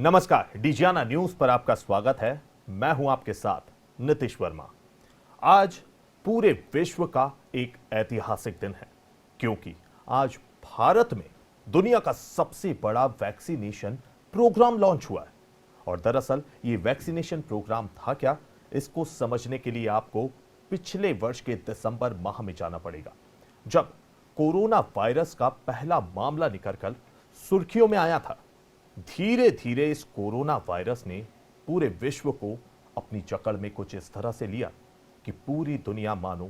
नमस्कार, डिजियाना न्यूज पर आपका स्वागत है। मैं हूं आपके साथ नीतीश वर्मा। आज पूरे विश्व का एक ऐतिहासिक दिन है क्योंकि आज भारत में दुनिया का सबसे बड़ा वैक्सीनेशन प्रोग्राम लॉन्च हुआ है। और दरअसल ये वैक्सीनेशन प्रोग्राम था क्या, इसको समझने के लिए आपको पिछले वर्ष के दिसंबर माह में जाना पड़ेगा, जब कोरोना वायरस का पहला मामला निकलकर सुर्खियों में आया था। धीरे धीरे इस कोरोना वायरस ने पूरे विश्व को अपनी जकड़ में कुछ इस तरह से लिया कि पूरी दुनिया मानो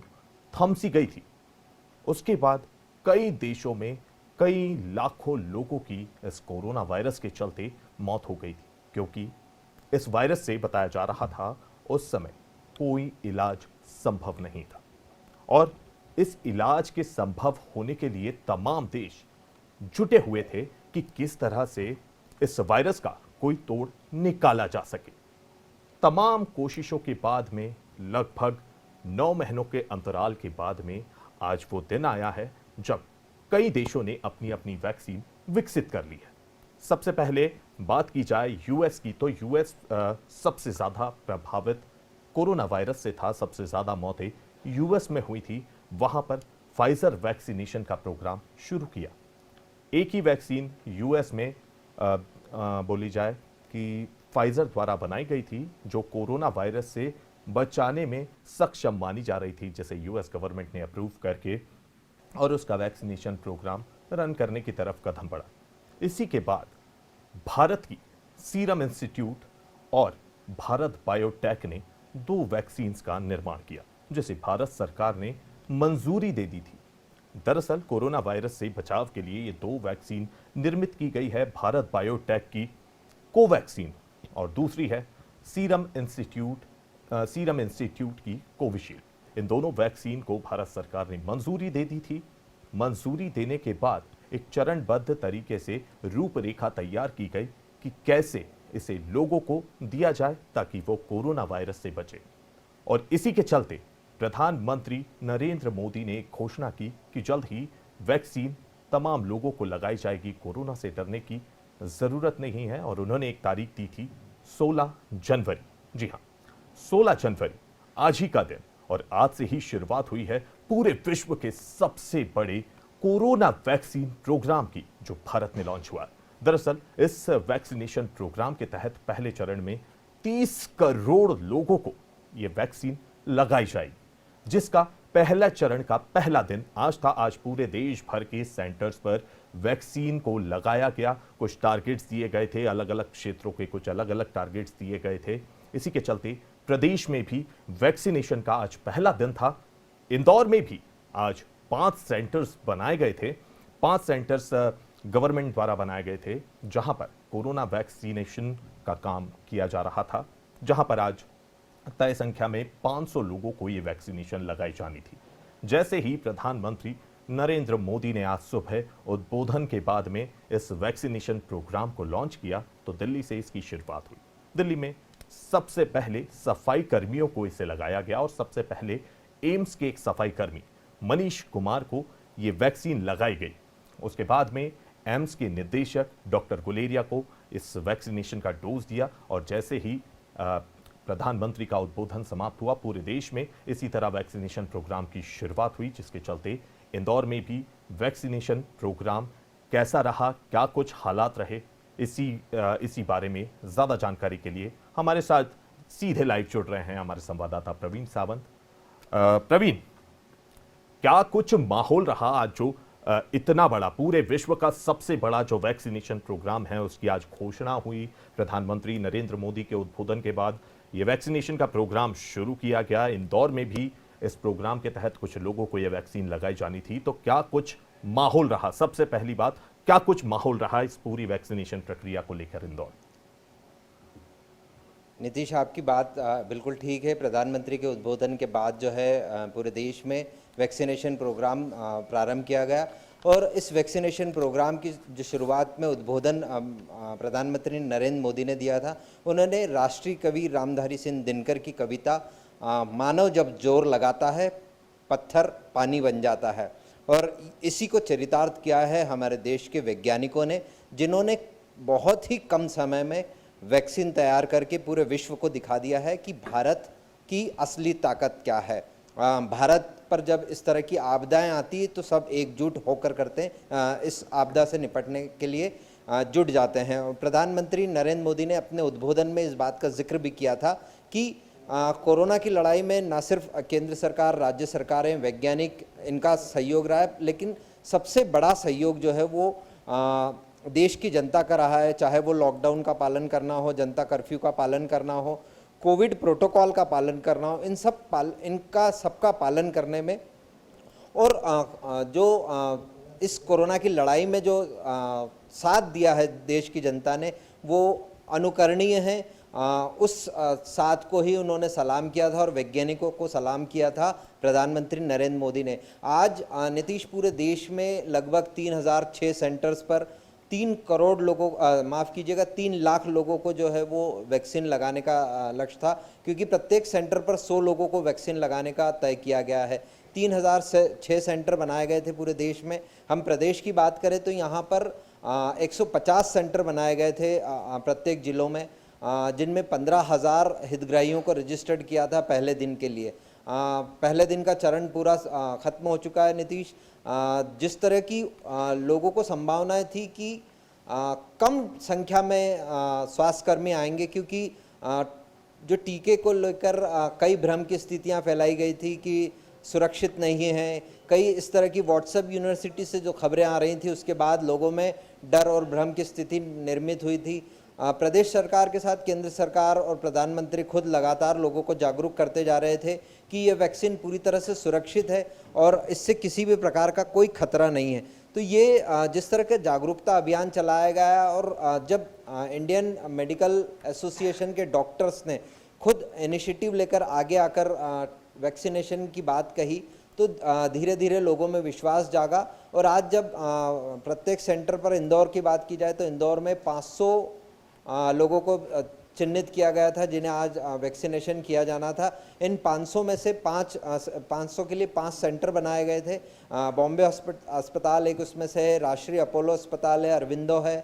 थम सी गई थी। उसके बाद कई देशों में कई लाखों लोगों की इस कोरोना वायरस के चलते मौत हो गई थी, क्योंकि इस वायरस से बताया जा रहा था उस समय कोई इलाज संभव नहीं था। और इस इलाज के संभव होने के लिए तमाम देश जुटे हुए थे कि किस तरह से इस वायरस का कोई तोड़ निकाला जा सके। तमाम कोशिशों के बाद में लगभग 9 महीनों के अंतराल के बाद में आज वो दिन आया है जब कई देशों ने अपनी अपनी वैक्सीन विकसित कर ली है। सबसे पहले बात की जाए यूएस की, तो यूएस सबसे ज्यादा प्रभावित कोरोना वायरस से था। सबसे ज्यादा मौतें यूएस में हुई थी। वहां पर फाइजर वैक्सीनेशन का प्रोग्राम शुरू किया। एक ही वैक्सीन यूएस में बोली जाए कि फाइजर द्वारा बनाई गई थी, जो कोरोना वायरस से बचाने में सक्षम मानी जा रही थी, जिसे यूएस गवर्नमेंट ने अप्रूव करके और उसका वैक्सीनेशन प्रोग्राम रन करने की तरफ कदम बढ़ा। इसी के बाद भारत की सीरम इंस्टीट्यूट और भारत बायोटेक ने 2 वैक्सीन का निर्माण किया, जिसे भारत सरकार ने मंजूरी दे दी थी। दरअसल कोरोना वायरस से बचाव के लिए ये 2 वैक्सीन निर्मित की गई है। भारत बायोटेक की कोवैक्सीन और दूसरी है सीरम इंस्टीट्यूट की कोविशील्ड। इन दोनों वैक्सीन को भारत सरकार ने मंजूरी दे दी थी। मंजूरी देने के बाद एक चरणबद्ध तरीके से रूपरेखा तैयार की गई कि कैसे इसे लोगों को दिया जाए ताकि वो कोरोना वायरस से बचे। और इसी के चलते प्रधानमंत्री नरेंद्र मोदी ने घोषणा की कि जल्द ही वैक्सीन तमाम लोगों को लगाई जाएगी। कोरोना से डरने की जरूरत नहीं है। और उन्होंने एक तारीख दी थी 16 जनवरी। जी हां, 16 जनवरी आज ही का दिन। और आज से ही शुरुआत हुई है पूरे विश्व के सबसे बड़े कोरोना वैक्सीन प्रोग्राम की, जो भारत में लॉन्च हुआ। दरअसल इस वैक्सीनेशन प्रोग्राम के तहत पहले चरण में 30 करोड़ लोगों को यह वैक्सीन लगाई जाएगी, जिसका पहला चरण का पहला दिन आज था। आज पूरे देश भर के सेंटर्स पर वैक्सीन को लगाया गया। कुछ टारगेट्स दिए गए थे, अलग अलग क्षेत्रों के कुछ अलग अलग टारगेट्स दिए गए थे। इसी के चलते प्रदेश में भी वैक्सीनेशन का आज पहला दिन था। इंदौर में भी आज 5 सेंटर्स बनाए गए थे। 5 सेंटर्स गवर्नमेंट द्वारा बनाए गए थे, जहां पर कोरोना वैक्सीनेशन का काम किया जा रहा था, जहां पर आज तय संख्या में 500 लोगों को यह वैक्सीनेशन लगाई जानी थी। जैसे ही प्रधानमंत्री नरेंद्र मोदी ने आज सुबह उद्बोधन के बाद में इस वैक्सीनेशन प्रोग्राम को लॉन्च किया, तो दिल्ली से इसकी शुरुआत हुई। दिल्ली में सबसे पहले सफाई कर्मियों को इसे लगाया गया और सबसे पहले एम्स के एक सफाई कर्मी मनीष कुमार को यह वैक्सीन लगाई गई। उसके बाद में एम्स के निदेशक डॉक्टर गुलेरिया को इस वैक्सीनेशन का डोज दिया। और जैसे ही प्रधानमंत्री का उद्बोधन समाप्त हुआ, पूरे देश में इसी तरह वैक्सीनेशन प्रोग्राम की शुरुआत हुई, जिसके चलते इंदौर में भी वैक्सीनेशन प्रोग्राम कैसा रहा, क्या कुछ हालात रहे, इसी बारे में ज्यादा जानकारी के लिए हमारे साथ सीधे लाइव जुड़ रहे हैं हमारे संवाददाता प्रवीण सावंत। प्रवीण, क्या कुछ माहौल रहा आज, जो इतना बड़ा पूरे विश्व का सबसे बड़ा जो वैक्सीनेशन प्रोग्राम है उसकी आज घोषणा हुई। प्रधानमंत्री नरेंद्र मोदी के उद्बोधन के बाद यह वैक्सीनेशन का प्रोग्राम शुरू किया गया। इंदौर में भी इस प्रोग्राम के तहत कुछ लोगों को यह वैक्सीन लगाई जानी थी, तो क्या कुछ माहौल रहा? सबसे पहली बात, क्या कुछ माहौल रहा इस पूरी वैक्सीनेशन प्रक्रिया को लेकर इंदौर? नीतीश, आपकी बात बिल्कुल ठीक है। प्रधानमंत्री के उद्बोधन के बाद जो है पूरे देश में वैक्सीनेशन प्रोग्राम प्रारंभ किया गया। और इस वैक्सीनेशन प्रोग्राम की जो शुरुआत में उद्बोधन प्रधानमंत्री नरेंद्र मोदी ने दिया था, उन्होंने राष्ट्रीय कवि रामधारी सिंह दिनकर की कविता मानव जब जोर लगाता है पत्थर पानी बन जाता है, और इसी को चरितार्थ किया है हमारे देश के वैज्ञानिकों ने, जिन्होंने बहुत ही कम समय में वैक्सीन तैयार करके पूरे विश्व को दिखा दिया है कि भारत की असली ताकत क्या है। भारत पर जब इस तरह की आपदाएं आती है तो सब एकजुट होकर करते हैं, इस आपदा से निपटने के लिए जुट जाते हैं। और प्रधानमंत्री नरेंद्र मोदी ने अपने उद्बोधन में इस बात का जिक्र भी किया था कि कोरोना की लड़ाई में न सिर्फ केंद्र सरकार, राज्य सरकारें, वैज्ञानिक इनका सहयोग रहा है, लेकिन सबसे बड़ा सहयोग जो है वो देश की जनता का रहा है। चाहे वो लॉकडाउन का पालन करना हो, जनता कर्फ्यू का पालन करना हो, कोविड प्रोटोकॉल का पालन करना हो, इनका सबका पालन करने में और इस कोरोना की लड़ाई में जो साथ दिया है देश की जनता ने, वो अनुकरणीय है। उस साथ को ही उन्होंने सलाम किया था और वैज्ञानिकों को सलाम किया था प्रधानमंत्री नरेंद्र मोदी ने। आज नीतीश पूरे देश में लगभग 3006 सेंटर्स पर 3 करोड़ लोगों, माफ़ कीजिएगा, 3 लाख लोगों को जो है वो वैक्सीन लगाने का लक्ष्य था, क्योंकि प्रत्येक सेंटर पर 100 लोगों को वैक्सीन लगाने का तय किया गया है। 3006 सेंटर बनाए गए थे पूरे देश में। हम प्रदेश की बात करें तो यहाँ पर 150 सेंटर बनाए गए थे प्रत्येक जिलों में, जिनमें 15,000 हितग्राहियों को रजिस्टर्ड किया था पहले दिन के लिए। पहले दिन का चरण पूरा ख़त्म हो चुका है नीतीश। जिस तरह की लोगों को संभावनाएं थी कि कम संख्या में स्वास्थ्यकर्मी आएंगे, क्योंकि जो टीके को लेकर कई भ्रम की स्थितियां फैलाई गई थी कि सुरक्षित नहीं है, कई इस तरह की व्हाट्सएप यूनिवर्सिटी से जो खबरें आ रही थी, उसके बाद लोगों में डर और भ्रम की स्थिति निर्मित हुई थी। प्रदेश सरकार के साथ केंद्र सरकार और प्रधानमंत्री खुद लगातार लोगों को जागरूक करते जा रहे थे कि ये वैक्सीन पूरी तरह से सुरक्षित है और इससे किसी भी प्रकार का कोई खतरा नहीं है। तो ये जिस तरह के जागरूकता अभियान चलाया गया और जब इंडियन मेडिकल एसोसिएशन के डॉक्टर्स ने खुद इनिशिएटिव लेकर आगे आकर वैक्सीनेशन की बात कही, तो धीरे धीरे लोगों में विश्वास जागा। और आज जब प्रत्येक सेंटर पर, इंदौर की बात की जाए तो इंदौर में 500 लोगों को चिन्हित किया गया था जिन्हें आज वैक्सीनेशन किया जाना था। इन 500 में से 500 के लिए 5 सेंटर बनाए गए थे। बॉम्बे अस्पताल एक उसमें से है, राष्ट्रीय अपोलो अस्पताल है, अरविंदो है,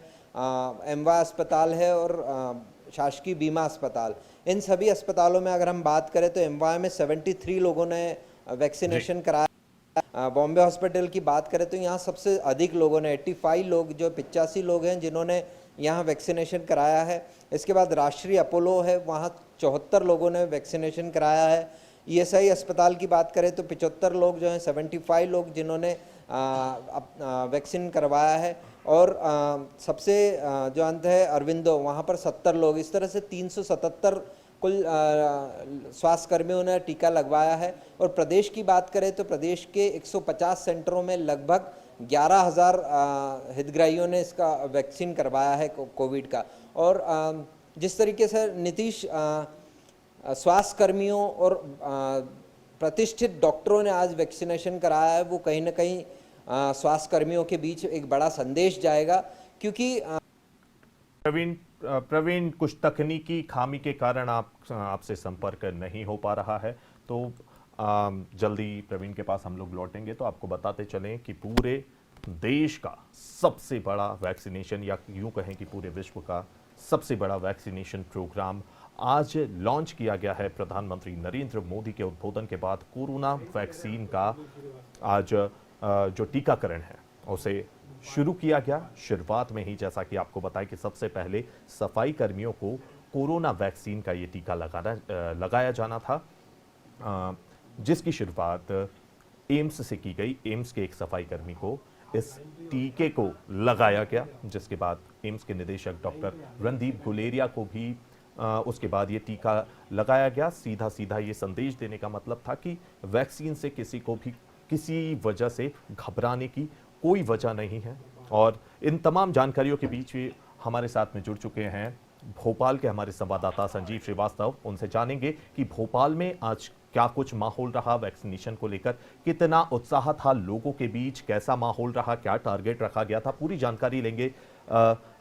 एमवाय अस्पताल है और शासकीय बीमा अस्पताल। इन सभी अस्पतालों में अगर हम बात करें तो एमवाय में 73 लोगों ने वैक्सीनेशन कराया। बॉम्बे हॉस्पिटल की बात करें तो यहाँ सबसे अधिक लोगों ने 85 लोग, जो 85 लोग हैं जिन्होंने यहाँ वैक्सीनेशन कराया है। इसके बाद राष्ट्रीय अपोलो है, वहाँ 74 लोगों ने वैक्सीनेशन कराया है। ईएसआई अस्पताल की बात करें तो 75 लोग जो हैं, 75 लोग जिन्होंने वैक्सीन करवाया है। और सबसे जो अंत है अरविंदो, वहाँ पर 70 लोग। इस तरह से 377 कुल स्वास्थ्य कर्मियों ने टीका लगवाया है। और प्रदेश की बात करें तो प्रदेश के 150 सेंटरों में लगभग 11,000 हितग्राहियों ने इसका वैक्सीन करवाया है कोविड का। और जिस तरीके से नीतीश स्वास्थ्य कर्मियों और प्रतिष्ठित डॉक्टरों ने आज वैक्सीनेशन कराया है, वो कहीं ना कहीं स्वास्थ्य कर्मियों के बीच एक बड़ा संदेश जाएगा। क्योंकि प्रवीण, कुछ तकनीकी खामी के कारण आपसे संपर्क नहीं हो पा रहा है, तो जल्दी प्रवीण के पास हम लोग लौटेंगे तो आपको बताते चलें कि पूरे देश का सबसे बड़ा वैक्सीनेशन, या यूं कहें कि पूरे विश्व का सबसे बड़ा वैक्सीनेशन प्रोग्राम आज लॉन्च किया गया है। प्रधानमंत्री नरेंद्र मोदी के उद्बोधन के बाद कोरोना वैक्सीन का आज जो टीकाकरण है उसे शुरू किया गया। शुरुआत में ही जैसा कि आपको बताया कि सबसे पहले सफाई कर्मियों को कोरोना वैक्सीन का ये टीका लगाया जाना था, जिसकी शुरुआत एम्स से की गई। एम्स के एक सफाई कर्मी को इस टीके को लगाया गया, जिसके बाद एम्स के निदेशक डॉक्टर रणदीप गुलेरिया को भी उसके बाद ये टीका लगाया गया। सीधा सीधा ये संदेश देने का मतलब था कि वैक्सीन से किसी को भी किसी वजह से घबराने की कोई वजह नहीं है। और इन तमाम जानकारियों के बीच हमारे साथ में जुड़ चुके हैं भोपाल के हमारे संवाददाता संजीव श्रीवास्तव। उनसे जानेंगे कि भोपाल में आज क्या कुछ माहौल रहा, वैक्सीनेशन को लेकर कितना उत्साह था लोगों के बीच, कैसा माहौल रहा, क्या टारगेट रखा गया था, पूरी जानकारी लेंगे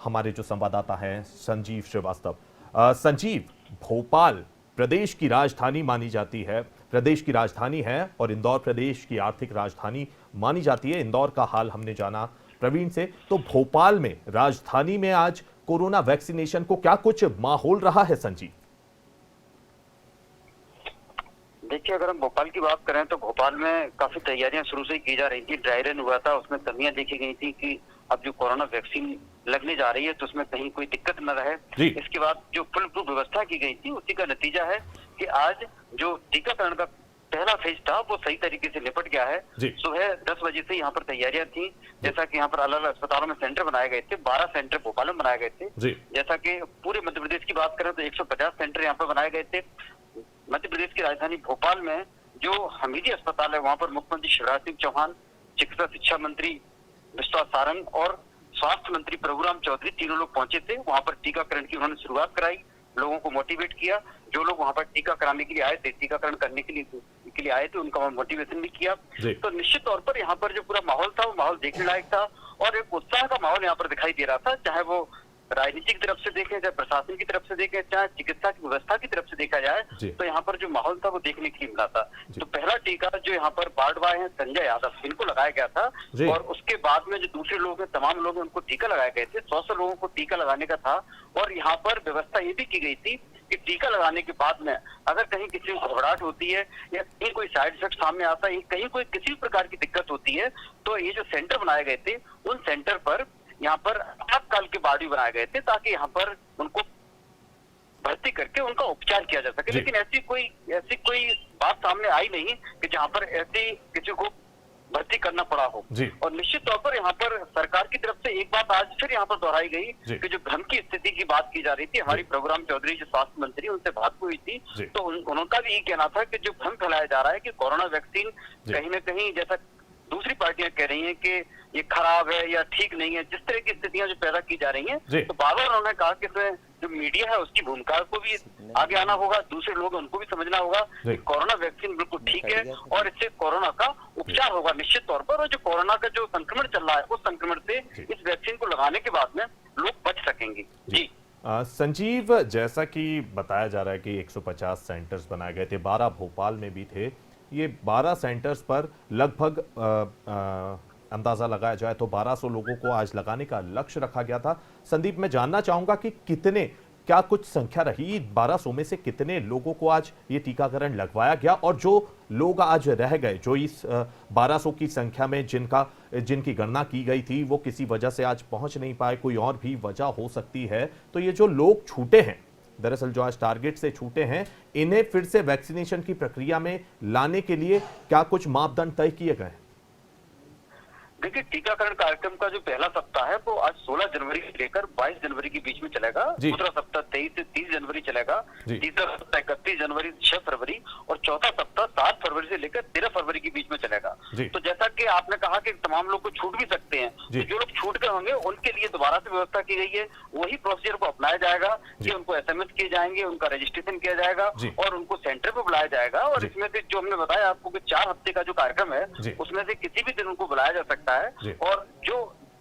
हमारे जो संवाददाता हैं संजीव श्रीवास्तव। संजीव, भोपाल प्रदेश की राजधानी मानी जाती है, प्रदेश की राजधानी है और इंदौर प्रदेश की आर्थिक राजधानी मानी जाती है। इंदौर का हाल हमने जाना प्रवीण से, तो भोपाल में राजधानी में आज कोरोना वैक्सीनेशन को, क्या कुछ माहौल रहा है संजीव? देखिए, अगर हम भोपाल की बात करें तो भोपाल में काफी तैयारियां शुरू से ही की जा रही थी। ड्राई रन हुआ था, उसमें कमियां देखी गई थी कि अब जो कोरोना वैक्सीन लगने जा रही है तो उसमें कहीं कोई दिक्कत न रहे। इसके बाद जो फुल प्रूफ व्यवस्था की गई थी उसी का नतीजा है कि आज जो टीकाकरण का पहला फेज था वो सही तरीके से निपट गया है। सुबह 10 बजे से यहाँ पर तैयारियां थी। जैसा कि यहाँ पर अलग अलग अस्पतालों में सेंटर बनाए गए थे, 12 सेंटर भोपाल में बनाए गए थे। जैसा कि पूरे मध्य प्रदेश की बात करें तो 150 सेंटर यहाँ पर बनाए गए थे। मध्य प्रदेश की राजधानी भोपाल में जो हमीदी अस्पताल है वहां पर मुख्यमंत्री शिवराज सिंह चौहान, चिकित्सा शिक्षा मंत्री विश्वास सारंग और स्वास्थ्य मंत्री प्रभुराम चौधरी तीनों लोग पहुंचे थे। वहां पर टीकाकरण की उन्होंने शुरुआत कराई, लोगों को मोटिवेट किया। जो लोग वहां पर टीका कराने के लिए आए थे, टीकाकरण करने के लिए आए थे, उनका मोटिवेशन भी किया। तो निश्चित तौर पर यहाँ पर जो पूरा माहौल था वो माहौल देखने लायक था और एक उत्साह का माहौल यहाँ पर दिखाई दे रहा था। चाहे वो राजनीति की तरफ से देखें, चाहे प्रशासन की तरफ से देखें, चाहे चिकित्सा की व्यवस्था की तरफ से देखा जाए, तो यहाँ पर जो माहौल था वो देखने के लिए मिला था। तो पहला टीका जो यहाँ पर वार्ड बॉय है संजय यादव, इनको लगाया गया था और उसके बाद में जो दूसरे लोग हैं, तमाम लोग हैं, उनको टीका लगाए गए थे। 100 लोगों को टीका लगाने का था और यहाँ पर व्यवस्था ये भी की गई थी कि टीका लगाने के बाद में अगर कहीं किसी को घबराहट होती है या कहीं कोई साइड इफेक्ट सामने आता है, कहीं कोई किसी भी प्रकार की दिक्कत होती है, तो ये जो सेंटर बनाए गए थे उन सेंटर पर यहाँ पर आपातकाल के वार्ड भी बनाए गए थे ताकि यहाँ पर उनको भर्ती करके उनका उपचार किया जा सके। लेकिन ऐसी कोई बात सामने आई नहीं कि जहाँ पर ऐसी किसी को भर्ती करना पड़ा हो। और निश्चित तौर पर यहाँ पर सरकार की तरफ से एक बात आज फिर यहाँ पर दोहराई गई कि जो भ्रम की स्थिति की बात की जा रही थी, हमारी प्रभुराम चौधरी जो स्वास्थ्य मंत्री, उनसे बात हुई थी तो उनका भी ये कहना था कि जो भ्रम फैलाया जा रहा है कि कोरोना वैक्सीन कहीं ना कहीं, जैसा दूसरी पार्टियां कह रही हैं कि ये खराब है या ठीक नहीं है, जिस तरह की स्थितियां जो पैदा की जा रही हैं, तो बार बार उन्होंने कहा कि इसमें जो मीडिया है उसकी भूमिका को भी आगे आना होगा, दूसरे लोग उनको भी समझना होगा कि कोरोना वैक्सीन बिल्कुल ठीक है और इससे कोरोना का उपचार होगा निश्चित तौर पर। और जो कोरोना का जो संक्रमण चल रहा है उस संक्रमण से इस वैक्सीन को लगाने के बाद में लोग बच सकेंगे। जी संजीव, जैसा कि बताया जा रहा है कि 150 सेंटर्स बनाए गए थे, 12 भोपाल में भी थे। ये 12 सेंटर्स पर लगभग अंदाजा लगाया जाए तो 1200 लोगों को आज लगाने का लक्ष्य रखा गया था। संदीप, मैं जानना चाहूंगा कि क्या कुछ संख्या रही, 1200 में से कितने लोगों को आज ये टीकाकरण लगवाया गया, और जो लोग आज रह गए, जो इस 1200 की संख्या में जिनकी गणना की गई थी वो किसी वजह से आज पहुंच नहीं पाए, कोई और भी वजह हो सकती है, तो ये जो लोग छूटे हैं, दरअसल जो आज टारगेट से छूटे हैं, इन्हें फिर से वैक्सीनेशन की प्रक्रिया में लाने के लिए क्या कुछ मापदंड तय किए गए हैं? देखिए, टीकाकरण कार्यक्रम का जो पहला सप्ताह है वो आज 16 जनवरी से लेकर 22 जनवरी के बीच में चलेगा। दूसरा सप्ताह 23 से 30 जनवरी चलेगा। तीसरा सप्ताह 31 जनवरी 6 फरवरी और चौथा सप्ताह 7 फरवरी से लेकर 13 फरवरी के बीच में चलेगा। तो जैसा कि आपने कहा कि तमाम लोग को छूट भी सकते हैं, तो जो लोग छूट गए होंगे उनके लिए दोबारा से व्यवस्था की गई है। वही प्रोसीजर को अपनाया जाएगा कि उनको SMS किए जाएंगे, उनका रजिस्ट्रेशन किया जाएगा और उनको सेंटर पर बुलाया जाएगा। और इसमें से जो हमने बताया आपको कि 4 हफ्ते का जो कार्यक्रम है उसमें से किसी भी दिन उनको बुलाया जा सकता है और जो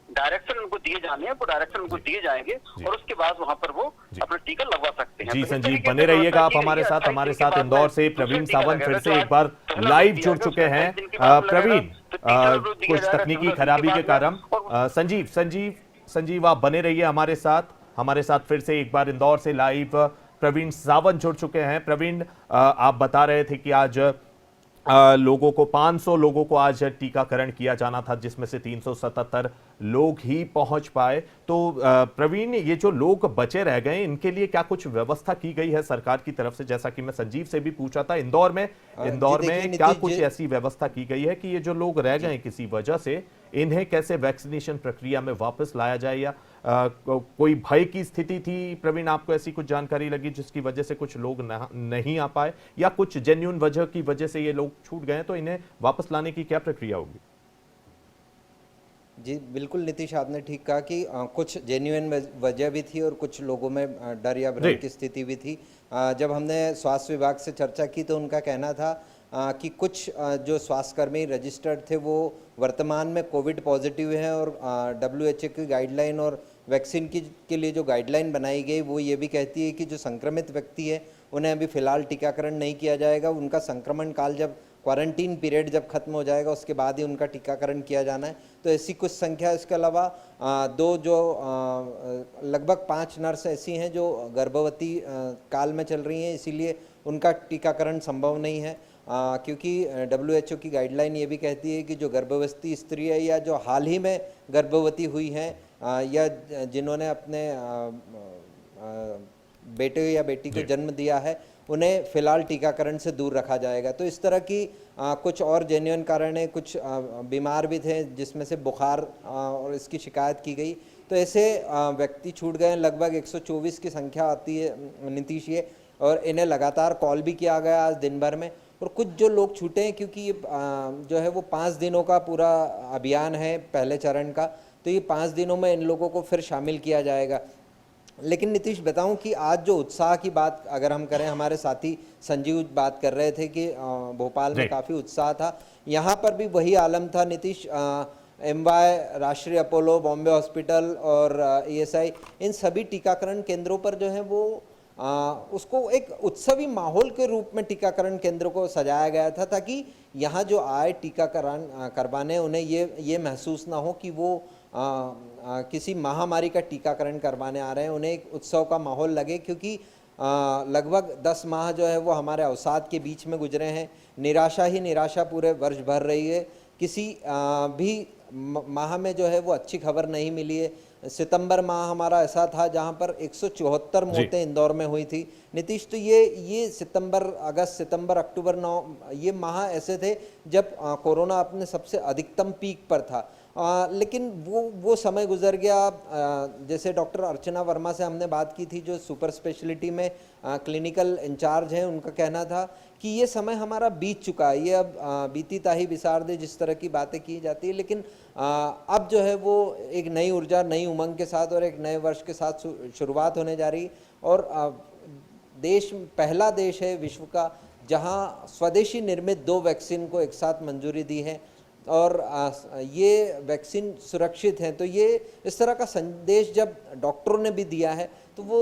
डायरेक्शन उनको दिए जाने हैं वो डायरेक्शन उनको दिए जाएंगे और उसके बाद वहां पर वो अपना टीका लगवा सकते हैं। जी संजीव, बने रहिएगा आप हमारे साथ इंदौर से प्रवीण सावंत फिर से एक बार लाइव जुड़ चुके हैं। प्रवीण, कुछ तकनीकी खराबी के कारण संजीव आप बने रहिए हमारे साथ फिर से एक बार इंदौर से लाइव प्रवीण सावंत जुड़ चुके हैं। प्रवीण, आप बता रहे थे कि आज लोगों को 500 लोगों को आज टीकाकरण किया जाना था, जिसमें से 377 लोग ही पहुंच पाए। तो प्रवीण, ये जो लोग बचे रह गए इनके लिए क्या कुछ व्यवस्था की गई है सरकार की तरफ से? जैसा कि मैं संजीव से भी पूछा था, इंदौर में क्या कुछ ऐसी व्यवस्था की गई है कि ये जो लोग रह गए किसी वजह से, इन्हें कैसे वैक्सीनेशन प्रक्रिया में वापस लाया जाए, या कोई भय की स्थिति थी? प्रवीण, आपको ऐसी कुछ जानकारी लगी जिसकी वजह से कुछ लोग नहीं आ पाए, या कुछ जेन्युइन वजह की वजह से ये लोग छूट गए, तो इन्हें वापस लाने की क्या प्रक्रिया होगी? जी बिल्कुल नीतीश, आपने ठीक कहा कि कुछ जेन्युइन वजह भी थी और कुछ लोगों में डर या भ्रम की स्थिति भी थी। जब हमने स्वास्थ्य विभाग से चर्चा की तो उनका कहना था कि कुछ जो स्वास्थ्यकर्मी रजिस्टर्ड थे वो वर्तमान में कोविड पॉजिटिव हैं और WHO की गाइडलाइन और वैक्सीन के लिए जो गाइडलाइन बनाई गई वो ये भी कहती है कि जो संक्रमित व्यक्ति है उन्हें अभी फ़िलहाल टीकाकरण नहीं किया जाएगा। उनका संक्रमण काल जब क्वारंटीन पीरियड जब खत्म हो जाएगा उसके बाद ही उनका टीकाकरण किया जाना है। तो ऐसी कुछ संख्या, इसके अलावा दो जो लगभग 5 नर्स ऐसी हैं जो गर्भवती काल में चल रही हैं, इसीलिए उनका टीकाकरण संभव नहीं है, क्योंकि WHO की गाइडलाइन ये भी कहती है कि जो गर्भवती स्त्री है या जो हाल ही में गर्भवती हुई हैं या जिन्होंने अपने बेटे या बेटी को जन्म दिया है, उन्हें फिलहाल टीकाकरण से दूर रखा जाएगा। तो इस तरह की कुछ और जेन्युइन कारण है, कुछ बीमार भी थे जिसमें से बुखार और इसकी शिकायत की गई। तो ऐसे व्यक्ति छूट गए, लगभग 124 की संख्या आती है नीतीश ये, और इन्हें लगातार कॉल भी किया गया आज दिन भर में। और कुछ जो लोग छूटे हैं, क्योंकि ये जो है वो 5 दिनों का पूरा अभियान है पहले चरण का, तो ये 5 दिनों में इन लोगों को फिर शामिल किया जाएगा। लेकिन नीतीश, बताऊं कि आज जो उत्साह की बात अगर हम करें, हमारे साथी संजीव बात कर रहे थे कि भोपाल में काफ़ी उत्साह था, यहाँ पर भी वही आलम था नीतीश। MY, राष्ट्रीय अपोलो, बॉम्बे हॉस्पिटल और ESI, इन सभी टीकाकरण केंद्रों पर जो है वो उसको एक उत्सवी माहौल के रूप में टीकाकरण केंद्र को सजाया गया था, ताकि यहाँ जो आए टीकाकरण करवाने, उन्हें ये महसूस ना हो कि वो किसी महामारी का टीकाकरण करवाने आ रहे हैं। उन्हें एक उत्सव का माहौल लगे, क्योंकि लगभग 10 माह जो है वो हमारे अवसाद के बीच में गुजरे हैं। निराशा ही निराशा पूरे वर्ष भर रही है, किसी भी माह में जो है वो अच्छी खबर नहीं मिली है। सितंबर माह हमारा ऐसा था जहां पर 174 मौतें इंदौर में हुई थी। नीतीश, तो ये सितंबर, अगस्त, सितंबर, अक्टूबर, 9 ये माह ऐसे थे जब कोरोना अपने सबसे अधिकतम पीक पर था। लेकिन वो समय गुजर गया। जैसे डॉक्टर अर्चना वर्मा से हमने बात की थी, जो सुपर स्पेशलिटी में क्लिनिकल इंचार्ज हैं, उनका कहना था कि ये समय हमारा बीत चुका है, ये अब बीती ताही बिसार दे, जिस तरह की बातें की जाती है। लेकिन अब जो है वो एक नई ऊर्जा, नई उमंग के साथ और एक नए वर्ष के साथ शुरुआत होने जा रही। और देश पहला देश है विश्व का जहां स्वदेशी निर्मित 2 वैक्सीन को एक साथ मंजूरी दी है, और ये वैक्सीन सुरक्षित हैं। तो ये इस तरह का संदेश जब डॉक्टरों ने भी दिया है, तो वो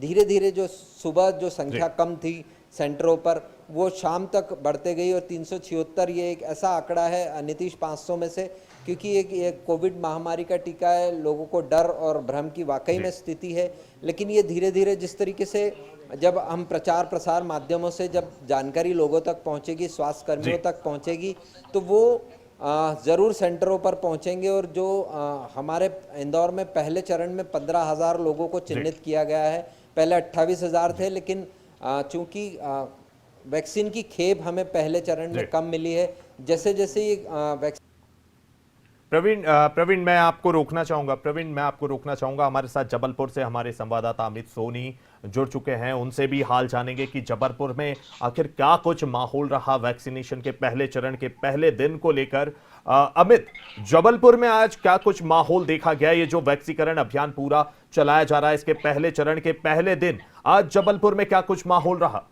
धीरे धीरे जो सुबह जो संख्या कम थी सेंटरों पर, वो शाम तक बढ़ते गई, और 376 ये एक ऐसा आंकड़ा है नीतीश 500 में से, क्योंकि एक कोविड महामारी का टीका है, लोगों को डर और भ्रम की वाकई में स्थिति है। लेकिन ये धीरे धीरे जिस तरीके से जब हम प्रचार प्रसार माध्यमों से जब जानकारी लोगों तक पहुंचेगी, स्वास्थ्य कर्मियों तक पहुंचेगी, तो वो ज़रूर सेंटरों पर पहुंचेंगे। और जो हमारे इंदौर में पहले चरण में 15,000 लोगों को चिन्हित किया गया है, पहले 28,000 थे, लेकिन चूंकि वैक्सीन की खेप हमें पहले चरण में कम मिली है, जैसे जैसे ये वैक्सीन। प्रवीण, मैं आपको रोकना चाहूंगा। हमारे साथ जबलपुर से हमारे संवाददाता अमित सोनी जुड़ चुके हैं, उनसे भी हाल जानेंगे कि जबलपुर में आखिर क्या कुछ माहौल रहा वैक्सीनेशन के पहले चरण के पहले दिन को लेकर। अमित, जबलपुर में आज क्या कुछ माहौल देखा गया? ये जो वैक्सीकरण अभियान पूरा चलाया जा रहा है, इसके पहले चरण के पहले दिन आज जबलपुर में क्या कुछ माहौल रहा?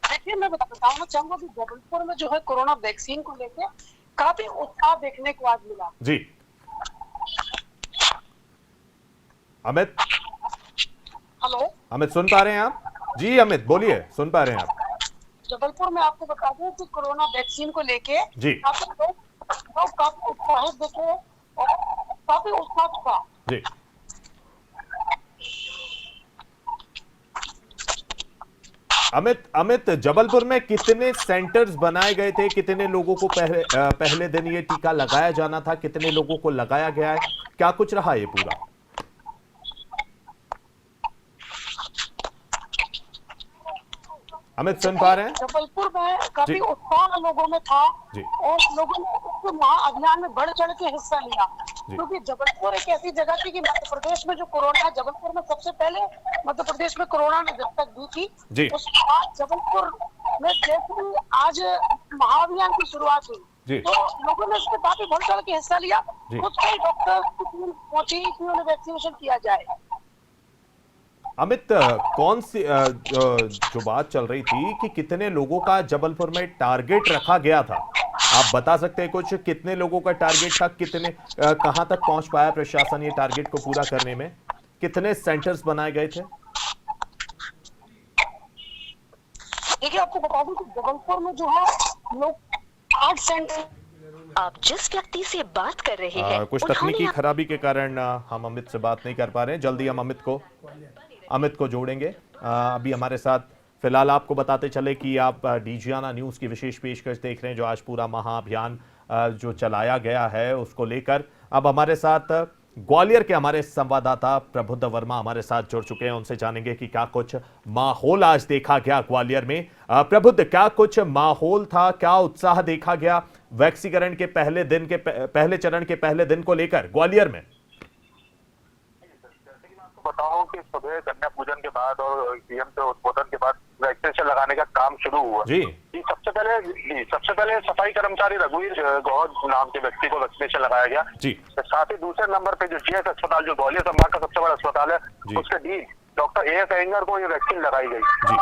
देखिए, मैं बताना चाहूंगा कि जबलपुर में जो है कोरोना वैक्सीन को लेकर काफी उत्साह देखने को आज मिला। जी अमित, हेलो अमित, सुन पा रहे हैं आप? जी अमित बोलिए, सुन पा रहे हैं आप? जबलपुर में आपको बता दूं कि कोरोना वैक्सीन को लेके जी काफी लोग काफी उत्साहित दिखे और काफी उत्साह था। जी अमित, जबलपुर में कितने सेंटर्स बनाए गए थे? कितने लोगों को पहले दिन ये टीका लगाया जाना था? कितने लोगों को लगाया गया है? क्या कुछ रहा ये पूरा? अमित, सुन पा रहे हैं? जबलपुर में काफी उत्साह लोगों में था और लोगों ने महाअभियान में बढ़ चढ़ के हिस्सा लिया, क्योंकि जबलपुर एक ऐसी जगह थी कि मध्य प्रदेश में जो कोरोना, जबलपुर में सबसे पहले मध्य प्रदेश में कोरोना ने दस्तक दी थी, उसके बाद जबलपुर में जैसे आज महाअभियान की शुरुआत हुई तो लोगों ने इसमें काफी बढ़ चढ़ के हिस्सा लिया। कुछ कई डॉक्टर की टीम पहुंची कि उन्हें वैक्सीनेशन किया जाए। अमित, कौन सी जो बात चल रही थी कि कितने लोगों का जबलपुर में टारगेट रखा गया था, आप बता सकते हैं कुछ? कितने लोगों का टारगेट था? कितने कहां तक पहुंच पाया प्रशासन ये टारगेट को पूरा करने में? कितने सेंटर्स बनाए गए थे? देखिए आपको बता दूं कि जबलपुर में जो है लोग 8 सेंटर। आप जिस व्यक्ति से बात कर रहे हैं कुछ तकनीकी खराबी के कारण हम अमित से बात नहीं कर पा रहे हैं। जल्दी हम अमित को जोड़ेंगे। अभी हमारे साथ फिलहाल आपको बताते चले कि आप डीजियाना न्यूज की विशेष पेशकश देख रहे हैं, जो आज पूरा महाअभियान जो चलाया गया है उसको लेकर। अब हमारे साथ ग्वालियर के हमारे संवाददाता प्रबुद्ध वर्मा हमारे साथ जुड़ चुके हैं, उनसे जानेंगे कि क्या कुछ माहौल आज देखा गया ग्वालियर में। प्रबुद्ध, क्या कुछ माहौल था, क्या उत्साह देखा गया वैक्सीकरण के पहले चरण के पहले दिन को लेकर ग्वालियर में? बताऊं कि सुबह कन्या पूजन के बाद और सीएम से उद्बोधन के बाद वैक्सीनेशन लगाने का काम शुरू हुआ जी। सबसे पहले सफाई कर्मचारी रघुवीर गौड़ नाम के व्यक्ति को वैक्सीनेशन लगाया गया जी। साथ ही दूसरे नंबर पे जो जीएस अस्पताल, जो ग्वालियर संभाग का सबसे बड़ा अस्पताल है, उसके डीन डॉक्टर एएस अयंगर को ये वैक्सीन लगाई गई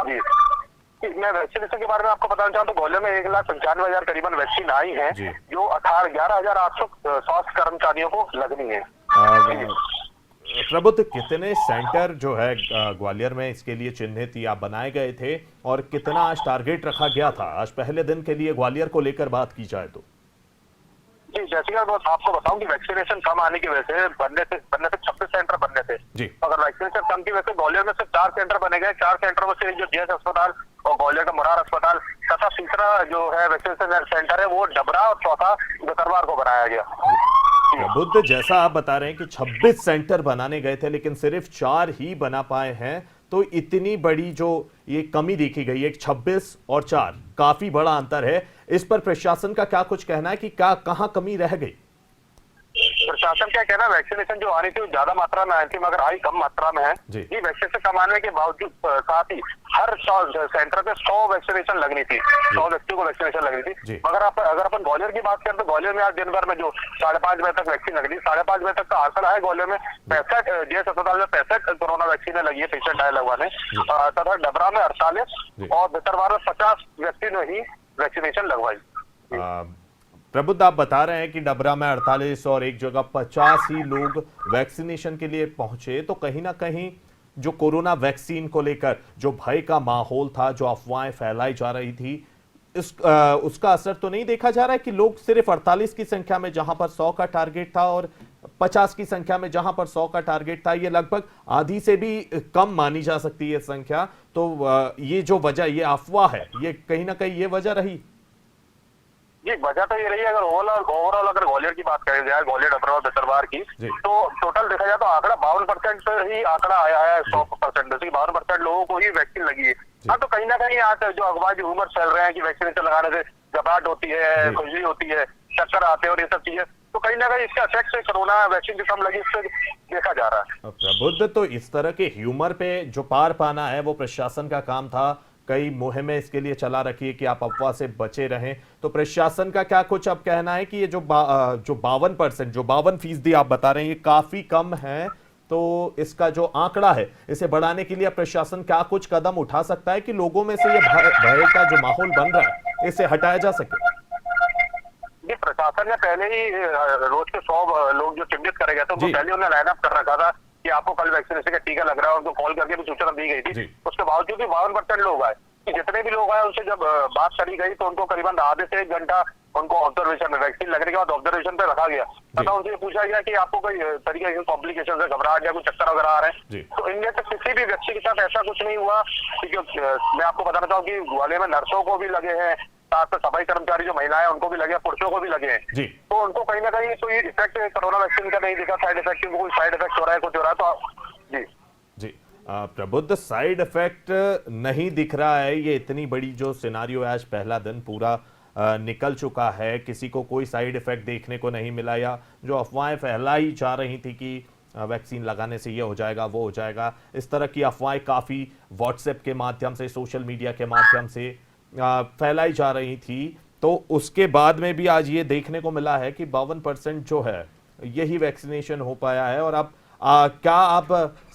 जी। मैं वैक्सीनेशन के बारे में आपको बताना चाहूँ तो ग्वालियर में 1,95,000 करीबन वैक्सीन आई है, जो 11,800 स्वास्थ्य कर्मचारियों को लगनी है। प्रबुद्ध, कितने सेंटर जो है ग्वालियर में इसके लिए चिन्हित या बनाए गए थे और कितना आज टारगेट रखा गया था आज पहले दिन के लिए ग्वालियर को लेकर बात की जाए तो? जी, जैसे कि आपको बताऊं कि वैक्सीनेशन कम आने की वजह से बनने से 26 सेंटर बनने थे जी। अगर वैक्सीनेशन कम की वजह से ग्वालियर में सिर्फ 4 सेंटर बने गए। 4 सेंटर में से जो जीएस अस्पताल और ग्वालियर का मुरार अस्पताल तथा तीसरा जो है वैक्सीनेशन सेंटर है वो डबरा और चौथा गतरवार को बनाया गया। बुद्ध, जैसा आप बता रहे हैं कि 26 सेंटर बनाने गए थे लेकिन सिर्फ 4 ही बना पाए हैं, तो इतनी बड़ी जो ये कमी देखी गई है, 26 और 4 काफी बड़ा अंतर है। इस पर प्रशासन का क्या कुछ कहना है कि कहां कमी रह गई? प्रशासन क्या कहना, वैक्सीनेशन जो आनी थी ज्यादा मात्रा में आई थी मगर आई कम मात्रा में है जी। वैक्सीनेशन कम आने के बावजूद साथ ही हर सेंटर पे 100 वैक्सीनेशन लगनी थी, 100 व्यक्ति को वैक्सीनेशन लगनी थी। मगर अगर अपन ग्वालियर की बात करें तो ग्वालियर में आज दिन भर में जो 5:30 बजे तक वैक्सीन लगी, 5:30 बजे तक का आंकड़ा है ग्वालियर में 65 जीएस अस्पताल में 65 कोरोना वैक्सीन लगी है, पेशेंट आए लगवाने, तथा डबरा में 48 और भितरवार में 50 व्यक्ति ने ही वैक्सीनेशन लगवाई। प्रबुद्ध, आप बता रहे हैं कि डबरा में 48 और एक जगह 50 ही लोग वैक्सीनेशन के लिए पहुंचे, तो कहीं ना कहीं जो कोरोना वैक्सीन को लेकर जो भय का माहौल था, जो अफवाहें फैलाई जा रही थी, उसका असर तो नहीं देखा जा रहा है कि लोग सिर्फ 48 की संख्या में जहां पर 100 का टारगेट था और 50 की संख्या में जहां पर 100 का टारगेट था, ये लगभग आधी से भी कम मानी जा सकती है संख्या। तो ये जो वजह, ये अफवाह है, ये कहीं ना कहीं ये वजह रही। ये वजह तो ये रही है, अगर ओवरऑल अगर ग्वालियर की बात करें जाए, ग्वालियर डबरा और भितरवार की, तो टोटल देखा जाए तो आंकड़ा 52% ही आंकड़ा आया है 100%, जैसे 52% लोगों को ही वैक्सीन लगी है। हाँ, तो कहीं ना कहीं आज जो अखबार जो रूमर चल रहे हैं कि वैक्सीनेशन लगाने से घबराहट होती है, खुजली होती है, चक्कर आते हैं और ये सब चीजें, तो कहीं ना कहीं इसका इफेक्ट से कोरोना वैक्सीन की कम लगी इससे देखा जा रहा है। प्रबुद्ध, तो इस तरह के ह्यूमर पे जो पार पाना है वो प्रशासन का काम था। कई मुहिमें इसके लिए चला रखी है कि आप अफवाह से बचे रहें, तो प्रशासन का क्या कुछ अब कहना है कि ये जो 52%, जो 52% आप बता रहे हैं, ये काफी कम है, तो इसका जो आंकड़ा है इसे बढ़ाने के लिए प्रशासन क्या कुछ कदम उठा सकता है कि लोगों में से ये भय का जो माहौल बन रहा है इसे हटाया जा सके? ये प्रशासन ने पहले ही रोज के 100 लोग जो चिन्हित करे गए थे उनको पहले उन्हें लाइनअप कर रखा था कि आपको कल वैक्सीनेशन का टीका लग रहा है, उनको कॉल करके भी सूचना दी गई थी। उसके बावजूद भी 52% लोग आए। जितने भी लोग आए उनसे जब बात करी गई तो उनको करीबन आधे से 1 घंटा उनको ऑब्जर्वेशन में, वैक्सीन लगने के बाद ऑब्जर्वेशन पे रखा गया, तथा उनसे पूछा गया कि आपको कोई तरीके के कॉम्प्लिकेशन है, घबराहट या कोई चक्कर वगैरह आ रहे हैं, तो इनमें से किसी भी व्यक्ति के साथ ऐसा कुछ नहीं हुआ। क्योंकि मैं आपको बताना चाहूँ कि ग्वालियर में नर्सों को भी लगे हैं, साथ में सफाई कर्मचारी जो महिलाएं उनको भी लगे, पुरुषों को भी लगे हैं जी। तो उनको कहीं ना कहीं तो ये इफेक्ट कोरोना वैक्सीन का नहीं दिखा, साइड इफेक्ट, कोई साइड इफेक्ट हो रहा है, कुछ हो रहा है, तो जी जी। प्रबुद्ध, साइड इफेक्ट नहीं दिख रहा है, ये इतनी बड़ी जो सिनारियो है, आज पहला दिन पूरा निकल चुका है, किसी को कोई साइड इफेक्ट देखने को नहीं मिला, या जो अफवाहें फैलाई जा रही थी कि वैक्सीन लगाने से ये हो जाएगा, वो हो जाएगा, इस तरह की अफवाहें काफ़ी व्हाट्सएप के माध्यम से, सोशल मीडिया के माध्यम से फैलाई जा रही थी, तो उसके बाद में भी आज ये देखने को मिला है कि 52% जो है यही वैक्सीनेशन हो पाया है। और अब क्या आप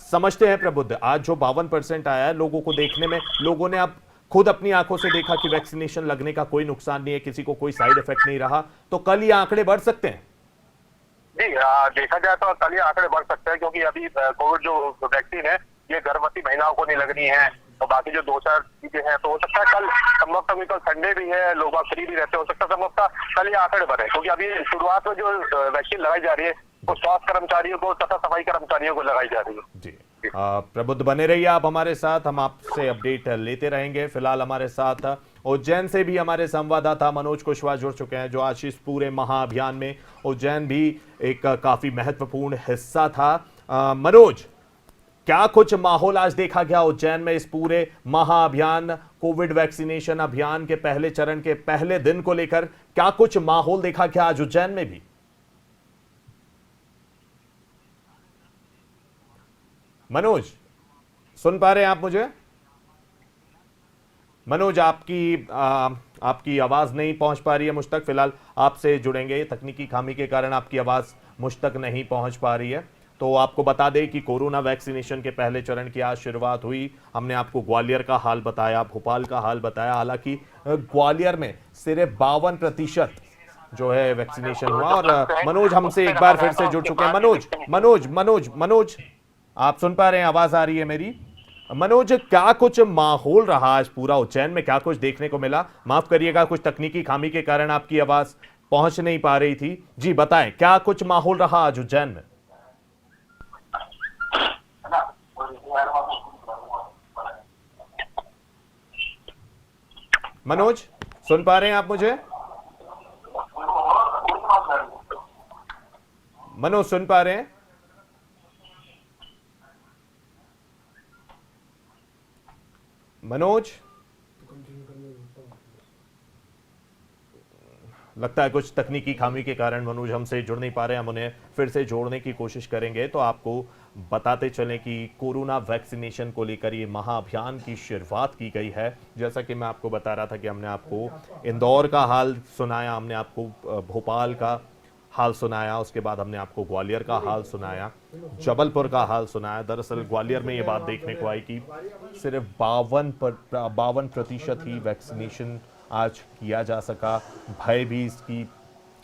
समझते हैं प्रबुद्ध, आज जो 52% आया है, लोगों को देखने में, लोगों ने अब खुद अपनी आंखों से देखा कि वैक्सीनेशन लगने का कोई नुकसान नहीं है, किसी को कोई साइड इफेक्ट नहीं रहा, तो कल ये आंकड़े बढ़ सकते हैं? जी, देखा जाए तो कल ये आंकड़े बढ़ सकते हैं, क्योंकि अभी कोविड जो वैक्सीन है ये गर्भवती महिलाओं को नहीं लगनी है, और बाकी जो 2-4 चीजें हैं, तो हो सकता है कल संभवतः, कल संडे भी है, लोग बाग फ्री भी रहते, हो सकता है संभवतः कल ये आंकड़े बढ़े, क्योंकि अभी शुरुआत में जो वैक्सीन लगाई जा रही है वो स्वास्थ्य कर्मचारियों को तथा सफाई कर्मचारियों को लगाई जा रही है। जी प्रबुद्ध बने रहिए आप हमारे साथ, हम आपसे अपडेट लेते रहेंगे। फिलहाल हमारे साथ उज्जैन से भी हमारे संवाददाता मनोज कुशवाहा जुड़ चुके हैं, जो आज इस पूरे महाअभियान में उज्जैन भी एक काफी महत्वपूर्ण हिस्सा था। मनोज, क्या कुछ माहौल आज देखा गया उज्जैन में इस पूरे महाअभियान कोविड वैक्सीनेशन अभियान के पहले चरण के पहले दिन को लेकर? क्या कुछ माहौल देखा गया आज उज्जैन में भी? मनोज, सुन पा रहे हैं आप मुझे? मनोज, आपकी आवाज नहीं पहुंच पा रही है मुझ तक। फिलहाल आपसे जुड़ेंगे, तकनीकी खामी के कारण आपकी आवाज मुझ तक नहीं पहुंच पा रही है। तो आपको बता दें कि कोरोना वैक्सीनेशन के पहले चरण की आज शुरुआत हुई। हमने आपको ग्वालियर का हाल बताया, भोपाल का हाल बताया। हालांकि ग्वालियर में सिर्फ 52% जो है वैक्सीनेशन हुआ। और मनोज हमसे एक बार फिर से जुड़ चुके हैं। मनोज, आप सुन पा रहे हैं? आवाज आ रही है मेरी? मनोज, क्या कुछ माहौल रहा आज पूरा उज्जैन में? क्या कुछ देखने को मिला? माफ करिएगा, कुछ तकनीकी खामी के कारण आपकी आवाज पहुंच नहीं पा रही थी। जी बताएं, क्या कुछ माहौल रहा आज उज्जैन में? मनोज, सुन पा रहे हैं आप मुझे? मनोज, सुन पा रहे हैं? मनोज, लगता है कुछ तकनीकी खामी के कारण मनोज हमसे जुड़ नहीं पा रहे हैं। हम उन्हें फिर से जोड़ने की कोशिश करेंगे। तो आपको बताते चलें कि कोरोना वैक्सीनेशन को लेकर ये महाअभियान की शुरुआत की गई है। जैसा कि मैं आपको बता रहा था कि हमने आपको इंदौर का हाल सुनाया, हमने आपको भोपाल का हाल सुनाया, उसके बाद हमने आपको ग्वालियर का हाल सुनाया, जबलपुर का हाल सुनाया। दरअसल ग्वालियर में ये बात देखने को आई कि सिर्फ 52% ही वैक्सीनेशन आज किया जा सका। भय भी इसकी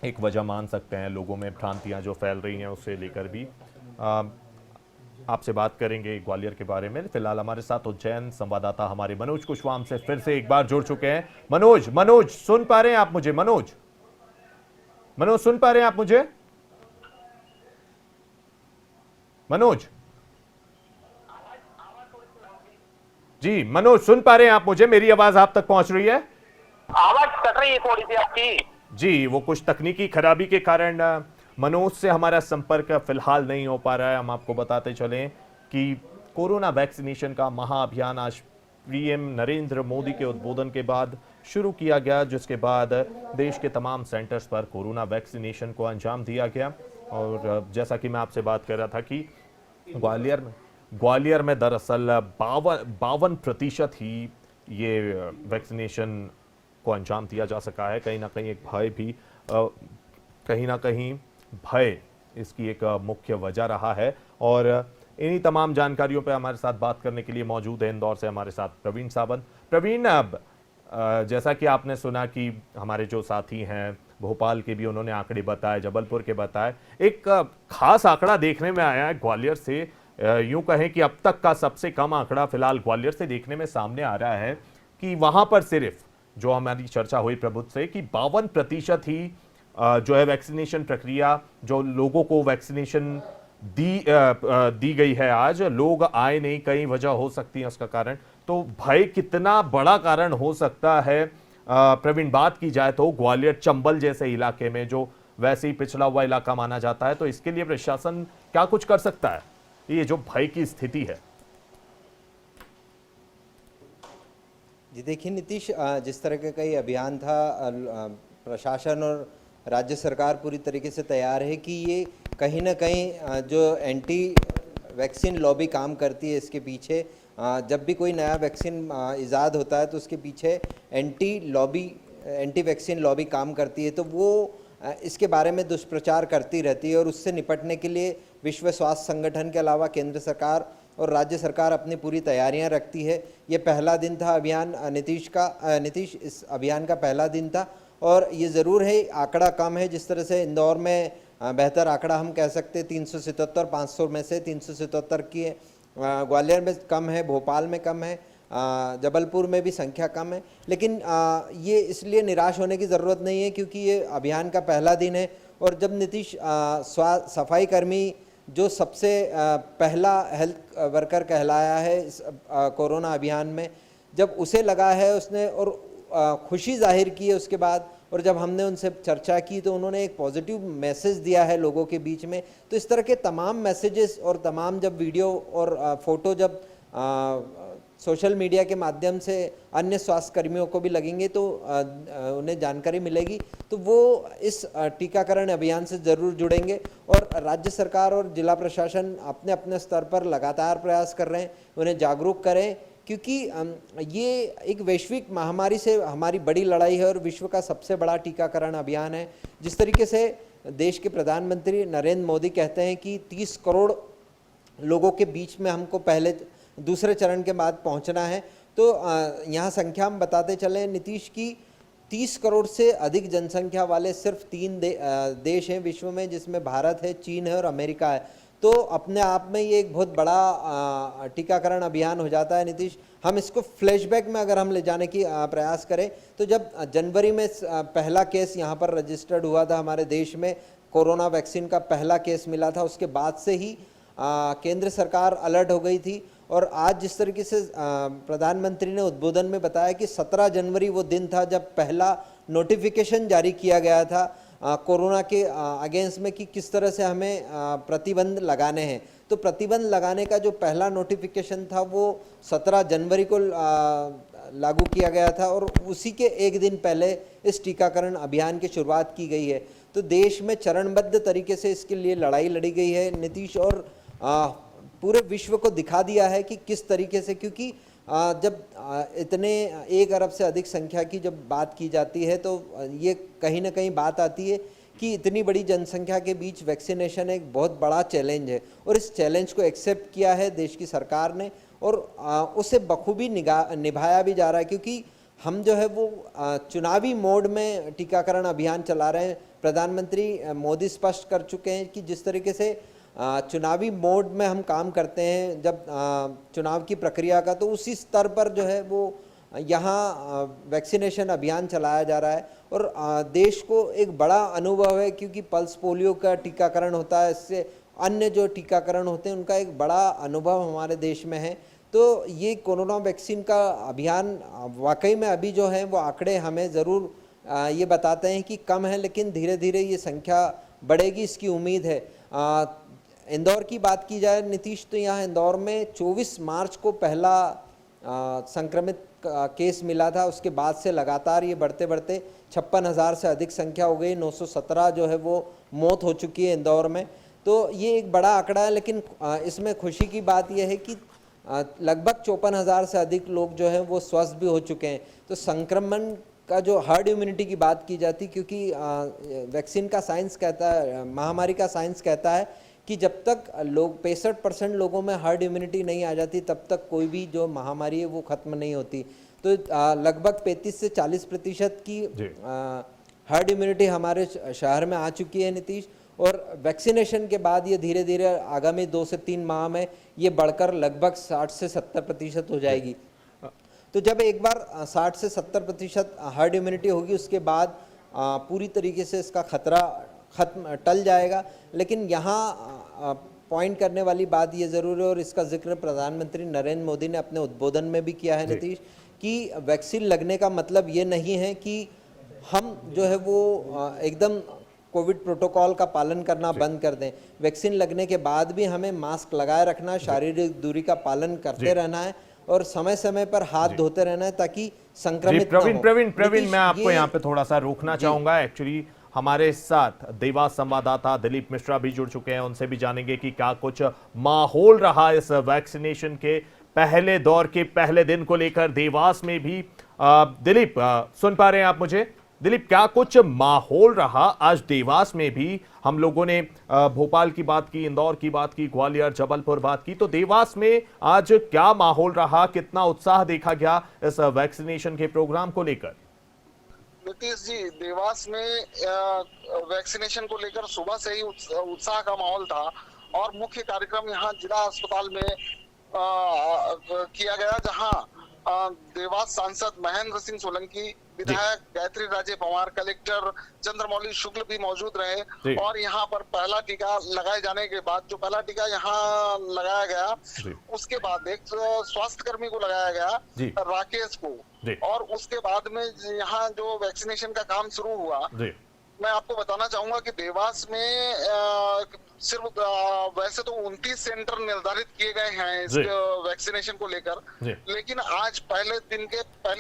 एक वजह मान सकते हैं, लोगों में भ्रांतियां जो फैल रही हैं उससे लेकर भी। आपसे बात करेंगे ग्वालियर के बारे में। फिलहाल हमारे साथ उज्जैन संवाददाता हमारे मनोज कुशवाहा हमसे फिर से एक बार जुड़ चुके हैं। मनोज, सुन पा रहे हैं आप मुझे? मनोज, सुन पा रहे हैं आप मुझे? मनोज जी, मनोज सुन पा रहे हैं आप मुझे? मेरी आवाज आप तक पहुंच रही है? आवाज कट रही है थोड़ी सी आपकी। जी, वो कुछ तकनीकी खराबी के कारण मनोज से हमारा संपर्क फिलहाल नहीं हो पा रहा है। हम आपको बताते चलें कि कोरोना वैक्सीनेशन का महाअभियान आज पीएम नरेंद्र मोदी के उद्बोधन के बाद शुरू किया गया, जिसके बाद देश के तमाम सेंटर्स पर कोरोना वैक्सीनेशन को अंजाम दिया गया। और जैसा कि मैं आपसे बात कर रहा था कि ग्वालियर में दरअसल 52% ही ये वैक्सीनेशन को अंजाम दिया जा सका है। कहीं ना कहीं एक भय भी भय इसकी एक मुख्य वजह रहा है। और इन्हीं तमाम जानकारियों पर हमारे साथ बात करने के लिए मौजूद है इंदौर से हमारे साथ प्रवीण सावंत। प्रवीण, जैसा कि आपने सुना कि हमारे जो साथी हैं भोपाल के भी उन्होंने आंकड़े बताए, जबलपुर के बताए, एक खास आंकड़ा देखने में आया है ग्वालियर से। यूं कहें कि अब तक का सबसे कम आंकड़ा फिलहाल ग्वालियर से देखने में सामने आ रहा है कि वहां पर सिर्फ जो हमारी चर्चा हुई प्रबुद्ध से कि 52% ही जो है वैक्सीनेशन प्रक्रिया, जो लोगों को वैक्सीनेशन दी गई है। आज लोग आए नहीं, कई वजह हो सकती है उसका कारण। तो भय कितना बड़ा कारण हो सकता है? प्रवीण, बात की जाए तो ग्वालियर चंबल जैसे इलाके में जो वैसे ही पिछड़ा हुआ इलाका माना जाता है, तो इसके लिए प्रशासन क्या कुछ कर सकता है, ये जो भय की स्थिति है? जी देखिए नीतीश, जिस तरह का कई अभियान था, प्रशासन और राज्य सरकार पूरी तरीके से तैयार है कि ये कहीं ना कहीं जो एंटी वैक्सीन लॉबी काम करती है, इसके पीछे जब भी कोई नया वैक्सीन इजाद होता है तो उसके पीछे एंटी वैक्सीन लॉबी काम करती है। तो वो इसके बारे में दुष्प्रचार करती रहती है और उससे निपटने के लिए विश्व स्वास्थ्य संगठन के अलावा केंद्र सरकार और राज्य सरकार अपनी पूरी तैयारियां रखती है। ये पहला दिन था अभियान नीतीश इस अभियान का पहला दिन था। और ये ज़रूर है आंकड़ा कम है, जिस तरह से इंदौर में बेहतर आंकड़ा हम कह सकते हैं 377, 500 में से 377 की ग्वालियर में कम है, भोपाल में कम है, जबलपुर में भी संख्या कम है, लेकिन ये इसलिए निराश होने की ज़रूरत नहीं है क्योंकि ये अभियान का पहला दिन है। और जब नीतीश सफाई कर्मी जो सबसे पहला हेल्थ वर्कर कहलाया है इस कोरोना अभियान में, जब उसे लगा है उसने और खुशी जाहिर की है उसके बाद, और जब हमने उनसे चर्चा की तो उन्होंने एक पॉजिटिव मैसेज दिया है लोगों के बीच में। तो इस तरह के तमाम मैसेजेस और तमाम जब वीडियो और फोटो जब सोशल मीडिया के माध्यम से अन्य स्वास्थ्य कर्मियों को भी लगेंगे तो उन्हें जानकारी मिलेगी, तो वो इस टीकाकरण अभियान से ज़रूर जुड़ेंगे। और राज्य सरकार और जिला प्रशासन अपने अपने स्तर पर लगातार प्रयास कर रहे हैं, उन्हें जागरूक करें, क्योंकि ये एक वैश्विक महामारी से हमारी बड़ी लड़ाई है और विश्व का सबसे बड़ा टीकाकरण अभियान है। जिस तरीके से देश के प्रधानमंत्री नरेंद्र मोदी कहते हैं कि 30 करोड़ लोगों के बीच में हमको पहले दूसरे चरण के बाद पहुंचना है, तो यहाँ संख्या हम बताते चले नीतीश की 30 करोड़ से अधिक जनसंख्या वाले सिर्फ 3 देश हैं विश्व में, जिसमें भारत है, चीन है और अमेरिका है। तो अपने आप में ये एक बहुत बड़ा टीकाकरण अभियान हो जाता है नीतीश। हम इसको फ्लैशबैक में अगर हम ले जाने की प्रयास करें तो जब जनवरी में पहला केस यहाँ पर रजिस्टर्ड हुआ था हमारे देश में, कोरोना वैक्सीन का पहला केस मिला था, उसके बाद से ही केंद्र सरकार अलर्ट हो गई थी। और आज जिस तरीके से प्रधानमंत्री ने उद्बोधन में बताया कि 17 जनवरी वो दिन था जब पहला नोटिफिकेशन जारी किया गया था कोरोना के अगेंस्ट में कि किस तरह से हमें प्रतिबंध लगाने हैं। तो प्रतिबंध लगाने का जो पहला नोटिफिकेशन था वो 17 जनवरी को लागू किया गया था और उसी के एक दिन पहले इस टीकाकरण अभियान की शुरुआत की गई है। तो देश में चरणबद्ध तरीके से इसके लिए लड़ाई लड़ी गई है नीतीश, और पूरे विश्व को दिखा दिया है कि किस तरीके से, क्योंकि जब इतने 1 अरब से अधिक संख्या की जब बात की जाती है तो ये कहीं ना कहीं बात आती है कि इतनी बड़ी जनसंख्या के बीच वैक्सीनेशन एक बहुत बड़ा चैलेंज है, और इस चैलेंज को एक्सेप्ट किया है देश की सरकार ने और उसे बखूबी निभाया भी जा रहा है, क्योंकि हम जो है वो चुनावी मोड में टीकाकरण अभियान चला रहे हैं। प्रधानमंत्री मोदी स्पष्ट कर चुके हैं कि जिस तरीके से चुनावी मोड में हम काम करते हैं जब चुनाव की प्रक्रिया का, तो उसी स्तर पर जो है वो यहाँ वैक्सीनेशन अभियान चलाया जा रहा है। और देश को एक बड़ा अनुभव है, क्योंकि पल्स पोलियो का टीकाकरण होता है, इससे अन्य जो टीकाकरण होते हैं उनका एक बड़ा अनुभव हमारे देश में है। तो ये कोरोना वैक्सीन का अभियान वाकई में अभी जो है वो आंकड़े हमें ज़रूर ये बताते हैं कि कम है, लेकिन धीरे धीरे ये संख्या बढ़ेगी, इसकी उम्मीद है। इंदौर की बात की जाए नीतीश, तो यहाँ इंदौर में 24 मार्च को पहला संक्रमित केस मिला था, उसके बाद से लगातार ये बढ़ते बढ़ते 56,000 से अधिक संख्या हो गई, 917 जो है वो मौत हो चुकी है इंदौर में। तो ये एक बड़ा आंकड़ा है, लेकिन इसमें खुशी की बात यह है कि लगभग 54,000 से अधिक लोग जो हैं वो स्वस्थ भी हो चुके हैं। तो संक्रमण का जो हर्ड इम्यूनिटी की बात की जाती, क्योंकि वैक्सीन का साइंस कहता है, महामारी का साइंस कहता है कि जब तक लोग 65% लोगों में हर्ड इम्यूनिटी नहीं आ जाती तब तक कोई भी जो महामारी है वो ख़त्म नहीं होती। तो लगभग 35 से 40% की हर्ड इम्यूनिटी हमारे शहर में आ चुकी है नीतीश, और वैक्सीनेशन के बाद ये धीरे धीरे आगामी 2 से 3 माह में ये बढ़कर लगभग 60 से 70% हो जाएगी। तो जब एक बार 60 से 70% हर्ड इम्यूनिटी होगी उसके बाद पूरी तरीके से इसका खतरा खत्म टल जाएगा। लेकिन यहाँ पॉइंट करने वाली बात ये ज़रूर है, और इसका जिक्र प्रधानमंत्री नरेंद्र मोदी ने अपने उद्बोधन में भी किया है नीतीश, कि वैक्सीन लगने का मतलब ये नहीं है कि हम जो है वो एकदम कोविड प्रोटोकॉल का पालन करना बंद कर दें। वैक्सीन लगने के बाद भी हमें मास्क लगाए रखना, शारीरिक दूरी का पालन करते रहना है और समय समय पर हाथ धोते रहना है ताकि संक्रमित प्रवीण मैं आपको यहाँ पे थोड़ा सा रोकना चाहूंगा। एक्चुअली हमारे साथ देवास संवाददाता दिलीप मिश्रा भी जुड़ चुके हैं, उनसे भी जानेंगे कि क्या कुछ माहौल रहा इस वैक्सीनेशन के पहले दौर के पहले दिन को लेकर देवास में भी। दिलीप, सुन पा रहे हैं आप मुझे? दिलीप, क्या कुछ माहौल रहा आज देवास में भी? हम लोगों ने भोपाल की बात की, इंदौर की बात की, ग्वालियर, जबलपुर बात की, तो देवास में आज क्या माहौल रहा, कितना उत्साह देखा गया इस वैक्सीनेशन के प्रोग्राम को लेकर? नीतीश जी, देवास में वैक्सीनेशन को लेकर सुबह से ही उत्साह का माहौल था और मुख्य कार्यक्रम यहाँ जिला अस्पताल में किया गया, जहाँ देवास सांसद महेंद्र सिंह सोलंकी, विधायक गायत्री राजे पवार, कलेक्टर चंद्रमौली शुक्ल भी मौजूद रहे। और यहाँ पर पहला टीका लगाए जाने के बाद, जो पहला टीका यहाँ लगाया गया, उसके बाद एक स्वास्थ्य कर्मी को लगाया गया, राकेश को, और उसके बाद में यहाँ जो वैक्सीनेशन का काम शुरू हुआ। मैं आपको बताना चाहूंगा कि देवास में सिर्फ वैसे तो 29 सेंटर निर्धारित किए गए हैं इस वैक्सीनेशन को लेकर, लेकिन आज पहले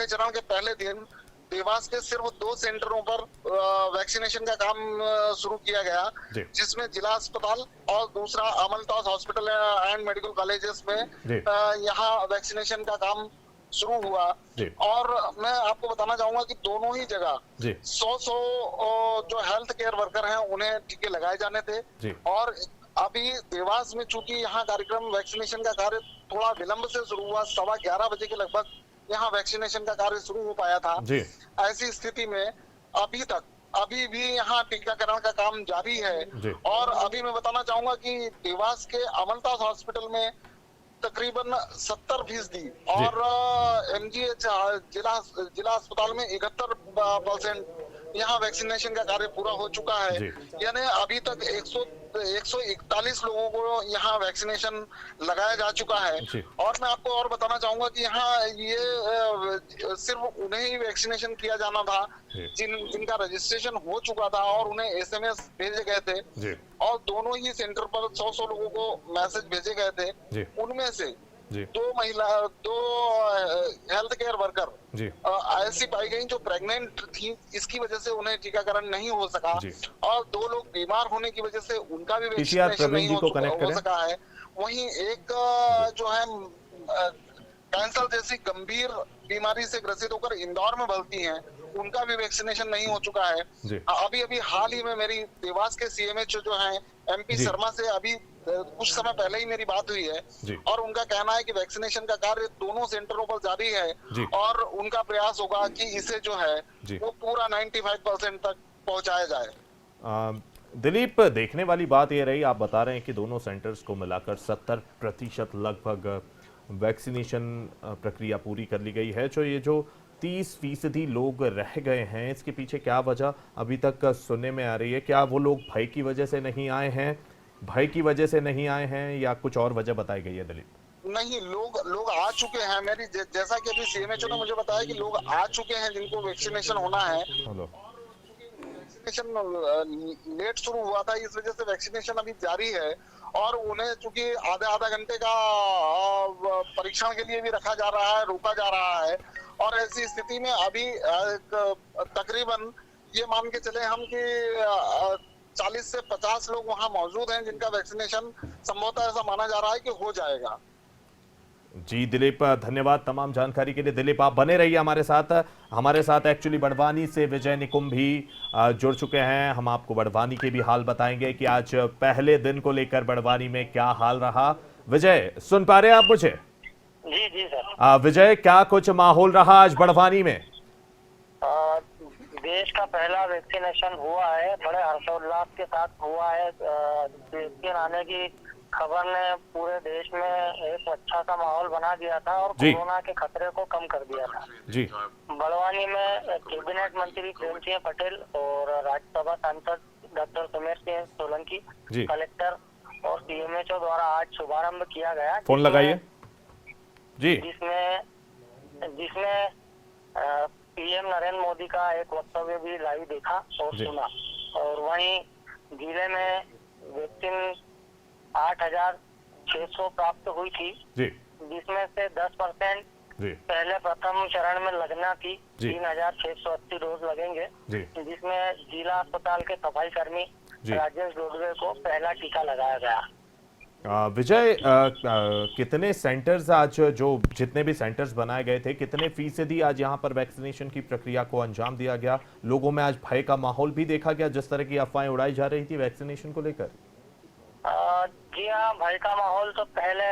चरण के पहले दिन देवास के सिर्फ 2 सेंटरों पर वैक्सीनेशन का काम शुरू किया गया, जिसमें जिला अस्पताल और दूसरा अमलताज हॉस्पिटल एंड मेडिकल कॉलेजेस में यहाँ वैक्सीनेशन का काम शुरू हुआ। और मैं आपको बताना चाहूंगा कि दोनों ही जगह 100 जो हेल्थ केयर वर्कर हैं उन्हें टीके लगाए जाने थे। और अभी देवास में चूंकि यहाँ कार्यक्रम वैक्सीनेशन का कार्य थोड़ा विलंब से शुरू हुआ, 11:15 बजे के लगभग यहाँ वैक्सीनेशन का कार्य शुरू हो पाया था। ऐसी स्थिति में अभी भी यहाँ टीकाकरण का काम जारी है। और अभी मैं बताना चाहूंगा कि देवास के अमलताज हॉस्पिटल में तकरीबन 70% और MGH जिला अस्पताल में 71% यहाँ वैक्सीनेशन का कार्य पूरा हो चुका है। यानी अभी तक 141 लोगों को यहाँ वैक्सीनेशन लगाया जा चुका है। और मैं आपको और बताना चाहूंगा कि यहाँ ये सिर्फ उन्हें ही वैक्सीनेशन किया जाना था जिनका रजिस्ट्रेशन हो चुका था और उन्हें SMS भेजे गए थे। और दोनों ही सेंटर पर 100 लोगों को मैसेज भेजे गए थे। उनमें से 2 हेल्थ केयर वर्कर ऐसी पाई गई जो प्रेग्नेंट थी, इसकी वजह से उन्हें टीकाकरण नहीं हो सका। और 2 लोग बीमार होने की वजह से उनका भी वैक्सीनेशन नहीं हो सका है। वहीं एक जो है कैंसर जैसी गंभीर बीमारी से ग्रसित होकर इंदौर में भर्ती हैं, उनका भी वैक्सीनेशन नहीं हो चुका है। अभी हाल ही में मेरी देवास के CMH जो हैं MP शर्मा से अभी कुछ समय पहले ही मेरी बात हुई है और उनका कहना है कि वैक्सीनेशन का कार्य दोनों सेंटरों पर जारी है और उनका प्रयास होगा कि इसे जो है वो पूरा 95% तक पहुंचाया जाए। दिलीप, देखने वाली बात ये रही, आप बता रहे हैं कि दोनों सेंटर्स को मिलाकर 70% लगभग वैक्सीनेशन प्रक्रिया पूरी कर ली गई है। ये जो 30% लोग रह गए हैं, इसके पीछे क्या वजह अभी तक सुनने में आ रही है? क्या वो लोग भय की वजह से नहीं आए हैं या कुछ और वजह बताई गई है? दिलीप, नहीं, लोग आ चुके हैं। मेरी जैसा कि अभी CMHO ने मुझे बताया कि लोग आ चुके हैं जिनको वैक्सीनेशन होना है। वैक्सीनेशन लेट शुरू हुआ था, इस वजह से वैक्सीनेशन अभी जारी है। और उन्हें चूंकि आधे घंटे का परीक्षण के लिए भी रखा जा रहा है, रोका जा रहा है। और ऐसी स्थिति में अभी तकरीबन ये मान के चले हम कि 40 से 50 लोग वहां मौजूद हैं जिनका वैक्सीनेशन संभवतः ऐसा माना जा रहा है कि हो जाएगा। जी दिलीप, धन्यवाद तमाम जानकारी के लिए। दिलीप, आप बने रहिए हमारे साथ एक्चुअली बड़वानी से विजय निकुंभ भी जुड़ चुके हैं। हम आपको बड़वानी के भी हाल बताएंगे कि आज पहले दिन को लेकर बड़वानी में क्या हाल रहा। विजय, सुन पा रहे हैं आप मुझे? जी सर। विजय, क्या कुछ माहौल रहा आज बड़वानी में? देश का पहला वैक्सीनेशन हुआ है, बड़े हर्षोल्लास के साथ हुआ है। वैक्सीन आने की खबर ने पूरे देश में एक अच्छा सा माहौल बना दिया था और कोरोना के खतरे को कम कर दिया था। जी। बड़वानी में कैबिनेट मंत्री प्रेम सिंह पटेल और राज्यसभा सांसद डॉक्टर सुमेर सिंह सोलंकी, कलेक्टर और CMHO द्वारा आज शुभारंभ किया गया। फोन लगाइए जी। जिसमें PM नरेंद्र मोदी का एक वक्तव्य भी लाइव देखा और सुना। और वहीं जिले में वैक्सीन 8,600 प्राप्त हुई थी, जिसमें से 10% पहले प्रथम चरण में लगना थी। 3,680 डोज लगेंगे, जिसमें जिला अस्पताल के सफाई कर्मी राजेश डोडवे को पहला टीका लगाया गया। विजय, कितने सेंटर्स आज जितने भी सेंटर्स बनाए गए थे, कितने फीसदी आज यहाँ पर वैक्सीनेशन की प्रक्रिया को अंजाम दिया गया? लोगों में आज भय का माहौल भी देखा गया जिस तरह की अफवाहें उड़ाई जा रही थी वैक्सीनेशन को लेकर? जी हाँ, भय का माहौल तो पहले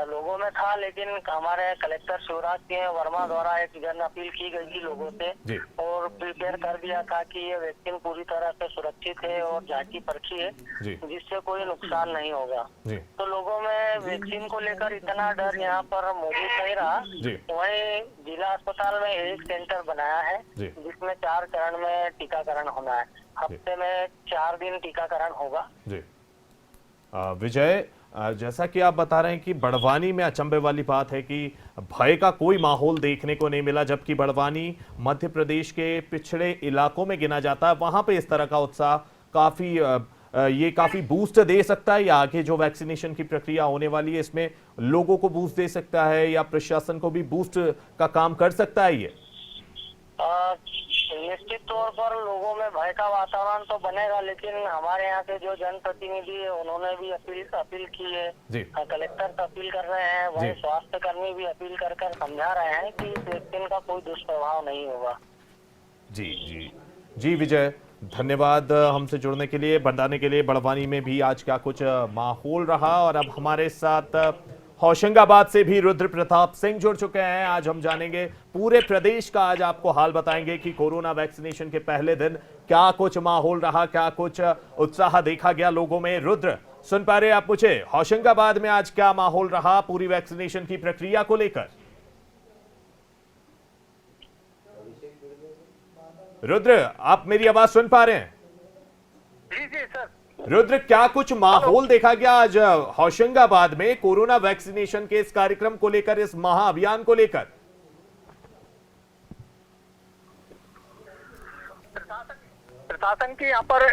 लोगों में था, लेकिन हमारे कलेक्टर शिवराज सिंह वर्मा द्वारा एक जन अपील की गई थी लोगों से और प्रिपेयर कर दिया था कि ये वैक्सीन पूरी तरह से सुरक्षित है और झांकी परखी है, जिससे कोई नुकसान नहीं होगा। तो लोगों में वैक्सीन को लेकर इतना डर यहाँ पर मौजूद नहीं रहा। वहीं जिला अस्पताल में एक सेंटर बनाया है जिसमें 4 चरण में टीकाकरण होना है। हफ्ते में 4 दिन टीकाकरण होगा। विजय, जैसा कि आप बता रहे हैं कि बड़वानी में अचंभे वाली बात है कि भय का कोई माहौल देखने को नहीं मिला, जबकि बड़वानी मध्य प्रदेश के पिछड़े इलाकों में गिना जाता है। वहां पे इस तरह का उत्साह काफी बूस्ट दे सकता है, या आगे जो वैक्सीनेशन की प्रक्रिया होने वाली है इसमें लोगों को बूस्ट दे सकता है, या प्रशासन को भी बूस्ट का काम कर सकता है ये? निश्चित तौर पर लोगों में भय का वातावरण तो बनेगा, लेकिन हमारे यहाँ के जो जनप्रतिनिधि है उन्होंने भी अपील की है। कलेक्टर तो अपील कर रहे हैं, वहीं स्वास्थ्य कर्मी भी अपील कर समझा रहे हैं कि वैक्सीन का कोई दुष्प्रभाव नहीं होगा। जी विजय, धन्यवाद हमसे जुड़ने के लिए, बताने के लिए बड़वानी में भी आज क्या कुछ माहौल रहा। और अब हमारे साथ होशंगाबाद से भी रुद्र प्रताप सिंह जुड़ चुके हैं। आज हम जानेंगे पूरे प्रदेश का, आज आपको हाल बताएंगे कि कोरोना वैक्सीनेशन के पहले दिन क्या कुछ माहौल रहा, क्या कुछ उत्साह देखा गया लोगों में। रुद्र, सुन पा रहे आप मुझे? होशंगाबाद में आज क्या माहौल रहा पूरी वैक्सीनेशन की प्रक्रिया को लेकर? रुद्र, आप मेरी आवाज सुन पा रहे हैं? जी सर। रुद्र, क्या कुछ माहौल देखा गया आज होशंगाबाद में कोरोना वैक्सीनेशन के इस कार्यक्रम को लेकर, इस महाअभियान को लेकर? प्रशासन की यहाँ पर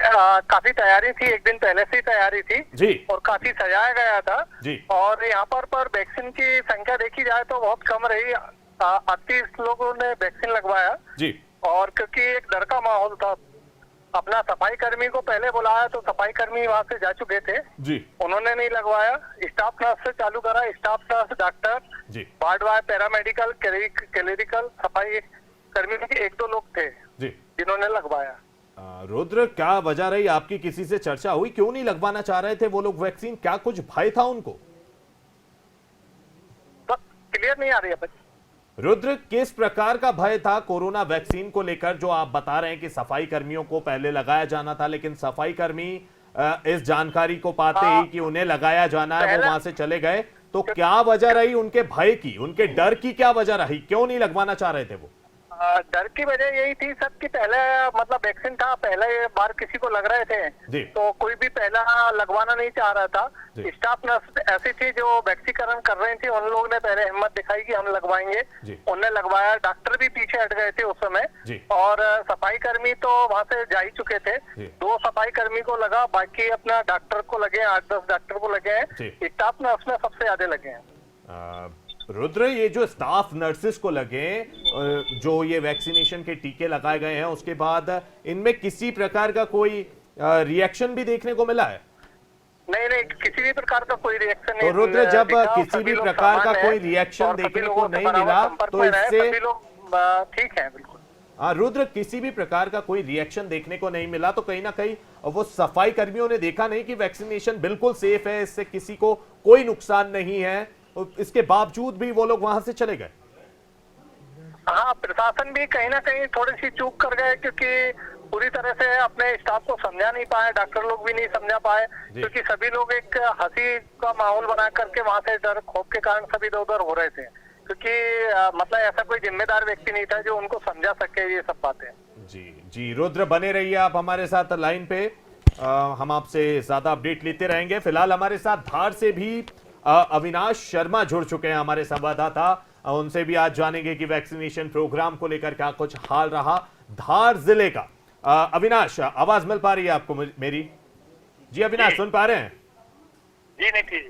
काफी तैयारी थी, एक दिन पहले से ही तैयारी थी जी, और काफी सजाया गया था जी। और यहाँ पर वैक्सीन की संख्या देखी जाए तो बहुत कम रही। 38 लोगों ने वैक्सीन लगवाया जी। और क्योंकि एक डर का माहौल था, अपना सफाई कर्मी को पहले बुलाया तो सफाई कर्मी वहां से जा चुके थे जी, उन्होंने नहीं लगवाया। स्टाफ नर्स से चालू करा, स्टाफ नर्स, डॉक्टर जी, वार्ड बॉय, पैरामेडिकल, क्लेरिकल सफाई कर्मी के 1-2 लोग थे जी जिन्होंने लगवाया। रुद्र, क्या वजह रही? आपकी किसी से चर्चा हुई, क्यों नहीं लगवाना चाह रहे थे वो लोग वैक्सीन? क्या कुछ भय था उनको? क्लियर नहीं आ रही है। रुद्र, किस प्रकार का भय था कोरोना वैक्सीन को लेकर, जो आप बता रहे हैं कि सफाई कर्मियों को पहले लगाया जाना था, लेकिन सफाई कर्मी इस जानकारी को पाते ही कि उन्हें लगाया जाना है वो वहां से चले गए, तो क्या वजह रही उनके भय की, उनके डर की? क्या वजह रही, क्यों नहीं लगवाना चाह रहे थे वो? डर की वजह यही थी सब कि पहले मतलब वैक्सीन था, पहले बार किसी को लग रहे थे तो कोई भी पहला लगवाना नहीं चाह रहा था। स्टाफ नर्स ऐसी थी जो वैक्सीकरण कर रही थी, उन लोगों ने पहले हिम्मत दिखाई कि हम लगवाएंगे, उनने लगवाया। डॉक्टर भी पीछे हट गए थे उस समय और सफाई कर्मी तो वहां से जा ही चुके थे। 2 सफाई कर्मी को लगा, बाकी अपना डॉक्टर को लगे, 8-10 डॉक्टर को लगे हैं। स्टाफ नर्स में सबसे ज्यादा लगे हैं। रुद्र, ये जो स्टाफ नर्सेस को लगे, जो ये वैक्सीनेशन के टीके लगाए गए हैं, उसके बाद इनमें किसी प्रकार का कोई रिएक्शन भी देखने को मिला है? नहीं, किसी भी प्रकार का कोई रिएक्शन नहीं। तो रुद्र, जब किसी भी प्रकार का कोई रिएक्शन देखने को नहीं मिला तो इससे ठीक है? बिल्कुल। रुद्र, किसी भी प्रकार का कोई रिएक्शन देखने को नहीं मिला तो कहीं ना कहीं वो सफाई कर्मियों ने देखा नहीं कि वैक्सीनेशन बिल्कुल सेफ है, इससे किसी को कोई नुकसान नहीं है, इसके बावजूद भी वो लोग वहां से चले गए? हाँ, प्रशासन भी कहीं ना कहीं थोड़ी सी चूक कर गए, क्योंकि पूरी तरह से अपने स्टाफ को समझा नहीं पाए, डॉक्टर लोग भी नहीं समझा पाए, क्योंकि सभी लोग एक हंसी का माहौल बना करके वहां से डर खौफ के कारण सभी इधर हो रहे थे, क्योंकि मतलब ऐसा कोई जिम्मेदार व्यक्ति नहीं था जो उनको समझा सके ये सब बातें। जी रुद्र, बने रहिए आप हमारे साथ लाइन पे, हम आपसे ज्यादा अपडेट लेते रहेंगे। फिलहाल हमारे साथ धार से भी अविनाश शर्मा जुड़ चुके हैं, हमारे संवाददाता, उनसे भी आज जानेंगे कि वैक्सीनेशन प्रोग्राम को लेकर क्या कुछ हाल रहा धार जिले का। अविनाश, आवाज मिल पा रही है आपको मेरी? जी अविनाश, सुन पा रहे हैं? जी नहीं।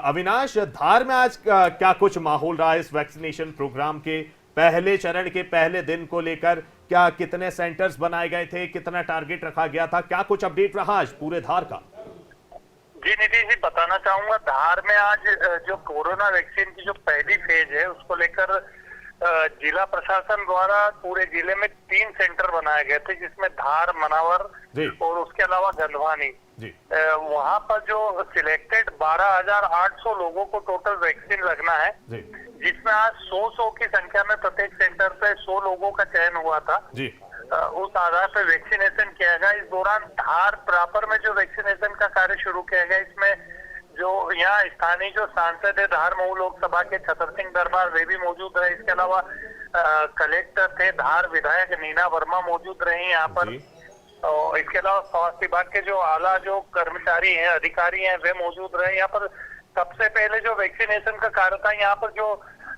अविनाश, धार में आज क्या कुछ माहौल रहा इस वैक्सीनेशन प्रोग्राम के पहले चरण के पहले दिन को लेकर? क्या कितने सेंटर्स बनाए गए थे, कितना टारगेट रखा गया था, क्या कुछ अपडेट रहा आज पूरे धार का? जी नीतीश जी, बताना चाहूंगा, धार में आज जो कोरोना वैक्सीन की जो पहली फेज है उसको लेकर जिला प्रशासन द्वारा पूरे जिले में 3 सेंटर बनाए गए थे, जिसमें धार, मनावर और उसके अलावा गंधवानी, वहाँ पर जो सिलेक्टेड 12,800 लोगों को टोटल वैक्सीन लगना है, जिसमें आज 100 की संख्या में प्रत्येक सेंटर पे 100 लोगों का चयन हुआ था। उस आधार पे वैक्सीनेशन किया गया। इस दौरान धार प्रॉपर में जो वैक्सीनेशन का कार्य शुरू किया गया, इसमें जो यहाँ स्थानीय जो सांसद है धार मऊ लोकसभा के छतर सिंह दरबार, वे भी मौजूद रहे। इसके अलावा कलेक्टर थे धार, विधायक नीना वर्मा मौजूद रहे यहाँ पर। और इसके अलावा स्वास्थ्य विभाग के जो आला जो कर्मचारी हैं, अधिकारी हैं, वे मौजूद रहे। यहाँ पर सबसे पहले जो वैक्सीनेशन का कार्य था, यहाँ पर जो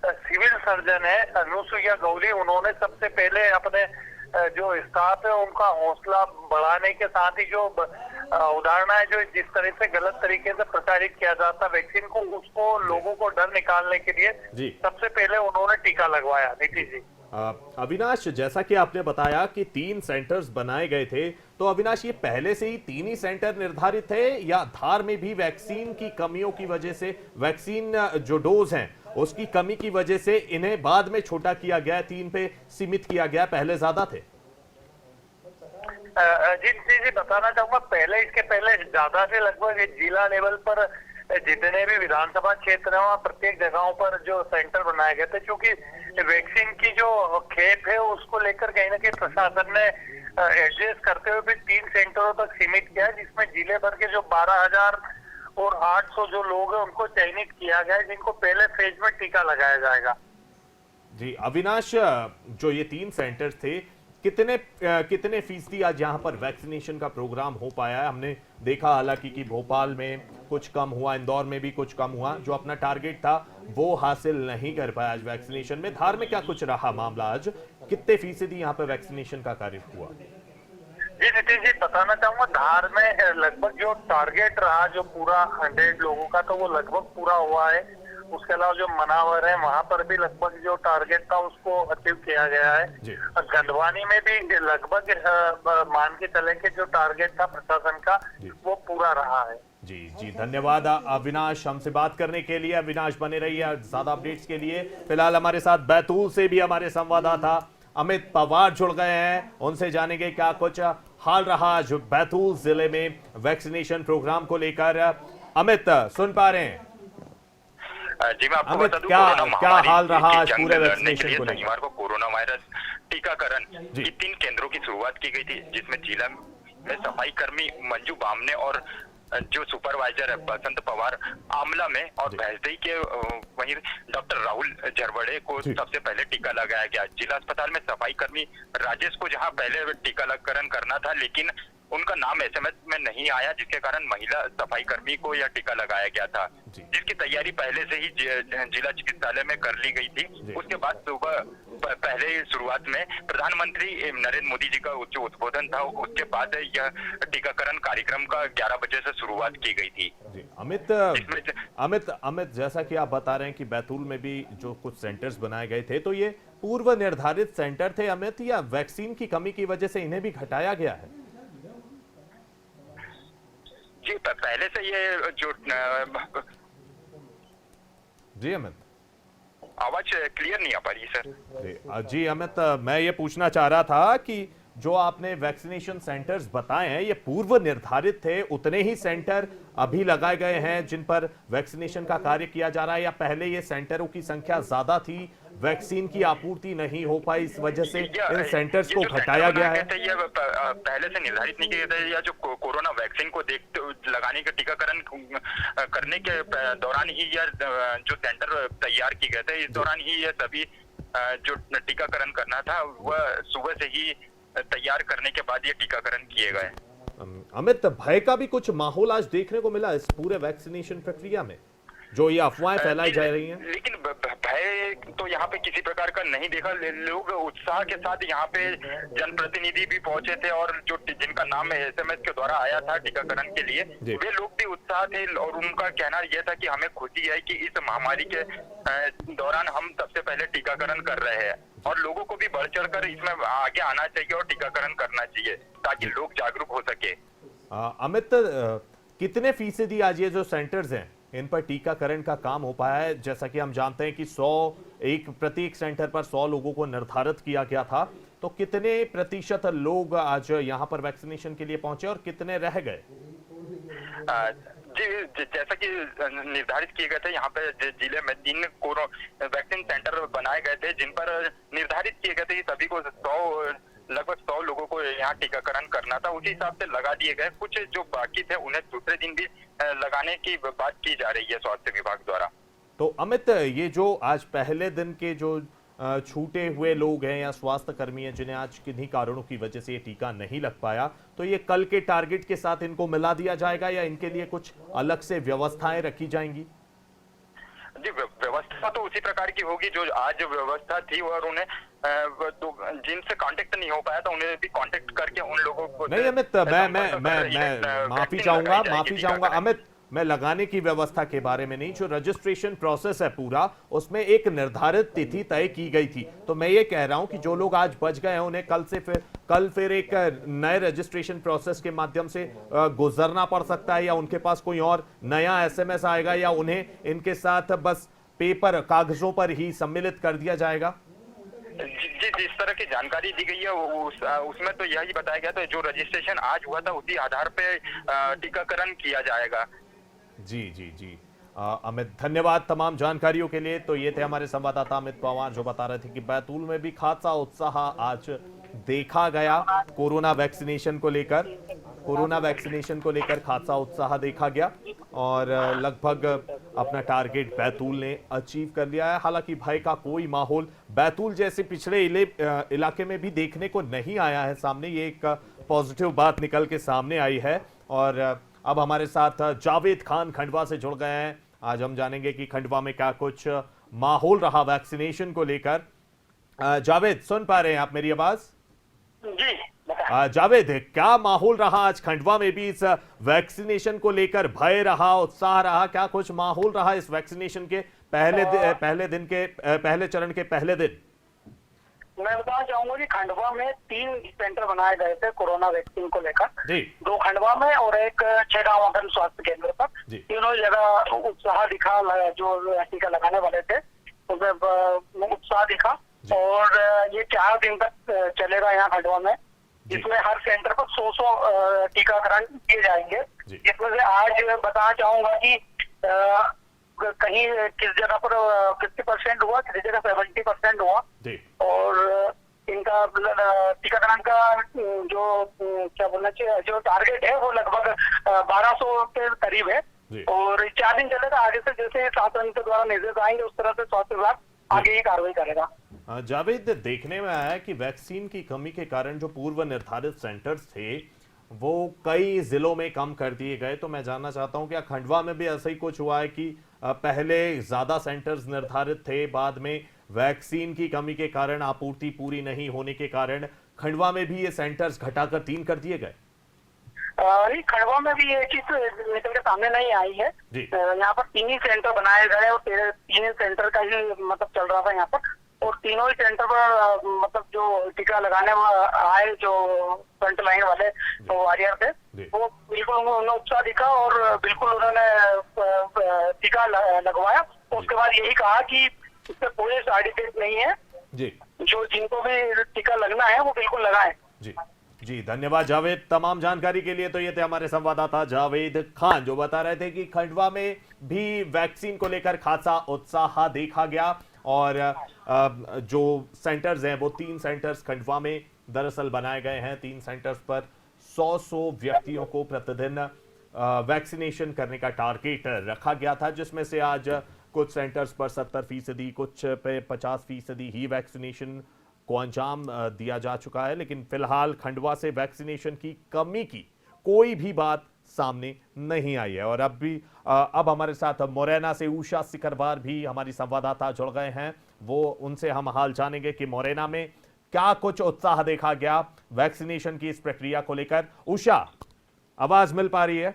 सिविल सर्जन है अनुसुईया गौरी, उन्होंने सबसे पहले अपने जो स्टाफ है उनका हौसला बढ़ाने के साथ ही जो उदाहरण है जो जिस तरह से गलत तरीके से प्रचारित किया जाता वैक्सीन को, उसको लोगों को डर निकालने के लिए सबसे पहले उन्होंने टीका लगवाया। नीतीश जी। अविनाश, जैसा कि आपने बताया कि 3 सेंटर्स बनाए गए थे, तो अविनाश ये पहले से ही 3 ही सेंटर निर्धारित थे या धार में भी वैक्सीन की कमियों की वजह से, वैक्सीन जो डोज हैं उसकी कमी की वजह से इन्हें बाद में छोटा किया गया, 3 पे सीमित किया गया, पहले ज्यादा थे? जी बताना चाहूंगा, पहले इसके पहले ज्यादा थे। लगभग जिला लेवल पर जितने भी विधानसभा क्षेत्र हैं प्रत्येक जगहों पर जो सेंटर बनाए गए थे, क्योंकि वैक्सीन की जो खेप है उसको लेकर कहीं ना कहीं प्रशासन ने एडजस्ट करते हुए भी 3 सेंटरों तक सीमित किया है, जिसमें जिले भर के जो 12,800 जो लोग हैं उनको चयनित किया गया है, जिनको पहले फेज में टीका लगाया जाएगा। जी अविनाश, जो ये 3 सेंटर्स थे, कितने फीसदी आज यहाँ पर वैक्सीनेशन का प्रोग्राम हो पाया है? हमने देखा हालांकि कि भोपाल में कुछ कम हुआ, इंदौर में भी कुछ कम हुआ, जो अपना टारगेट था वो हासिल नहीं कर पाया आज वैक्सीनेशन में। धार में क्या कुछ रहा मामला, आज कितने फीसदी यहाँ पर वैक्सीनेशन का कार्य हुआ? जी नीतीश जी, बताना चाहूंगा, धार में लगभग जो टारगेट रहा जो पूरा 100 लोगों का, तो वो लगभग पूरा हुआ है। उसके अलावा जो मनावर है वहां पर भी लगभग जो टारगेट था उसको अचीव किया गया है। गंधवानी में भी लगभग मान के चले कि जो टारगेट था प्रशासन का वो पूरा रहा है। जी धन्यवाद अविनाश हमसे बात करने के लिए। अविनाश बने रहिए ज्यादा अपडेट्स के लिए। फिलहाल हमारे साथ बैतूल से भी हमारे संवाददाता अमित पवार जुड़ गए हैं, उनसे जानेंगे क्या कुछ हाल रहा जो बैतूल जिले में वैक्सीनेशन प्रोग्राम को लेकर। अमित, सुन पा रहे हैं? जी मैं आपको बता दूं, क्या हाल रहा पूरे वैक्सीनेशन को शनिवार को कोरोना वायरस टीकाकरण की 3 केंद्रों की शुरुआत की गई थी, जिसमें जिला में सफाई कर्मी मंजू बामने और जो सुपरवाइजर है बसंत पवार आमला में, और भैंसदेही के वहीं डॉक्टर राहुल झरवड़े को सबसे पहले टीका लगाया गया। जिला अस्पताल में सफाई कर्मी राजेश को जहां पहले टीकाकरण करना था, लेकिन उनका नाम एसएमएस में नहीं आया, जिसके कारण महिला सफाई कर्मी को यह टीका लगाया गया था, जिसकी तैयारी पहले से ही जिला चिकित्सालय में कर ली गई थी। उसके बाद सुबह पहले शुरुआत में प्रधानमंत्री नरेंद्र मोदी जी का जो उद्बोधन था, उसके बाद यह टीकाकरण कार्यक्रम का 11 बजे से शुरुआत की गई थी। अमित, जैसा कि आप बता रहे हैं कि बैतूल में भी जो कुछ सेंटर्स बनाए गए थे, तो ये पूर्व निर्धारित सेंटर थे अमित, या वैक्सीन की कमी की वजह से इन्हें भी घटाया गया है? जी पहले से ये जो जी अमित, आवाज क्लियर नहीं आ पा रही सर। जी अमित, मैं ये पूछना चाह रहा था कि जो आपने वैक्सीनेशन सेंटर्स बताए हैं ये पूर्व निर्धारित थे, उतने ही सेंटर अभी लगाए गए हैं जिन पर वैक्सीनेशन का कार्य किया जा रहा है, या पहले ये सेंटरों की संख्या ज्यादा थी, वैक्सीन की आपूर्ति नहीं हो पाई, इस वजह से इन सेंटर्स को घटाया गया है? ये पहले से निर्धारित नहीं किया गया, या जो कोरोना वैक्सीन को देखते लगाने के टीकाकरण करने के दौरान ही यह जो सेंटर तैयार किए गए थे, इस दौरान ही ये सभी जो टीकाकरण करना था वह सुबह से ही तैयार करने के बाद ये टीकाकरण किए गए। अमित, भय का भी कुछ माहौल आज देखने को मिला इस पूरे वैक्सीनेशन प्रक्रिया में, जो ये अफवाहें फैलाई जा रही हैं? लेकिन भय तो यहाँ पे किसी प्रकार का नहीं देखा। लोग उत्साह के साथ यहाँ पे जनप्रतिनिधि भी पहुंचे थे, और जो जिनका नाम एसएमएस के द्वारा आया था टीकाकरण के लिए, वे लोग भी उत्साह थे, और उनका कहना यह था कि हमें खुशी है कि इस महामारी के दौरान हम सबसे पहले टीकाकरण कर रहे हैं, और लोगों को भी बढ़ चढ़ कर इसमें आगे आना चाहिए और टीकाकरण करना चाहिए ताकि लोग जागरूक हो सके। अमित, कितने फीसदी आज ये जो सेंटर्स हैं इन पर टीकाकरण का काम हो पाया है? जैसा कि हम जानते हैं कि प्रत्येक सेंटर पर 100 लोगों को निर्धारित किया गया था, तो कितने प्रतिशत लोग आज यहाँ पर वैक्सीनेशन के लिए पहुंचे और कितने रह गए? जी जैसा कि निर्धारित किए गए थे, यहाँ पे जिले में 3 वैक्सीन सेंटर बनाए गए थे, जिन पर निर्धारित किए गए थे कि सभी को लगभग 100 लोगों को यहाँ टीकाकरण करना था। उसी हिसाब से लगा दिए गए। कुछ जो बाकी थे उन्हें दूसरे दिन भी लगाने की बात की जा रही है स्वास्थ्य विभाग द्वारा। तो अमित, ये जो आज पहले दिन के जो छूटे हुए लोग हैं या स्वास्थ्य कर्मी हैं जिन्हें आज किन्हीं कारणों की वजह से ये टीका नहीं लग पाया, तो ये कल के टारगेट के साथ इनको मिला दिया जाएगा या इनके लिए कुछ अलग से व्यवस्थाएं रखी जाएंगी? जी व्यवस्था तो उसी प्रकार की होगी जो आज व्यवस्था थी, और उन्हें जिनसे कांटेक्ट नहीं हो पाया था उन्हें भी कांटेक्ट करके उन लोगों को नहीं अमित, मैं माफी चाहूंगा अमित, मैं लगाने की व्यवस्था के बारे में नहीं, जो रजिस्ट्रेशन प्रोसेस है पूरा, उसमें एक निर्धारित तिथि तय की गई थी। तो मैं ये कह रहा हूं कि जो लोग आज बच गए हैं उन्हें कल फिर एक नए रजिस्ट्रेशन प्रोसेस के माध्यम से गुजरना पड़ सकता है, या उनके पास कोई और नया एसएमएस आएगा, या उन्हें इनके साथ बस पेपर कागजों पर ही सम्मिलित कर दिया जाएगा? जी जिस तरह की जानकारी दी गई है उसमें तो यही बताया गया था, जो रजिस्ट्रेशन आज हुआ था उसी आधार पे टीकाकरण किया जाएगा। जी जी जी अमित, धन्यवाद तमाम जानकारियों के लिए। तो ये थे हमारे संवाददाता अमित पवार जो बता रहे थे कि बैतूल में भी खासा उत्साह आज देखा गया कोरोना वैक्सीनेशन को लेकर खासा उत्साह देखा गया, और लगभग अपना टारगेट बैतूल ने अचीव कर लिया है। हालांकि भय का कोई माहौल बैतूल जैसे पिछड़े इलाके में भी देखने को नहीं आया है सामने। ये एक पॉजिटिव बात निकल के सामने आई है। और अब हमारे साथ जावेद खान खंडवा से जुड़ गए हैं। आज हम जानेंगे कि खंडवा में क्या कुछ माहौल रहा वैक्सीनेशन को लेकर। जावेद, सुन पा रहे हैं आप मेरी आवाज? जी जावेद, क्या माहौल रहा आज खंडवा में भी इस वैक्सीनेशन को लेकर? भय रहा, उत्साह रहा, क्या कुछ माहौल रहा इस वैक्सीनेशन के पहले चरण के पहले दिन? मैं बताना चाहूंगा कि खंडवा में 3 सेंटर बनाए गए थे कोरोना वैक्सीन को लेकर, 2 खंडवा में और एक 6 गांव आंगन स्वास्थ्य केंद्र पर। तीनों जगह उत्साह दिखा, जो टीका लगाने वाले थे उसमें उत्साह दिखा। और ये 4 दिन तक चलेगा यहाँ खंडवा में, जिसमें हर सेंटर पर 100 टीकाकरण किए जाएंगे। जिसमें से आज बताना चाहूंगा कि कहीं किस जगह पर 50% हुआ, किसी जगह 70% हुआ। और इनका टीकाकरण का जो क्या बोलना चाहिए, जो टारगेट है वो लगभग 1200 के करीब है। और 4 दिन चलेगा। आगे से जैसे शासन के द्वारा निर्देश आएंगे उस तरह से स्वास्थ्य विभाग आगे ही कार्रवाई करेगा। जावेद, देखने में आया कि वैक्सीन की कमी के कारण जो पूर्व निर्धारित सेंटर्स थे वो कई जिलों में कम कर दिए गए। तो मैं जानना चाहता हूं क्या खंडवा में भी ऐसा ही कुछ हुआ है कि पहले ज्यादा सेंटर्स निर्धारित थे, बाद में वैक्सीन की कमी के कारण, आपूर्ति पूरी नहीं होने के कारण खंडवा में भी ये सेंटर्स घटाकर 3 कर दिए गए? नहीं, खंडवा में भी ये चीज निकल के सामने नहीं आई है। यहाँ पर 3 ही सेंटर बनाए गए और 3 सेंटर का ही मतलब चल रहा था यहाँ पर। और तीनों ही सेंटर पर मतलब जो टीका लगाने आए, जो फ्रंट लाइन वाले वॉरियर थे, वो बिल्कुल उन्होंने उत्साह दिखा और बिल्कुल उन्होंने टीका लगवाया। उसके बाद यही कहा कि इससे कोई साइड इफेक्ट नहीं है, जो जिनको भी टीका लगना है वो बिल्कुल लगाएं। जी धन्यवाद जावेद तमाम जानकारी के लिए। तो ये थे हमारे संवाददाता जावेद खान जो बता रहे थे कि खंडवा में भी वैक्सीन को लेकर खासा उत्साह देखा गया। और जो सेंटर्स हैं वो 3 सेंटर्स खंडवा में दरअसल बनाए गए हैं। 3 सेंटर्स पर 100 व्यक्तियों को प्रतिदिन वैक्सीनेशन करने का टारगेट रखा गया था, जिसमें से आज कुछ सेंटर्स पर 70%, कुछ पे 50% ही वैक्सीनेशन को अंजाम दिया जा चुका है। लेकिन फिलहाल खंडवा से वैक्सीनेशन की कमी की कोई भी बात सामने नहीं आई है। और अब हमारे साथ मोरेना से उषा सिकरवार भी हमारी संवाददाता जुड़ गए हैं। वो उनसे हम हाल जानेंगे कि मोरेना में क्या कुछ उत्साह देखा गया वैक्सीनेशन की इस प्रक्रिया को लेकर। उषा, आवाज मिल पा रही है?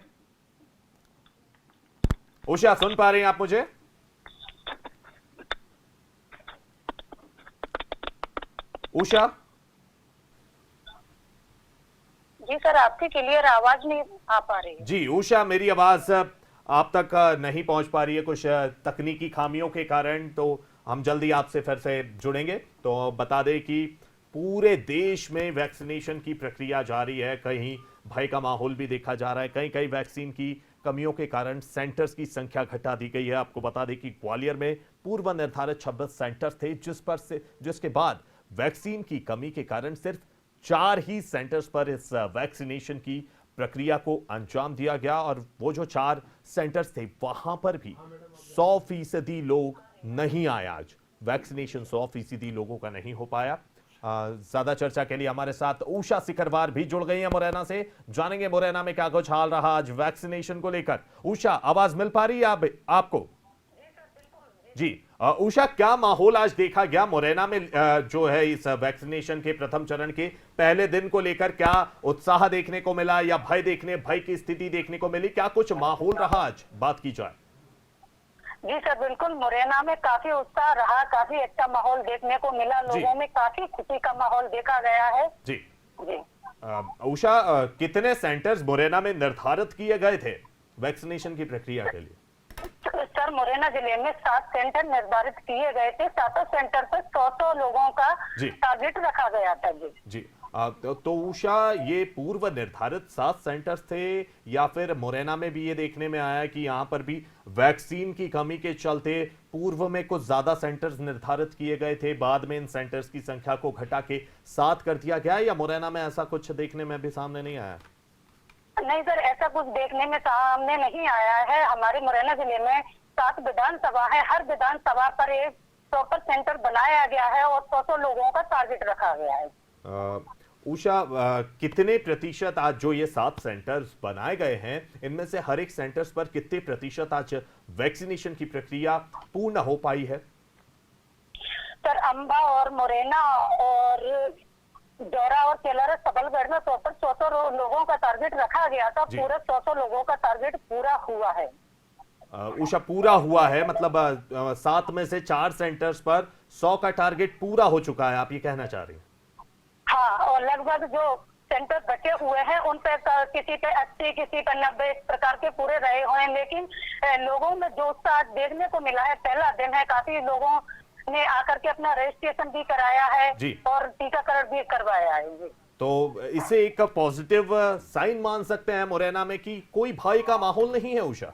उषा, सुन पा रही हैं आप मुझे? उषा जी सर, आपकी क्लियर आवाज नहीं आ पा रही है। जी उषा, मेरी आवाज आप तक नहीं पहुंच पा रही है कुछ तकनीकी खामियों के कारण, तो हम जल्दी आपसे फिर से जुड़ेंगे। तो बता दें कि पूरे देश में वैक्सीनेशन की प्रक्रिया जारी है। कहीं भय का माहौल भी देखा जा रहा है, कहीं कहीं वैक्सीन की कमियों के कारण सेंटर्स की संख्या घटा दी गई है। आपको बता दें कि ग्वालियर में पूर्व निर्धारित 26 सेंटर्स थे, जिसके बाद वैक्सीन की कमी के कारण सिर्फ 4 ही सेंटर्स पर इस वैक्सीनेशन की प्रक्रिया को अंजाम दिया गया और वो जो 4 सेंटर्स थे वहां पर भी 100% लोग नहीं आए। आज वैक्सीनेशन 100% लोगों का नहीं हो पाया। ज्यादा चर्चा के लिए हमारे साथ उषा सिकरवार भी जुड़ गई हैं मुरैना से। जानेंगे मुरैना में क्या कुछ हाल रहा आज वैक्सीनेशन को लेकर। उषा, आवाज मिल पा रही है आपको? जी उषा, क्या माहौल आज देखा गया मुरैना में जो है इस वैक्सीनेशन के प्रथम चरण के पहले दिन को लेकर? क्या उत्साह देखने को मिला या भय की स्थिति देखने को मिली? क्या कुछ माहौल रहा आज, बात की जाए? जी सर, बिल्कुल मुरैना में काफी उत्साह रहा, काफी अच्छा माहौल देखने को मिला, लोगों में काफी खुशी का माहौल देखा गया है। जी जी उषा, कितने सेंटर्स मुरैना में निर्धारित किए गए थे वैक्सीनेशन की प्रक्रिया के लिए? सर, मुरैना जिले में 7 सेंटर निर्धारित किए गए थे। 7 सेंटर पर 100 लोगों का टारगेट रखा गया था। जी तो उषा, ये पूर्व निर्धारित 7 सेंटर्स थे या फिर मुरैना में भी ये देखने में आया कि यहाँ पर भी वैक्सीन की कमी के चलते पूर्व में कुछ ज्यादा सेंटर्स निर्धारित किए गए थे, बाद में इन सेंटर्स की संख्या को घटा के 7 कर दिया गया, या मुरैना में ऐसा कुछ देखने में भी सामने नहीं आया? नहीं सर, ऐसा कुछ देखने में सामने नहीं आया है। हमारे मुरैना जिले में 7 विधानसभा है, हर विधानसभा पर एक प्रॉपर सेंटर बनाया गया है और 100 लोगों का टारगेट रखा गया है। उषा, कितने प्रतिशत आज जो ये 7 सेंटर्स बनाए गए हैं, इनमें से हर एक सेंटर्स पर कितने प्रतिशत आज वैक्सीनेशन की प्रक्रिया पूर्ण हो पाई है? सर, अंबा और मुरैना और डोरा और केलारा सबलगढ़ में प्रॉपर 100 लोगों का टारगेट रखा गया था। पूरा 100 लोगों का टारगेट पूरा हुआ है। उषा, पूरा हुआ है मतलब 7 में से 4 सेंटर्स पर 100 का टारगेट पूरा हो चुका है, आप ये कहना चाह रही हैं? हाँ, और लगभग जो सेंटर बचे हुए हैं उन पे किसी पे 80, किसी पे 90 इस प्रकार के पूरे रहे हुए हैं। लेकिन लोगों में जो उत्साह देखने को मिला है, पहला दिन है, काफी लोगों ने आकर के अपना रजिस्ट्रेशन भी कराया है और टीकाकरण भी करवाया है। जी, तो इसे एक पॉजिटिव साइन मान सकते हैं मुरैना में कि कोई भय का माहौल नहीं है? उषा,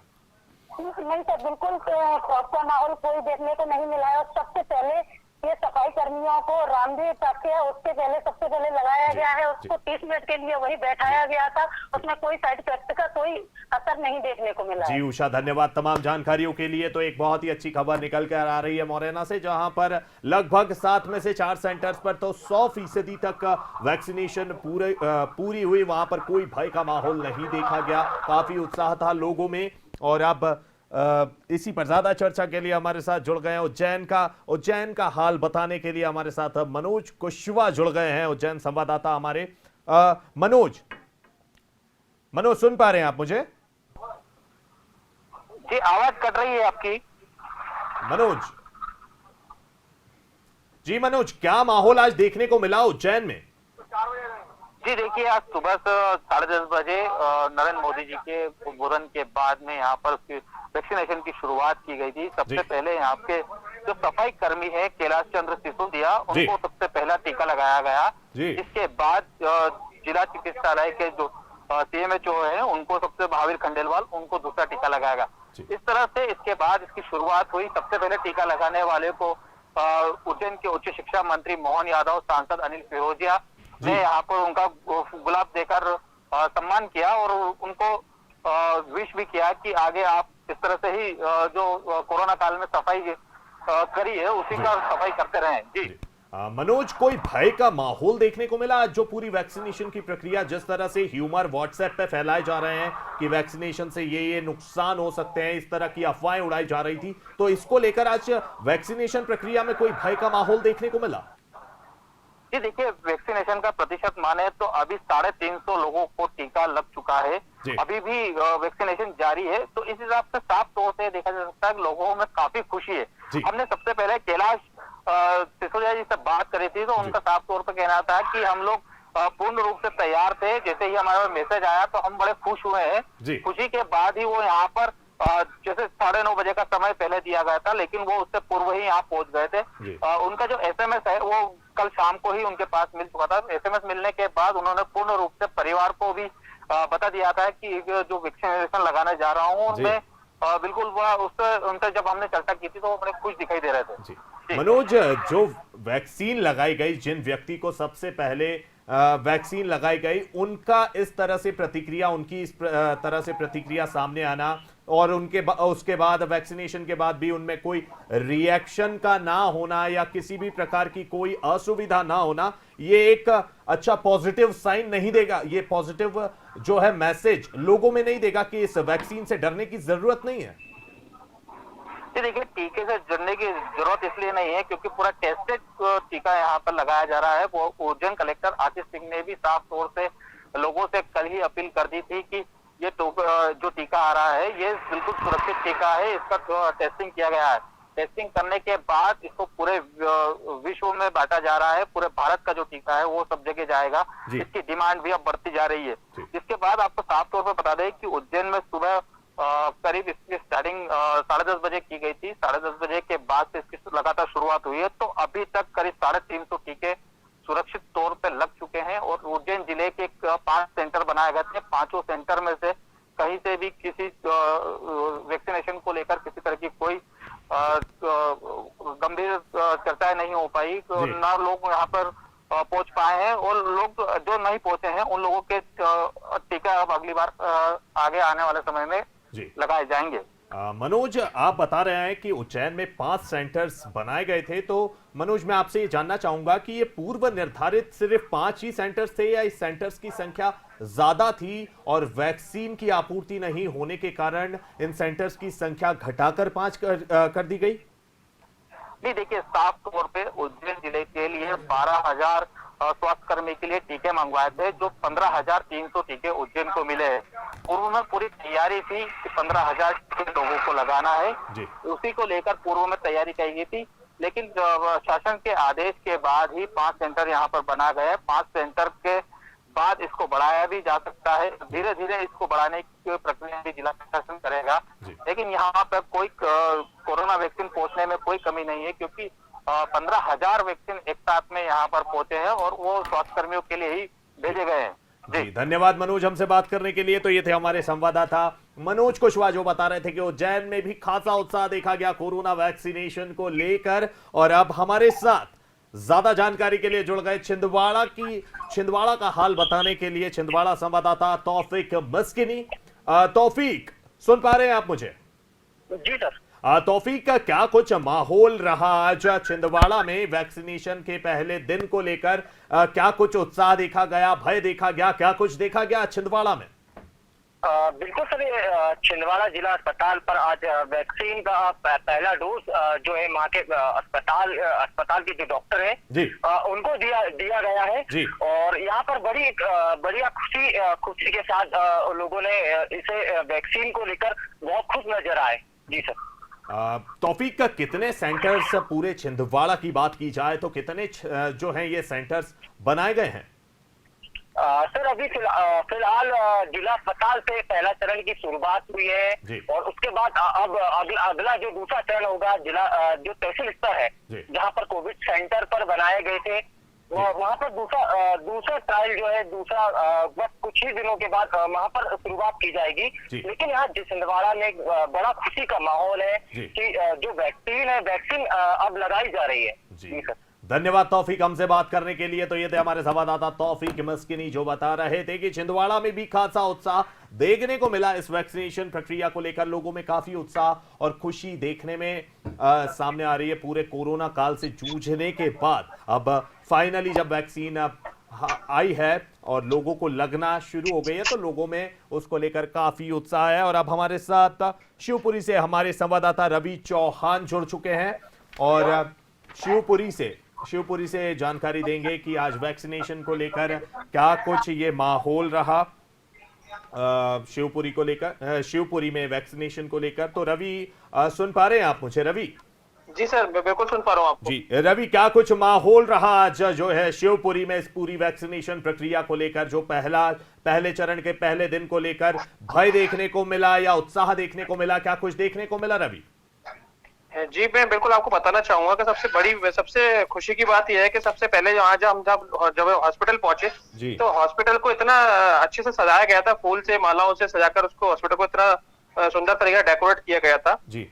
नहीं सर, बिल्कुल खौफ का माहौल कोई देखने को नहीं मिला है। और सबसे पहले ये सफाई कर्मियों को रामदेव तक है, उसके पहले सबसे पहले लगाया गया है। उसको 30 मिनट के लिए वही बैठाया गया था, उसमें कोई साइड इफेक्ट का कोई असर नहीं देखने को मिला। जी उषा, धन्यवाद तमाम जानकारियों के लिए। तो एक बहुत ही अच्छी खबर निकल कर आ रही है मुरैना से, जहां पर लगभग 7 में से 4 सेंटर्स पर तो 100% तक वैक्सीनेशन पूरी हुई। वहां पर कोई भय का माहौल नहीं देखा गया, काफी उत्साह था लोगों में। और अब इसी पर ज्यादा चर्चा के लिए हमारे साथ जुड़ गए हैं उज्जैन का हाल बताने के लिए हमारे साथ मनोज कुशवाहा जुड़ गए हैं, उज्जैन संवाददाता हमारे। मनोज, सुन पा रहे हैं आप मुझे? जी, आवाज कट रही है आपकी। मनोज, क्या माहौल आज देखने को मिला उज्जैन में? जी देखिए, आज सुबह 10:30 बजे नरेंद्र मोदी जी के उद्बोधन के बाद में यहाँ पर वैक्सीनेशन की शुरुआत की गई थी। सबसे पहले यहाँ के जो सफाई कर्मी है कैलाश चंद्र सिसोदिया, उनको सबसे पहला टीका लगाया गया। इसके बाद जिला चिकित्सालय के जो CMHO है उनको सबसे महावीर खंडेलवाल, उनको दूसरा टीका लगाया गया। इस तरह से इसके बाद इसकी शुरुआत हुई। सबसे पहले टीका लगाने वाले को उज्जैन के उच्च शिक्षा मंत्री मोहन यादव, सांसद अनिल फिरोजिया ने यहाँ पर उनका गुलाब देकर सम्मान किया और उनको विश भी किया कि आगे आप इस तरह से ही जो कोरोना काल में सफाई करी है उसी का सफाई करते रहें। जी मनोज, कोई भय का माहौल देखने को मिला जो पूरी वैक्सीनेशन की प्रक्रिया, जिस तरह से ह्यूमर व्हाट्सएप पे फैलाए जा रहे हैं कि वैक्सीनेशन से ये नुकसान हो सकते हैं, इस तरह की अफवाहें उड़ाई जा रही थी, तो इसको लेकर आज वैक्सीनेशन प्रक्रिया में कोई भय का माहौल देखने को मिला? जी देखिए, वैक्सीनेशन का प्रतिशत माने तो अभी 350 लोगों को टीका लग चुका है, अभी भी वैक्सीनेशन जारी है। तो इस हिसाब से साफ तौर से देखा जा सकता है कि लोगों में काफी खुशी है। हमने सबसे पहले कैलाश सिसोदिया जी से बात करी थी तो उनका साफ तौर पर कहना था कि हम लोग पूर्ण रूप से तैयार थे, जैसे ही हमारे मैसेज आया तो हम बड़े खुश हुए हैं। खुशी के बाद ही वो यहाँ पर जैसे 9:30 बजे का समय पहले दिया गया था, लेकिन वो उससे पूर्व ही यहाँ पहुंच गए थे। उनका जो SMS है वो कल शाम को ही उनके पास मिल चुका था। SMS मिलने के बाद उन्होंने पूर्ण रूप से परिवार को भी बता दिया था कि जो वैक्सीनेशन लगाने जा रहा हूँ, मैं बिल्कुल वह उससे उनसे जब हमने चर्चा की थी तो वो बड़े खुश दिखाई दे रहे थे। जी। मनोज, जो वैक्सीन लगाई गई, जिन व्यक्ति को सबसे पहले वैक्सीन लगाई गई, उनका इस तरह से प्रतिक्रिया, उनकी इस तरह से प्रतिक्रिया सामने आना और उसके बाद वैक्सीनेशन के बाद भी उनमें कोई रिएक्शन का ना होना या किसी भी प्रकार की कोई असुविधा ना होना, ये एक अच्छा पॉजिटिव साइन नहीं देगा? ये पॉजिटिव जो है मैसेज लोगों में नहीं देगा कि इस वैक्सीन से डरने की जरूरत नहीं है? देखिए, टीके से डरने की जरूरत इसलिए नहीं है क्योंकि पूरा टेस्टेड टीका यहाँ पर लगाया जा रहा है। वो उज्जैन कलेक्टर आशीष सिंह ने भी साफ तौर से लोगों से कल ही अपील कर दी थी कि ये जो टीका आ रहा है ये बिल्कुल सुरक्षित टीका है, इसका टेस्टिंग किया गया है। टेस्टिंग करने के बाद इसको पूरे विश्व में बांटा जा रहा है। पूरे भारत का जो टीका है वो सब जगह जाएगा। इसकी डिमांड भी अब बढ़ती जा रही है। इसके बाद आपको साफ तौर पर बता दें कि उज्जैन में सुबह करीब इसकी स्टार्टिंग 10:30 बजे की गई थी। 10:30 बजे के बाद से इसकी लगातार शुरुआत हुई है। तो अभी तक करीब 350 टीके सुरक्षित तौर पे लग चुके हैं और उज्जैन जिले के 5 सेंटर बनाए गए थे। 5 सेंटर में से कहीं से भी किसी वैक्सीनेशन को लेकर किसी तरह की कोई गंभीर चर्चाएं नहीं हो पाई। ना लोग यहाँ पर पहुंच पाए हैं और लोग जो नहीं पहुंचे हैं उन लोगों के टीका अब अगली बार आगे आने वाले समय में लगाए जाएंगे। मनोज, आप बता रहे हैं कि उज्जैन में 5 सेंटर्स बनाए गए थे, तो मनोज मैं आपसे ये जानना चाहूंगा कि ये पूर्व निर्धारित सिर्फ 5 ही सेंटर्स थे या इस सेंटर्स की संख्या ज्यादा थी और वैक्सीन की आपूर्ति नहीं होने के कारण इन सेंटर्स की संख्या घटाकर 5 कर दी गई? नहीं, देखिए, साफ तौर पे उज्जैन जिले के लिए 12,000 स्वास्थ्य कर्मी के लिए टीके मंगवाए थे, जो 15,300 टीके उज्जैन को मिले हैं। पूर्व में पूरी तैयारी थी कि 15,000 टीके लोगों को लगाना है, उसी को लेकर पूर्व में तैयारी की गई थी। लेकिन शासन के आदेश के बाद ही 5 सेंटर यहाँ पर बना गए। 5 सेंटर के बाद इसको बढ़ाया भी जा सकता है। धीरे धीरे इसको बढ़ाने की प्रक्रिया भी जिला प्रशासन करेगा। लेकिन यहाँ पर कोई कोरोना वैक्सीन पहुंचने में कोई कमी नहीं है क्योंकि 15,000 वैक्सीन एक साथ में यहाँ पर पहुंचे हैं और वो स्वास्थ्य कर्मियों के लिए ही भेजे गए हैं। जी, धन्यवाद मनोज हमसे बात करने के लिए। तो ये थे हमारे संवाददाता मनोज कुशवाहा जो बता रहे थे कि उज्जैन में भी खासा उत्साह देखा गया कोरोना वैक्सीनेशन को लेकर। और अब हमारे साथ ज्यादा जानकारी के लिए जुड़ गए छिंदवाड़ा का हाल बताने के लिए छिंदवाड़ा संवाददाता तौफीक मस्किनी। तौफीक, सुन पा रहे हैं आप मुझे? जी सर। तौफीक, का क्या कुछ माहौल रहा आज छिंदवाड़ा में वैक्सीनेशन के पहले दिन को लेकर? क्या कुछ उत्साह देखा गया, भय देखा गया, क्या कुछ देखा गया छिंदवाड़ा में? बिल्कुल सर, छिंदवाड़ा जिला अस्पताल पर आज वैक्सीन का पहला डोज जो है वहाँ के अस्पताल के जो डॉक्टर है उनको दिया गया है। और यहाँ पर बड़ी खुशी के साथ लोगों ने इसे वैक्सीन को लेकर बहुत खुश नजर आए। जी सर। तौफीक, का कितने सेंटर्स पूरे छिंदवाड़ा की बात की जाए तो कितने जो हैं ये सेंटर्स बनाए गए हैं? सर, अभी फिलहाल जिला अस्पताल से पहला चरण की शुरुआत हुई है और उसके बाद अब अगला जो दूसरा चरण होगा जिला जो तहसील स्तर है जहां पर कोविड सेंटर पर बनाए गए थे वहां पर दूसरा ट्रायल जो है बस कुछ ही दिनों के बाद वहां पर शुरुआत की जाएगी। लेकिन यहाँ छिंदवाड़ा में बड़ा खुशी का माहौल है कि जो वैक्सीन अब लगाई जा रही है। जी सर। धन्यवाद तौफीक हमसे बात करने के लिए। तो ये थे हमारे संवाददाता तौफीक मस्किनी जो बता रहे थे कि छिंदवाड़ा में भी खासा उत्साह देखने को मिला इस वैक्सीनेशन प्रक्रिया को लेकर। लोगों में काफी उत्साह और खुशी देखने में सामने आ रही है। पूरे कोरोना काल से जूझने के बाद अब फाइनली जब वैक्सीन आई है और लोगों को लगना शुरू हो गई है तो लोगों में उसको लेकर काफी उत्साह है। और अब हमारे साथ शिवपुरी से हमारे संवाददाता रवि चौहान जुड़ चुके हैं और शिवपुरी से जानकारी देंगे कि आज वैक्सीनेशन को लेकर क्या कुछ ये माहौल रहा शिवपुरी में वैक्सीनेशन को लेकर। तो रवि, सुन पा रहे हैं आप मुझे? रवि जी सर, मैं बिल्कुल सुन पा रहा हूँ आपको। जी रवि, क्या कुछ माहौल रहा आज जो है शिवपुरी में इस पूरी वैक्सीनेशन प्रक्रिया को लेकर? जो पहले चरण के पहले दिन को लेकर भय देखने को मिला या उत्साह देखने को मिला, क्या कुछ देखने को मिला रवि? जी, मैं बिल्कुल आपको बताना चाहूंगा कि सबसे खुशी की बात यह है कि सबसे पहले आज हम जब हॉस्पिटल पहुंचे तो हॉस्पिटल को इतना अच्छे से सजाया गया था, फूल से मालाओं से सजाकर उसको हॉस्पिटल को इतना सुंदर तरीके से डेकोरेट किया गया था जी।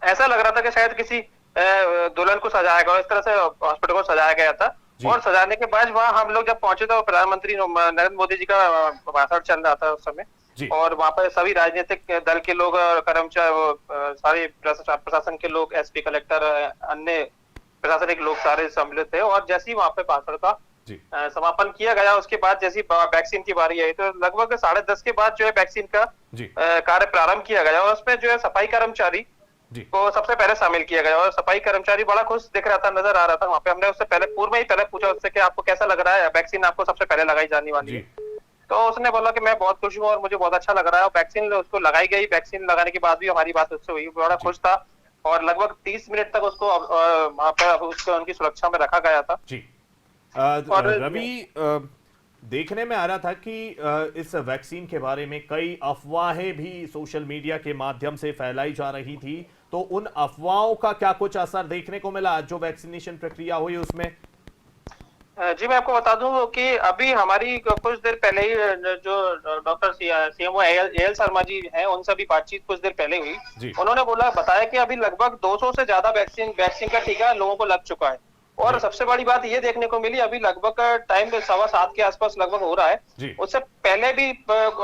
ऐसा लग रहा था कि शायद किसी दुल्हन को सजाया गया, इस तरह से हॉस्पिटल को सजाया गया था। और सजाने के बाद वहाँ हम लोग जब पहुंचे तो प्रधानमंत्री नरेंद्र मोदी जी का भाषण चल रहा था उस समय, और वहाँ पर सभी राजनीतिक दल के लोग, कर्मचारी, सारे प्रशासन के लोग, एसपी, कलेक्टर, अन्य प्रशासनिक लोग सारे सम्मिलित थे। और जैसे ही वहाँ पे भाषण का समापन किया गया, उसके बाद जैसी वैक्सीन की बारी आई तो लगभग 10:30 के बाद जो है वैक्सीन का कार्य प्रारंभ किया गया, और उसमें जो है सफाई कर्मचारी को सबसे पहले शामिल किया गया। और सफाई कर्मचारी बड़ा खुश दिख रहा था, नजर आ रहा था वहाँ पे। हमने उससे पूर्व में ही पूछा उससे कि आपको कैसा लग रहा है, वैक्सीन आपको सबसे पहले लगाई जाने वाली है। तो उसने बोला कि मैं बहुत खुश हूँ और मुझे बहुत अच्छा लग रहा है। वैक्सीन उसको लगाई गई, वैक्सीन लगाने के बाद भी हमारी बात उससे हुई, बड़ा खुश था। और लगभग 30 मिनट तक उसको वहाँ पे उनकी सुरक्षा में रखा गया था जी। रवि, देखने में आ रहा था कि इस वैक्सीन के बारे में कई अफवाहें भी सोशल मीडिया के माध्यम से फैलाई जा रही थी, तो उन अफवाहों का क्या कुछ असर देखने को मिला जो वैक्सीनेशन प्रक्रिया हुई उसमें? जी, मैं आपको बता दूं कि अभी हमारी कुछ देर पहले ही जो doctor CMO AL Sharma ji हैं, उनसे भी बातचीत कुछ देर पहले हुई। उन्होंने बताया कि अभी लगभग 200 से ज्यादा वैक्सीन का टीका लोगों को लग चुका है। और सबसे बड़ी बात ये देखने को मिली, अभी लगभग टाइम 7:15 के आसपास लगभग हो रहा है। उससे पहले भी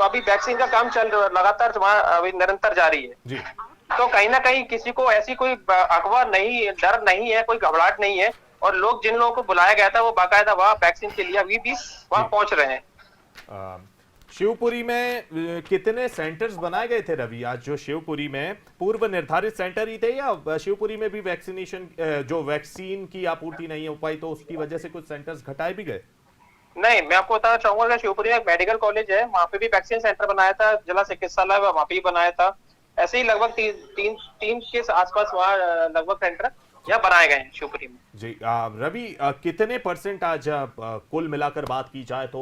अभी वैक्सीन का काम लगातार अभी निरंतर जारी है। तो कहीं ना कहीं किसी को ऐसी कोई अफवाह नहीं, डर नहीं है, कोई घबराहट नहीं है। और लोग, जिन लोगों को बुलाया गया था, वो बाकायदा वहाँ वैक्सीन के लिए अभी भी वहाँ पहुंच रहे हैं। शिवपुरी में कितने सेंटर्स बनाए गए थे रवि? आज जो शिवपुरी में पूर्व निर्धारित सेंटर ही थे, या शिवपुरी में भी वैक्सीनेशन जो वैक्सीन की आपूर्ति नहीं हो पाई तो उसकी वजह से कुछ सेंटर्स घटाए भी गए? नहीं, मैं आपको बताना चाहूंगा कि शिवपुरी में एक मेडिकल कॉलेज है, वहाँ पे भी वैक्सीन सेंटर बनाया था, जिला चिकित्सालय वहाँ पे भी बनाया था। ऐसे ही लगभग तीन के आसपास वहाँ लगभग सेंटर या बनाए गए हैं शिवपुरी में जी। रवि, कितने % आज कुल मिलाकर बात की जाए तो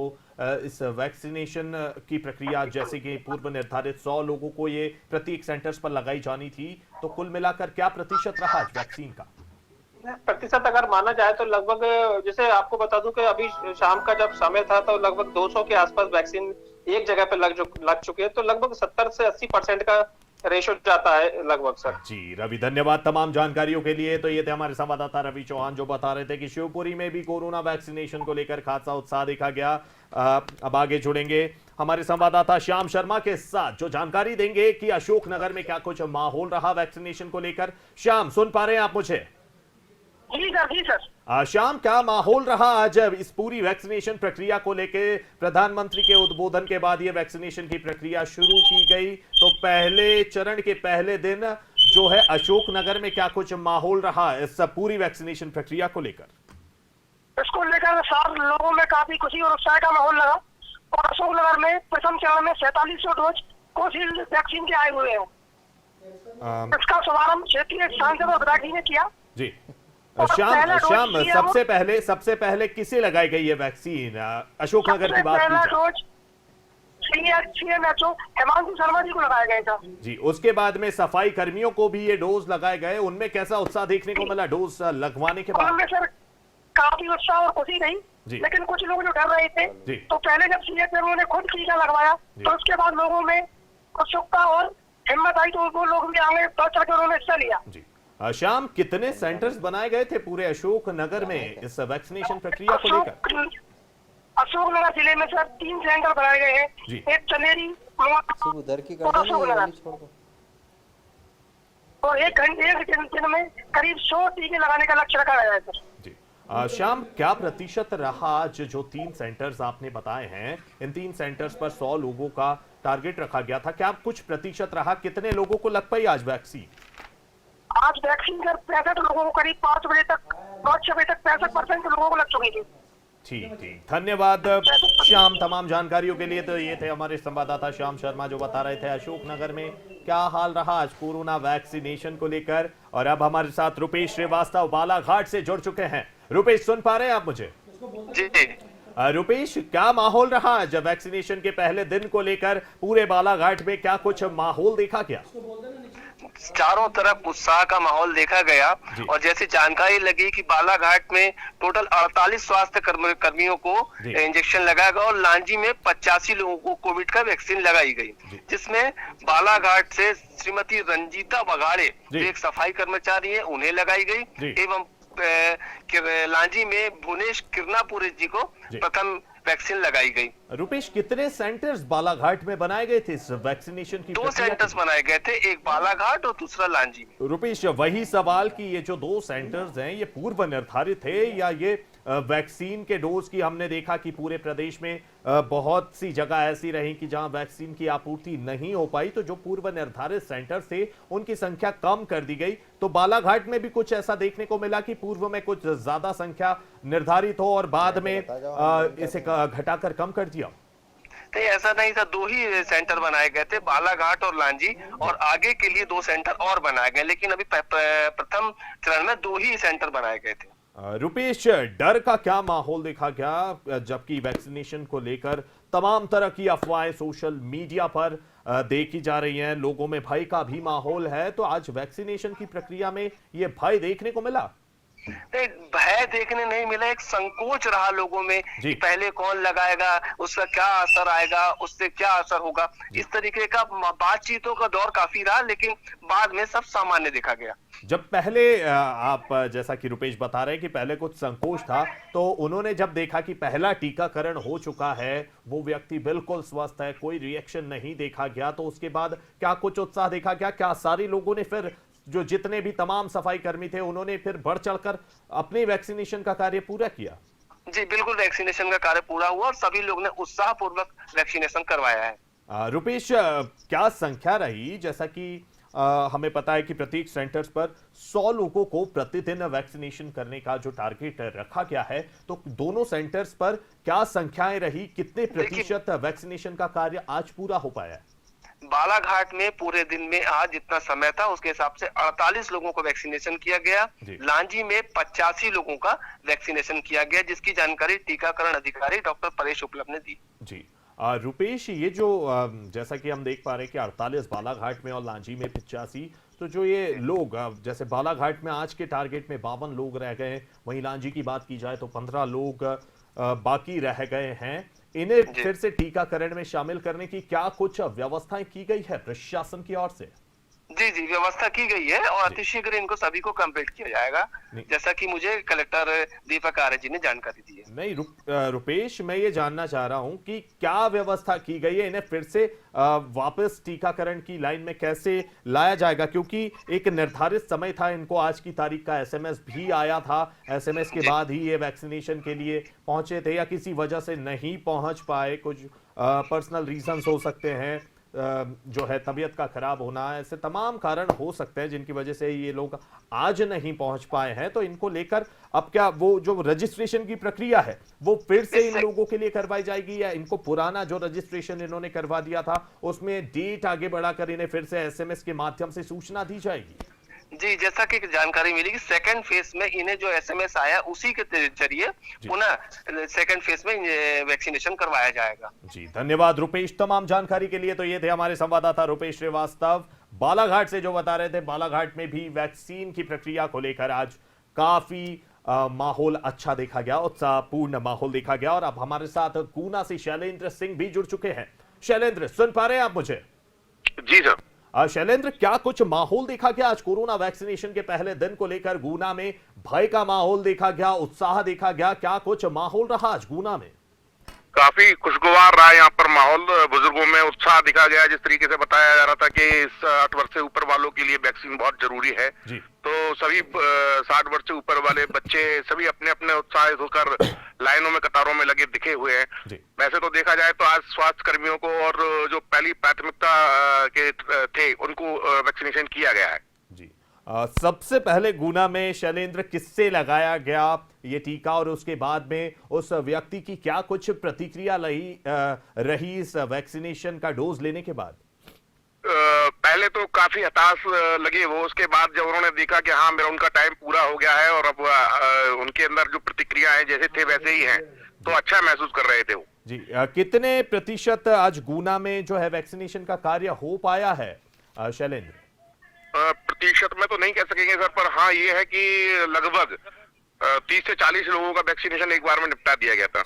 इस वैक्सीनेशन की प्रक्रिया, जैसे कि पूर्व निर्धारित 100 लोगों को ये प्रत्येक सेंटर्स पर लगाई जानी थी, तो कुल मिलाकर क्या प्रतिशत रहा आज वैक्सीन का? प्रतिशत अगर माना जाए तो लगभग, जैसे आपको बता दूं कि अभी शाम का जब समय था तो लगभग 200 के आसपास वैक्सीन एक जगह पे लग चुके हैं। तो लगभग 70 से 80% का रेशो जाता है लगभग सर जी। रवि, धन्यवाद तमाम जानकारियों के लिए। तो ये थे हमारे संवाददाता रवि चौहान जो बता रहे थे कि शिवपुरी में भी कोरोना वैक्सीनेशन को लेकर खासा उत्साह देखा गया। अब आगे जुड़ेंगे हमारे संवाददाता श्याम शर्मा के साथ जो जानकारी देंगे कि अशोकनगर में क्या कुछ माहौल रहा वैक्सीनेशन को लेकर। श्याम, सुन पा रहे हैं आप मुझे? जी सर। श्याम, क्या माहौल रहा आज इस पूरी वैक्सीनेशन प्रक्रिया को लेके? प्रधानमंत्री के उद्बोधन के बाद ये वैक्सीनेशन की प्रक्रिया शुरू की गई, तो पहले चरण के पहले दिन जो है अशोकनगर में क्या कुछ माहौल रहा इस पूरी वैक्सीनेशन प्रक्रिया को लेकर? इसको लेकर सर लोगों में काफी खुशी और उत्साह का माहौल लगा। और अशोकनगर में प्रथम चरण में 4700 डोज कोविशील्ड वैक्सीन के आए हुए हैं। इसका शुभारंभ क्षेत्रीय सांसद और विधायक ने किया जी। श्याम, सबसे पहले किसे लगाई गई है वैक्सीन? अशोकनगर की बात की सीएमएचओ हेमंत शर्मा जी को लगाया गया था जी। उसके बाद में सफाई कर्मियों को भी ये डोज लगाए गए, उनमें कैसा उत्साह देखने को मिला डोज लगवाने के बाद? सर काफी उत्साह और खुशी रही, लेकिन कुछ लोग जो डर रहे थे, तो पहले जब सीएमएचओ ने खुद टीका लगवाया तो उसके बाद लोगों में उत्सुकता और हिम्मत आई, तो वो लोग भी आगे बढ़ चढ़ के उन्होंने हिस्सा लिया जी। श्याम, कितने सेंटर्स बनाए गए थे पूरे अशोकनगर में इस वैक्सीनेशन प्रक्रिया को लेकर? अशोकनगर जिले में सर 3 सेंटर बनाए गए हैं, एक चनेरी उधर की और एक दिन में करीब 100 टीके लगाने का लक्ष्य रखा गया है सर जी। श्याम, क्या प्रतिशत रहा जो 3 सेंटर्स आपने बताए हैं, इन 3 सेंटर्स पर 100 लोगों का टारगेट रखा गया था, क्या कुछ प्रतिशत रहा? कितने लोगों को लग पाई आज वैक्सीन? आज वैक्सीन कर 65 लोगों को करीब 5 बजे तक 6 बजे तक 65% लोगों को लग चुकी थी। ठीक, धन्यवाद श्याम तमाम जानकारियों के लिए। तो ये थे हमारे संवाददाता श्याम शर्मा जो बता रहे थे अशोकनगर में क्या हाल रहा आज कोरोना वैक्सीनेशन को लेकर। और अब हमारे साथ रुपेश श्रीवास्तव बालाघाट से जुड़ चुके हैं। रुपेश, सुन पा रहे हैं आप मुझे? जी। रुपेश, क्या माहौल रहा जब वैक्सीनेशन के पहले दिन को लेकर पूरे बालाघाट में क्या कुछ माहौल देखा क्या? चारों तरफ उत्साह का माहौल देखा गया और जैसे जानकारी लगी कि बालाघाट में टोटल 48 स्वास्थ्य कर्मियों को इंजेक्शन लगाया गया और लांजी में 85 लोगों को कोविड का वैक्सीन लगाई गई, जिसमें बालाघाट से श्रीमती रंजीता बगाड़े जो एक सफाई कर्मचारी है उन्हें लगाई गई एवं लांजी में भुवनेश किरनापुरी जी को प्रथम वैक्सीन लगाई गई। रुपेश, कितने सेंटर्स बालाघाट में बनाए गए थे इस वैक्सीनेशन की? 2 सेंटर्स बनाए गए थे, एक बालाघाट और दूसरा लांजी में। रुपेश, वही सवाल कि ये जो 2 सेंटर्स हैं ये पूर्व निर्धारित थे या ये वैक्सीन के डोज की हमने देखा कि पूरे प्रदेश में बहुत सी जगह ऐसी रही कि जहां वैक्सीन की आपूर्ति नहीं हो पाई, तो जो पूर्व निर्धारित सेंटर थे उनकी संख्या कम कर दी गई। तो बालाघाट में भी कुछ ऐसा देखने को मिला कि पूर्व में कुछ ज्यादा संख्या निर्धारित हो और बाद में इसे घटाकर कम कर दिया। नहीं, ऐसा नहीं था, 2 ही सेंटर बनाए गए थे, बालाघाट और लांजी, और आगे के लिए 2 सेंटर और बनाए गए, लेकिन अभी प्रथम चरण में 2 ही सेंटर बनाए गए थे। रुपेश, डर का क्या माहौल देखा गया जबकि वैक्सीनेशन को लेकर तमाम तरह की अफवाहें सोशल मीडिया पर देखी जा रही हैं, लोगों में भय का भी माहौल है, तो आज वैक्सीनेशन की प्रक्रिया में ये भय देखने को मिला? नहीं, भय देखने नहीं मिला, एक संकोच रहा लोगों में कि पहले कौन लगाएगा, उसका क्या असर आएगा, उससे क्या असर होगा, इस तरीके का बातचीतों का दौर काफी रहा, लेकिन बाद में सब सामान्य देखा गया। जब पहले आप जैसा कि रुपेश बता रहे हैं कि पहले कुछ संकोच था, तो उन्होंने जब देखा कि पहला टीकाकरण हो चुका है, वो व्यक्ति बिल्कुल स्वस्थ है, कोई रिएक्शन नहीं देखा गया, तो उसके बाद क्या कुछ उत्साह देखा गया? क्या सारे लोगों ने फिर, जो जितने भी तमाम सफाई कर्मी थे, उन्होंने फिर बढ़ चढ़कर अपने वैक्सीनेशन का कार्य पूरा किया? जी बिल्कुल, वैक्सीनेशन का कार्य पूरा हुआ और सभी लोग ने उत्साह पूर्वक वैक्सीनेशन करवाया है। रुपेश, क्या संख्या रही? जैसा कि हमें पता है कि प्रत्येक सेंटर्स पर 100 लोगों को प्रतिदिन वैक्सीनेशन करने का जो टारगेट रखा गया है, तो दोनों सेंटर्स पर क्या संख्याएं रही? कितने प्रतिशत वैक्सीनेशन का कार्य आज पूरा हो पाया है? बालाघाट में पूरे दिन में आज जितना समय था उसके हिसाब से 48 लोगों को वैक्सीनेशन किया गया, लांजी में 85 लोगों का वैक्सीनेशन किया गया, जिसकी जानकारी टीकाकरण अधिकारी डॉक्टर परेश उपलब्ध ने दी। जी रुपेश, ये जो जैसा कि हम देख पा रहे हैं कि 48 बालाघाट में और लांजी में 85, तो जो ये लोग जैसे बालाघाट में आज के टारगेट में 52 लोग रह गए, वहीं लांजी की बात की जाए तो 15 लोग बाकी रह गए हैं, इन्हें फिर से टीकाकरण में शामिल करने की क्या कुछ व्यवस्थाएं की गई है प्रशासन की ओर से? जी व्यवस्था की गई है और अतिशीघ्र इनको सभी को कंप्लीट किया जाएगा, जैसा कि मुझे कलेक्टर दीपक आर्य जी ने जानकारी दी है। नहीं रुपेश, मैं ये जानना चाह रहा हूं कि क्या व्यवस्था की गई है, इन्हें फिर से वापस टीकाकरण की लाइन में कैसे लाया जाएगा? क्योंकि एक निर्धारित समय था, इनको आज की तारीख का SMS भी आया था, SMS के बाद ही ये वैक्सीनेशन के लिए पहुंचे थे या किसी वजह से नहीं पहुंच पाए, कुछ पर्सनल रीजंस हो सकते हैं, जो है तबीयत का खराब होना, ऐसे तमाम कारण हो सकते हैं जिनकी वजह से ये लोग आज नहीं पहुंच पाए हैं, तो इनको लेकर अब क्या वो जो रजिस्ट्रेशन की प्रक्रिया है वो फिर से इन लोगों के लिए करवाई जाएगी या इनको पुराना जो रजिस्ट्रेशन इन्होंने करवा दिया था उसमें डेट आगे बढ़ाकर इन्हें फिर से SMS के माध्यम से सूचना दी जाएगी? जी, जैसा कि जानकारी मिली कि सेकंड फेज में इन्हें जो SMS आया उसी के जरिए पुनः सेकंड फेज में वैक्सीनेशन करवाया जाएगा। जी धन्यवाद रुपेश तमाम जानकारी के लिए। तो ये थे हमारे संवाददाता रुपेश श्रीवास्तव बालाघाट से, जो बता रहे थे बालाघाट में भी वैक्सीन की प्रक्रिया को लेकर आज काफी माहौल अच्छा देखा गया, उत्साहपूर्ण माहौल देखा गया। और अब हमारे साथ गुना से शैलेंद्र सिंह भी जुड़ चुके हैं। शैलेंद्र, सुन पा रहे हैं आप मुझे? जी सर। शैलेंद्र, क्या कुछ माहौल देखा गया आज कोरोना वैक्सीनेशन के पहले दिन को लेकर? गुना में भय का माहौल देखा गया, उत्साह देखा गया, क्या कुछ माहौल रहा आज गुना में? काफी खुशगवार रहा यहाँ पर माहौल, बुजुर्गों में उत्साह दिखा गया। जिस तरीके से बताया जा रहा था कि 60 वर्ष से ऊपर वालों के लिए वैक्सीन बहुत जरूरी है, तो सभी 60 वर्ष से ऊपर वाले बच्चे सभी अपने अपने उत्साहित होकर लाइनों में कतारों में लगे दिखे हुए हैं। वैसे तो देखा जाए तो आज स्वास्थ्य कर्मियों को और जो पहली प्राथमिकता के थे उनको वैक्सीनेशन किया गया है। जी सबसे पहले गुना में शैलेंद्र किससे लगाया गया ये टीका और उसके बाद में उस व्यक्ति की क्या कुछ प्रतिक्रिया रही इस वैक्सीनेशन का डोज लेने के बाद? पहले तो काफी हताश लगे वो, उसके बाद जब उन्होंने देखा कि हाँ मेरा उनका टाइम पूरा हो गया है और अब उनके अंदर जो प्रतिक्रिया है जैसे थे वैसे ही हैं, तो अच्छा महसूस कर रहे थे वो। जी कितने प्रतिशत आज गुना में जो है वैक्सीनेशन का कार्य हो पाया है शैलेंद्र? प्रतिशत में तो नहीं कह सकेंगे सर, पर हाँ ये है कि लगभग 30 से 40 लोगों का वैक्सीनेशन एक बार में निपटा दिया गया था।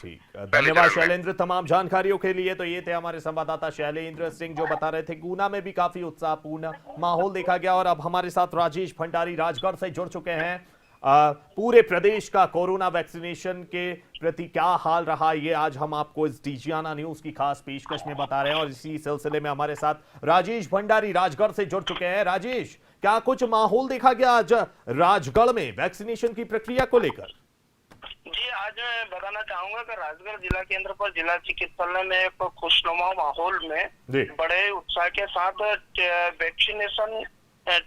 धन्यवाद शैलेंद्र तमाम जानकारियों के लिए। तो ये थे हमारे संवाददाता शैलेंद्र सिंह जो बता रहे थे गुना में भी काफी उत्साहपूर्ण माहौल देखा गया। और अब हमारे साथ राजेश भंडारी राजगढ़ से जुड़ चुके हैं। पूरे प्रदेश का कोरोना वैक्सीनेशन के प्रति क्या हाल रहा, ये आज हम आपको इस डीजियाना न्यूज की खास पेशकश में बता रहे हैं। और इसी सिलसिले में हमारे साथ राजेश भंडारी राजगढ़ से जुड़ चुके हैं। राजेश, क्या कुछ माहौल देखा गया आज राजगढ़ में वैक्सीनेशन की प्रक्रिया को लेकर? जी, आज मैं बताना चाहूंगा कि राजगढ़ जिला केंद्र पर जिला चिकित्सालय में एक खुशनुमा माहौल में बड़े उत्साह के साथ वैक्सीनेशन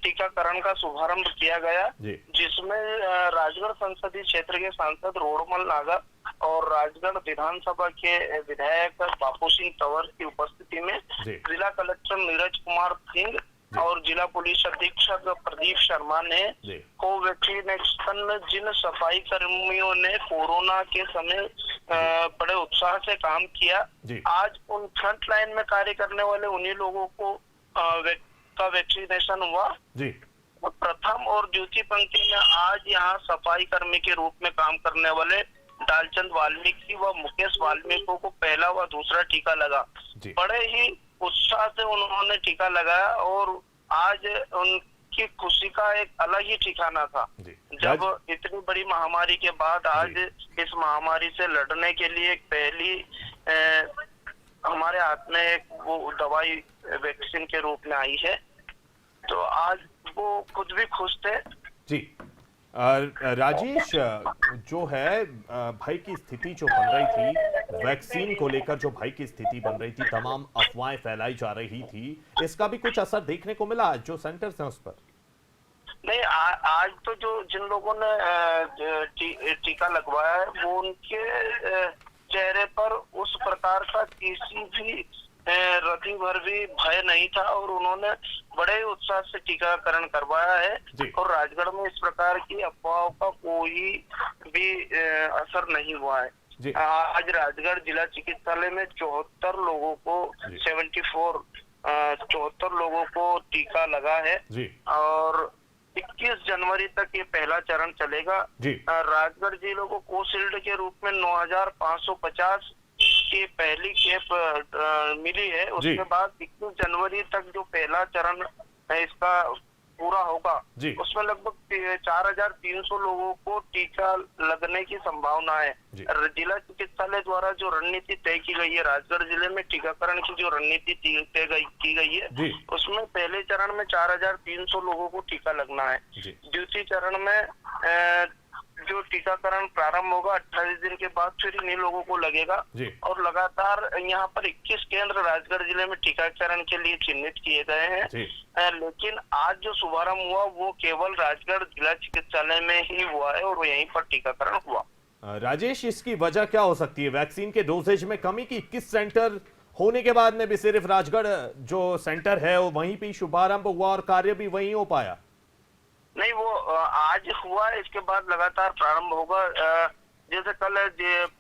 टीकाकरण का शुभारंभ किया गया, जिसमें राजगढ़ संसदीय क्षेत्र के सांसद रोडमल नागर और राजगढ़ विधानसभा के विधायक बापू सिंह तंवर की उपस्थिति में जिला कलेक्टर नीरज कुमार सिंह और जिला पुलिस अधीक्षक प्रदीप शर्मा ने कोवैक्सीनेशन जिन सफाई कर्मियों ने कोरोना के समय बड़े उत्साह से काम किया, आज उन फ्रंट लाइन में कार्य करने वाले उन्हीं लोगों को का वैक्सीनेशन हुआ। प्रथम और द्वितीय पंक्ति में आज यहाँ सफाई कर्मी के रूप में काम करने वाले डालचंद वाल्मीकि व मुकेश वाल्मीकि को पहला व दूसरा टीका लगा। बड़े ही उत्साह से उन्होंने टीका लगाया और आज उनकी खुशी का एक अलग ही ठिकाना था। जब इतनी बड़ी महामारी के बाद आज इस महामारी से लड़ने के लिए एक पहली हमारे हाथ में एक वो दवाई वैक्सीन के रूप में आई है, तो आज वो खुद भी खुश थे। जी राजेश, जो है भाई की स्थिति जो बन रही थी वैक्सीन को लेकर, जो भाई की स्थिति बन रही थी, तमाम अफवाहें फैलाई जा रही थी, इसका भी कुछ असर देखने को मिला जो सेंटर हैं उस पर? नहीं, आज तो जो जिन लोगों ने टीका लगवाया है वो उनके चेहरे पर उस प्रकार का किसी भी रति भर भी भय नहीं था और उन्होंने बड़े उत्साह से टीकाकरण करवाया है और राजगढ़ में इस प्रकार की अफवाहों का कोई भी असर नहीं हुआ है। आज राजगढ़ जिला चिकित्सालय में 74 लोगों को 74 लोगों को टीका लगा है और 21 जनवरी तक ये पहला चरण चलेगा। राजगढ़ जिलों को कोशिल्ड के रूप में 9550 की पहली खेप मिली है। उसके बाद 21 जनवरी तक जो पहला चरण इसका पूरा होगा उसमें लगभग 4300 लोगों को टीका लगने की संभावना है। जिला चिकित्सालय द्वारा जो रणनीति तय की गई है, राजगढ़ जिले में टीकाकरण की जो रणनीति की गई है उसमें पहले चरण में 4300 लोगों को टीका लगना है। द्वितीय चरण में जो टीकाकरण प्रारंभ होगा 28 दिन के बाद फिर इन्हीं लोगों को लगेगा और लगातार यहाँ पर 21 केंद्र राजगढ़ जिले में टीकाकरण के लिए चिन्हित किए गए हैं। लेकिन आज जो शुभारंभ हुआ वो केवल राजगढ़ जिला चिकित्सालय में ही हुआ है और यहीं पर टीकाकरण हुआ। राजेश, इसकी वजह क्या हो सकती है? वैक्सीन के डोजेज में कमी की 21 सेंटर होने के बाद में भी सिर्फ राजगढ़ जो सेंटर है वो वहीं पे शुभारंभ हुआ और कार्य भी वहीं हो पाया? नहीं, वो आज हुआ, इसके बाद लगातार प्रारंभ होगा। जैसे कल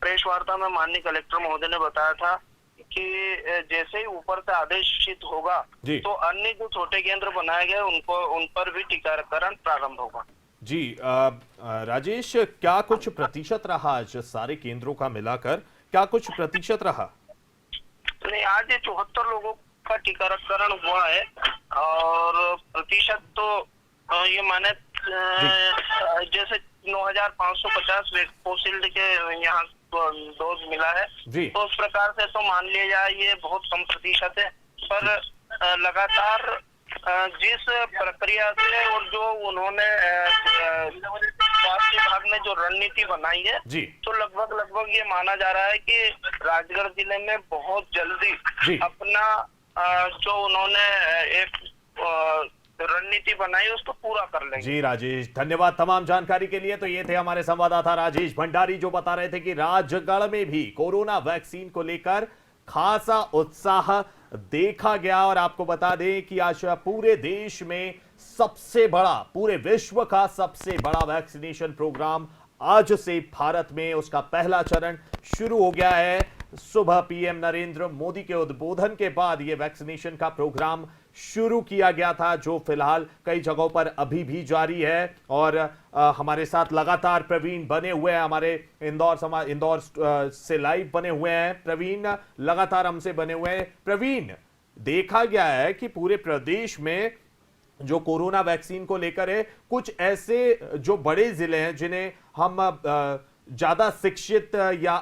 प्रेस वार्ता में माननीय कलेक्टर महोदय ने बताया था कि जैसे ही ऊपर से आदेशित होगा तो अन्य जो छोटे केंद्र बनाए गए उन पर भी टीकाकरण प्रारंभ होगा। जी राजेश, क्या कुछ प्रतिशत रहा आज सारे केंद्रों का मिलाकर, क्या कुछ प्रतिशत रहा? नहीं, आज 74 लोगों का टीकाकरण हुआ है और प्रतिशत तो ये माने जैसे 9550 कोशिल्ड के यहाँ डोज मिला है तो उस प्रकार से तो मान लिया जाए ये बहुत कम प्रतिशत है, पर लगातार जिस प्रक्रिया से और जो उन्होंने स्वास्थ्य विभाग ने जो रणनीति बनाई है तो लगभग ये माना जा रहा है कि राजगढ़ जिले में बहुत जल्दी अपना जो उन्होंने एक रणनीति बनाई उसको पूरा कर लेंगे। जी राजेश, धन्यवाद तमाम जानकारी के लिए। तो ये थे हमारे संवाददाता राजेश भंडारी जो बता रहे थे कि राजगढ़ में भी कोरोना वैक्सीन को लेकर खासा उत्साह देखा गया। और आपको बता दें कि आज पूरे देश में सबसे बड़ा, पूरे विश्व का सबसे बड़ा वैक्सीनेशन प्रोग्राम आज से भारत में उसका पहला चरण शुरू हो गया है। सुबह पीएम नरेंद्र मोदी के उद्बोधन के बाद यह वैक्सीनेशन का प्रोग्राम शुरू किया गया था, जो फिलहाल कई जगहों पर अभी भी जारी है। और हमारे साथ लगातार प्रवीण बने हुए हैं, हमारे इंदौर से लाइव बने हुए हैं। प्रवीण लगातार हमसे बने हुए हैं। प्रवीण, देखा गया है कि पूरे प्रदेश में जो कोरोना वैक्सीन को लेकर है, कुछ ऐसे जो बड़े जिले हैं जिन्हें हम ज्यादा शिक्षित या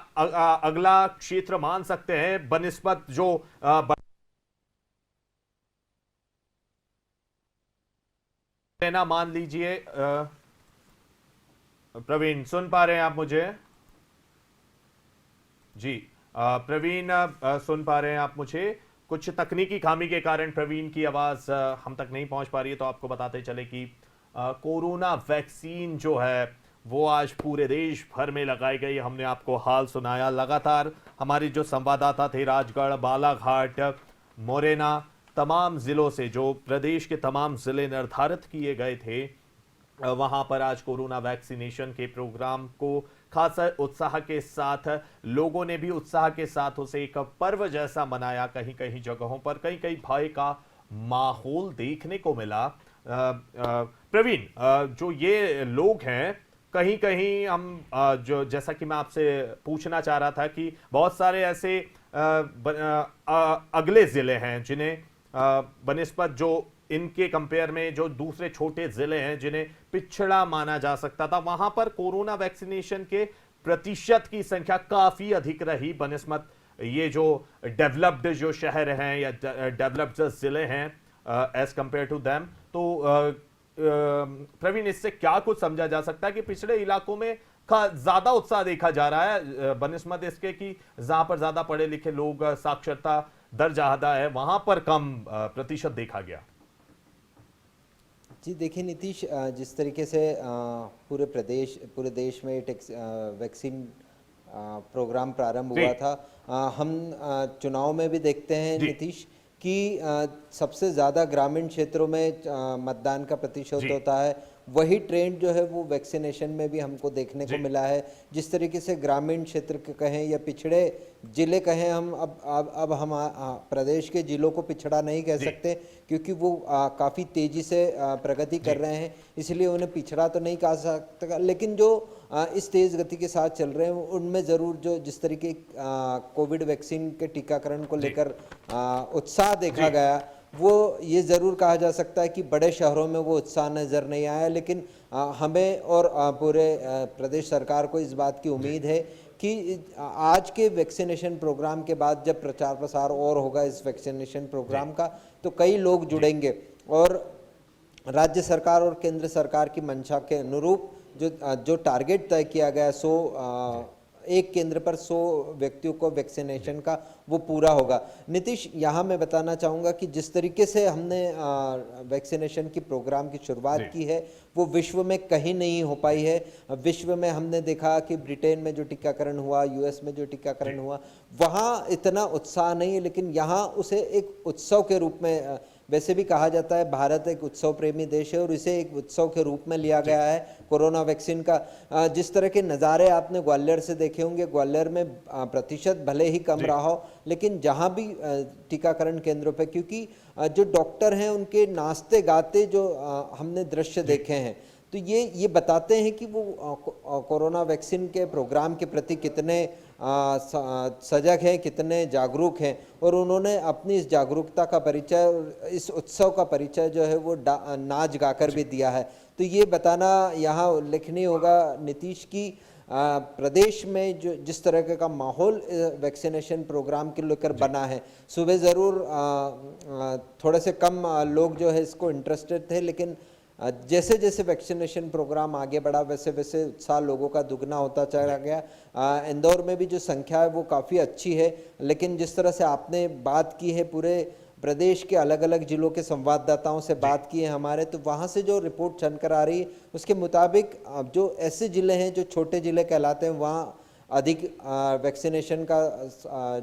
अगला क्षेत्र मान सकते हैं बनिस्बत जो ना, मान लीजिए। प्रवीण, सुन पा रहे हैं आप मुझे? जी प्रवीण, सुन पा रहे हैं आप मुझे? कुछ तकनीकी खामी के कारण प्रवीण की आवाज हम तक नहीं पहुंच पा रही है। तो आपको बताते चले कि कोरोना वैक्सीन जो है वो आज पूरे देश भर में लगाई गई। हमने आपको हाल सुनाया। लगातार हमारे जो संवाददाता थे राजगढ़, बालाघाट, मोरेना, तमाम जिलों से, जो प्रदेश के तमाम जिले निर्धारित किए गए थे, वहां पर आज कोरोना वैक्सीनेशन के प्रोग्राम को खासा उत्साह के साथ लोगों ने भी उत्साह के साथ उसे एक पर्व जैसा मनाया। कहीं कहीं जगहों पर कई कई भय का माहौल देखने को मिला। प्रवीण, जो ये लोग हैं, कहीं कहीं हम जो, जैसा कि मैं आपसे पूछना चाह रहा था कि बहुत सारे ऐसे अगले जिले हैं जिन्हें बनिस्बत जो इनके कंपेयर में जो दूसरे छोटे जिले हैं जिन्हें पिछड़ा माना जा सकता था, वहां पर कोरोना वैक्सीनेशन के प्रतिशत की संख्या काफी अधिक रही बनिस्बत ये जो डेवलप्ड जो शहर हैं या डेवलप्ड जिले हैं एज कंपेयर टू देम। तो प्रवीण, इससे क्या कुछ समझा जा सकता है कि पिछड़े इलाकों में ज्यादा उत्साह देखा जा रहा है बनिस्बत इसके कि जहां पर ज्यादा पढ़े लिखे लोग, साक्षरता दर ज्यादा है, वहां पर कम प्रतिशत देखा गया? जी देखिए नीतीश, जिस तरीके से पूरे देश में वैक्सीन प्रोग्राम प्रारंभ हुआ था, हम चुनाव में भी देखते हैं नीतीश कि सबसे ज़्यादा ग्रामीण क्षेत्रों में मतदान का प्रतिशत होता है। वही ट्रेंड जो है वो वैक्सीनेशन में भी हमको देखने को मिला है। जिस तरीके से ग्रामीण क्षेत्र के कहें या पिछड़े जिले कहें, हम अब हम प्रदेश के जिलों को पिछड़ा नहीं कह सकते, क्योंकि वो काफ़ी तेज़ी से प्रगति कर रहे हैं, इसलिए उन्हें पिछड़ा तो नहीं कहा सकता। लेकिन जो इस तेज़ गति के साथ चल रहे हैं उनमें ज़रूर जो जिस तरीके कोविड वैक्सीन के टीकाकरण को लेकर उत्साह देखा गया, वो ये ज़रूर कहा जा सकता है कि बड़े शहरों में वो उत्साह नज़र नहीं आया। लेकिन हमें और पूरे प्रदेश सरकार को इस बात की उम्मीद है कि आज के वैक्सीनेशन प्रोग्राम के बाद जब प्रचार प्रसार और होगा इस वैक्सीनेशन प्रोग्राम का, तो कई लोग जुड़ेंगे और राज्य सरकार और केंद्र सरकार की मंशा के अनुरूप जो टारगेट तय किया गया 100 एक केंद्र पर 100 व्यक्तियों को वैक्सीनेशन का, वो पूरा होगा। नीतीश, यहाँ मैं बताना चाहूँगा कि जिस तरीके से हमने वैक्सीनेशन की प्रोग्राम की शुरुआत की है, वो विश्व में कहीं नहीं हो पाई है। विश्व में हमने देखा कि ब्रिटेन में जो टीकाकरण हुआ, यूएस में जो टीकाकरण हुआ, वहाँ इतना उत्साह नहीं है, लेकिन यहाँ उसे एक उत्सव के रूप में, वैसे भी कहा जाता है भारत एक उत्सव प्रेमी देश है और इसे एक उत्सव के रूप में लिया गया है कोरोना वैक्सीन का। जिस तरह के नज़ारे आपने ग्वालियर से देखे होंगे, ग्वालियर में प्रतिशत भले ही कम रहा हो, लेकिन जहां भी टीकाकरण केंद्रों पे, क्योंकि जो डॉक्टर हैं उनके नाचते गाते जो हमने दृश्य देखे हैं, तो ये बताते हैं कि वो कोरोना वैक्सीन के प्रोग्राम के प्रति कितने सजग हैं, कितने जागरूक हैं, और उन्होंने अपनी इस जागरूकता का परिचय, इस उत्सव का परिचय जो है वो नाच गाकर भी दिया है। तो ये बताना यहाँ उल्लेखनीय होगा नीतीश की प्रदेश में जो जिस तरह का माहौल वैक्सीनेशन प्रोग्राम के लेकर बना है। सुबह ज़रूर थोड़े से कम लोग जो है इसको इंटरेस्टेड थे, लेकिन जैसे जैसे वैक्सीनेशन प्रोग्राम आगे बढ़ा वैसे वैसे उत्साह लोगों का दुगना होता चला गया। इंदौर में भी जो संख्या है वो काफ़ी अच्छी है, लेकिन जिस तरह से आपने बात की है, पूरे प्रदेश के अलग अलग जिलों के संवाददाताओं से बात की है हमारे, तो वहाँ से जो रिपोर्ट चलकर आ रही है उसके मुताबिक जो ऐसे ज़िले हैं जो छोटे ज़िले कहलाते हैं, वहाँ अधिक वैक्सीनेशन का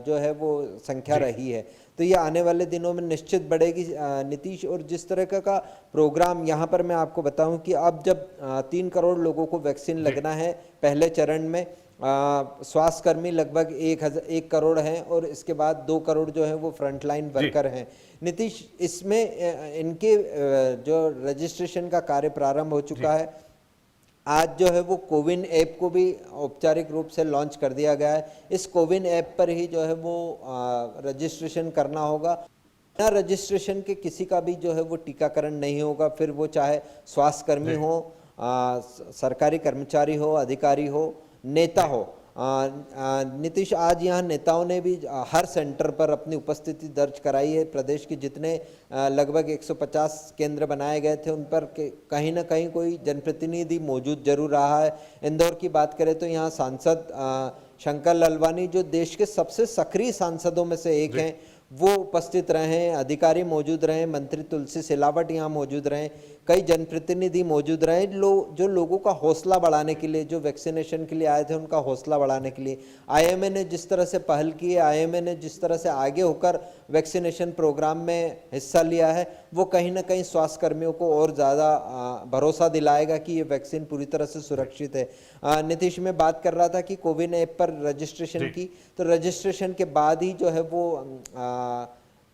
जो है वो संख्या रही है। तो ये आने वाले दिनों में निश्चित बढ़ेगी नीतीश। और जिस तरह का प्रोग्राम यहाँ पर मैं आपको बताऊं कि अब जब 3 करोड़ लोगों को वैक्सीन लगना है पहले चरण में, स्वास्थ्यकर्मी लगभग 1 करोड़ हैं और इसके बाद 2 करोड़ जो है वो फ्रंटलाइन वर्कर हैं। नीतीश, इसमें इनके जो रजिस्ट्रेशन का कार्य प्रारंभ हो चुका है। आज जो है वो कोविन ऐप को भी औपचारिक रूप से लॉन्च कर दिया गया है। इस कोविन ऐप पर ही जो है वो रजिस्ट्रेशन करना होगा। बिना रजिस्ट्रेशन के किसी का भी जो है वो टीकाकरण नहीं होगा, फिर वो चाहे स्वास्थ्यकर्मी हो, सरकारी कर्मचारी हो, अधिकारी हो, नेता हो। नीतीश, आज यहाँ नेताओं ने भी हर सेंटर पर अपनी उपस्थिति दर्ज कराई है। प्रदेश के जितने लगभग 150 केंद्र बनाए गए थे उन पर कहीं ना कहीं कोई जनप्रतिनिधि मौजूद जरूर रहा है। इंदौर की बात करें तो यहाँ सांसद शंकर ललवानी, जो देश के सबसे सक्रिय सांसदों में से एक हैं, वो उपस्थित रहे, अधिकारी मौजूद रहे, मंत्री तुलसी सिलावट यहाँ मौजूद रहे, कई जनप्रतिनिधि मौजूद रहे, जो लोगों का हौसला बढ़ाने के लिए, जो वैक्सीनेशन के लिए आए थे उनका हौसला बढ़ाने के लिए आईएमए ने जिस तरह से पहल की है, आईएमए ने जिस तरह से आगे होकर वैक्सीनेशन प्रोग्राम में हिस्सा लिया है, वो कहीं ना कहीं स्वास्थ्य कर्मियों को और ज़्यादा भरोसा दिलाएगा कि ये वैक्सीन पूरी तरह से सुरक्षित है। नीतीश, मैं बात कर रहा था कि कोविन ऐप पर रजिस्ट्रेशन की, तो रजिस्ट्रेशन के बाद ही जो है वो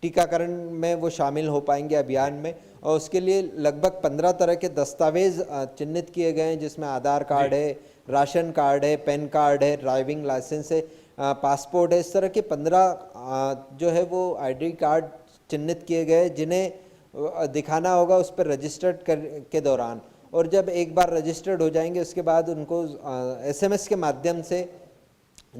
टीकाकरण में वो शामिल हो पाएंगे अभियान में, और उसके लिए लगभग 15 तरह के दस्तावेज चिन्हित किए गए हैं, जिसमें आधार कार्ड है, राशन कार्ड है, पैन कार्ड है, ड्राइविंग लाइसेंस है, पासपोर्ट है। इस तरह के 15 जो है वो आईडी कार्ड चिन्हित किए गए, जिन्हें दिखाना होगा उस पर रजिस्टर्ड के दौरान। और जब एक बार रजिस्टर्ड हो जाएंगे उसके बाद उनको SMS के माध्यम से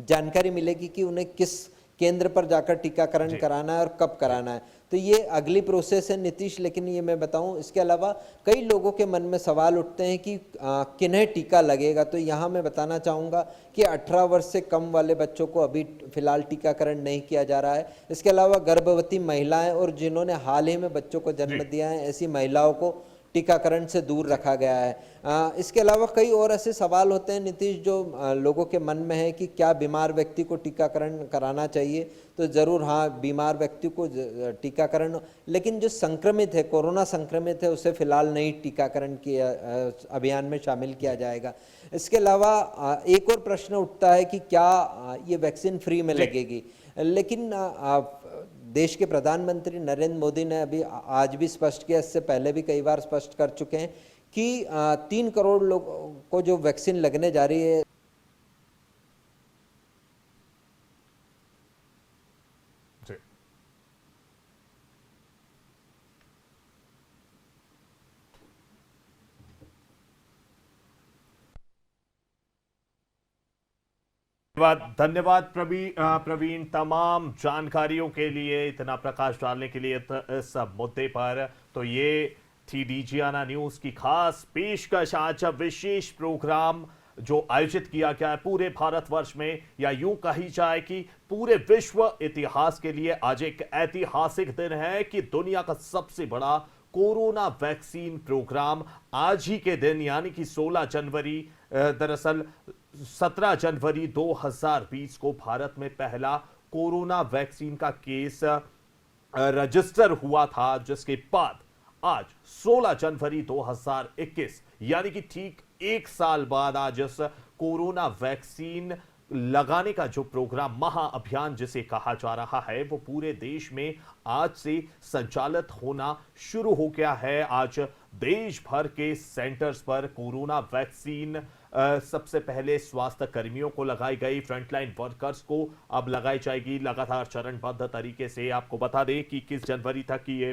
जानकारी मिलेगी कि उन्हें किस केंद्र पर जाकर टीकाकरण कराना है और कब कराना है। तो ये अगली प्रोसेस है नीतीश। लेकिन ये मैं बताऊं, इसके अलावा कई लोगों के मन में सवाल उठते हैं कि किन्हें टीका लगेगा। तो यहाँ मैं बताना चाहूँगा कि 18 वर्ष से कम वाले बच्चों को अभी फिलहाल टीकाकरण नहीं किया जा रहा है। इसके अलावा गर्भवती महिलाएं और जिन्होंने हाल ही में बच्चों को जन्म दिया है, ऐसी महिलाओं को टीकाकरण से दूर रखा गया है। इसके अलावा कई और ऐसे सवाल होते हैं नीतीश, जो लोगों के मन में है कि क्या बीमार व्यक्ति को टीकाकरण कराना चाहिए। तो ज़रूर हाँ, बीमार व्यक्ति को टीकाकरण, लेकिन जो संक्रमित है, कोरोना संक्रमित है, उसे फिलहाल नहीं टीकाकरण किया अभियान में शामिल किया जाएगा। इसके अलावा एक और प्रश्न उठता है कि क्या ये वैक्सीन फ्री में लगेगी। लेकिन देश के प्रधानमंत्री नरेंद्र मोदी ने अभी आज भी स्पष्ट किया, इससे पहले भी कई बार स्पष्ट कर चुके हैं कि 3 करोड़ लोगों को जो वैक्सीन लगने जा रही है, धन्यवाद प्रवीण, तमाम जानकारियों के लिए, इतना प्रकाश डालने के लिए इस मुद्दे पर। तो ये थी डीजीआना न्यूज की खास पेशकश। आज विशेष प्रोग्राम जो आयोजित किया गया है पूरे भारतवर्ष में, या यूं कही जाए कि पूरे विश्व इतिहास के लिए आज एक ऐतिहासिक दिन है कि दुनिया का सबसे बड़ा कोरोना वैक्सीन प्रोग्राम आज ही के दिन यानी कि 16 जनवरी, दरअसल 17 जनवरी 2020 को भारत में पहला कोरोना वैक्सीन का केस रजिस्टर हुआ था, जिसके बाद आज 16 जनवरी 2021 यानी कि ठीक 1 साल बाद आज इस कोरोना वैक्सीन लगाने का जो प्रोग्राम, महाअभियान जिसे कहा जा रहा है, वो पूरे देश में आज से संचालित होना शुरू हो गया है। आज देश भर के सेंटर्स पर कोरोना वैक्सीन सबसे पहले स्वास्थ्य कर्मियों को लगाई गई, फ्रंटलाइन वर्कर्स को अब लगाई जाएगी लगातार चरणबद्ध तरीके से। आपको बता दें कि 21 जनवरी तक ये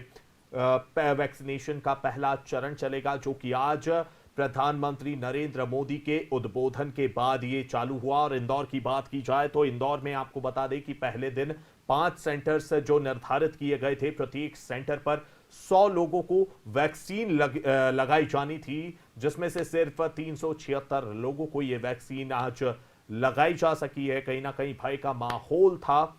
वैक्सीनेशन का पहला चरण चलेगा, जो कि आज प्रधानमंत्री नरेंद्र मोदी के उद्बोधन के बाद ये चालू हुआ। और इंदौर की बात की जाए तो इंदौर में आपको बता दें कि पहले दिन 5 सेंटर्स जो निर्धारित किए गए थे, प्रत्येक सेंटर पर 100 लोगों को वैक्सीन लगाई जानी थी, जिसमें से सिर्फ 376 लोगों को ये वैक्सीन आज लगाई जा सकी है। कहीं ना कहीं भय का माहौल था,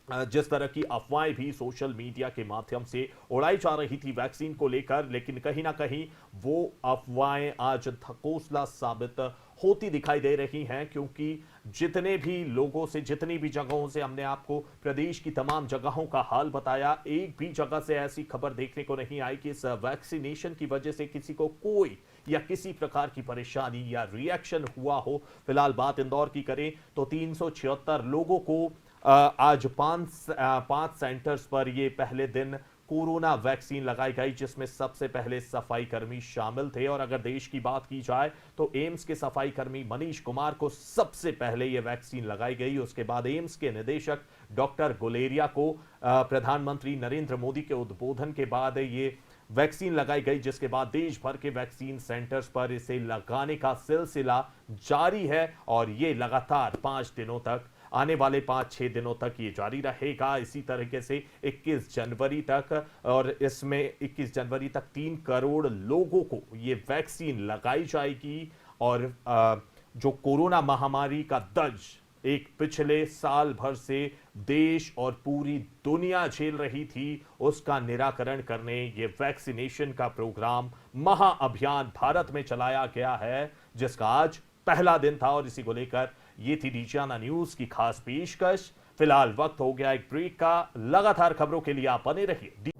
जिस तरह की अफवाहें भी सोशल मीडिया के माध्यम से उड़ाई जा रही थी वैक्सीन को लेकर, लेकिन कहीं ना कहीं वो अफवाहें आज धकोसला साबित होती दिखाई दे रही हैं, क्योंकि जितने भी लोगों से, जितनी भी जगहों से हमने आपको प्रदेश की तमाम जगहों का हाल बताया, एक भी जगह से ऐसी खबर देखने को नहीं आई कि इस वैक्सीनेशन की वजह से किसी को कोई या किसी प्रकार की परेशानी या रिएक्शन हुआ हो। फिलहाल बात इंदौर की करें तो 376 लोगों को आज पांच सेंटर्स पर ये पहले दिन कोरोना वैक्सीन लगाई गई, जिसमें सबसे पहले सफाई कर्मी शामिल थे। और अगर देश की बात की जाए तो एम्स के सफाई कर्मी मनीष कुमार को सबसे पहले यह वैक्सीन लगाई गई। उसके बाद एम्स के निदेशक डॉक्टर गुलेरिया को प्रधानमंत्री नरेंद्र मोदी के उद्बोधन के बाद ये वैक्सीन लगाई गई, जिसके बाद देश भर के वैक्सीन सेंटर्स पर इसे लगाने का सिलसिला जारी है और ये लगातार 5 दिनों तक, आने वाले 5-6 दिनों तक ये जारी रहेगा। इसी तरीके से 21 जनवरी तक, और इसमें 21 जनवरी तक 3 करोड़ लोगों को ये वैक्सीन लगाई जाएगी। और जो कोरोना महामारी का दर्ज एक पिछले साल भर से देश और पूरी दुनिया झेल रही थी, उसका निराकरण करने ये वैक्सीनेशन का प्रोग्राम महाअभियान भारत में चलाया गया है, जिसका आज पहला दिन था। और इसी को लेकर ये थी डीजीआना न्यूज की खास पेशकश। फिलहाल वक्त हो गया एक ब्रेक का। लगातार खबरों के लिए आप बने रहिए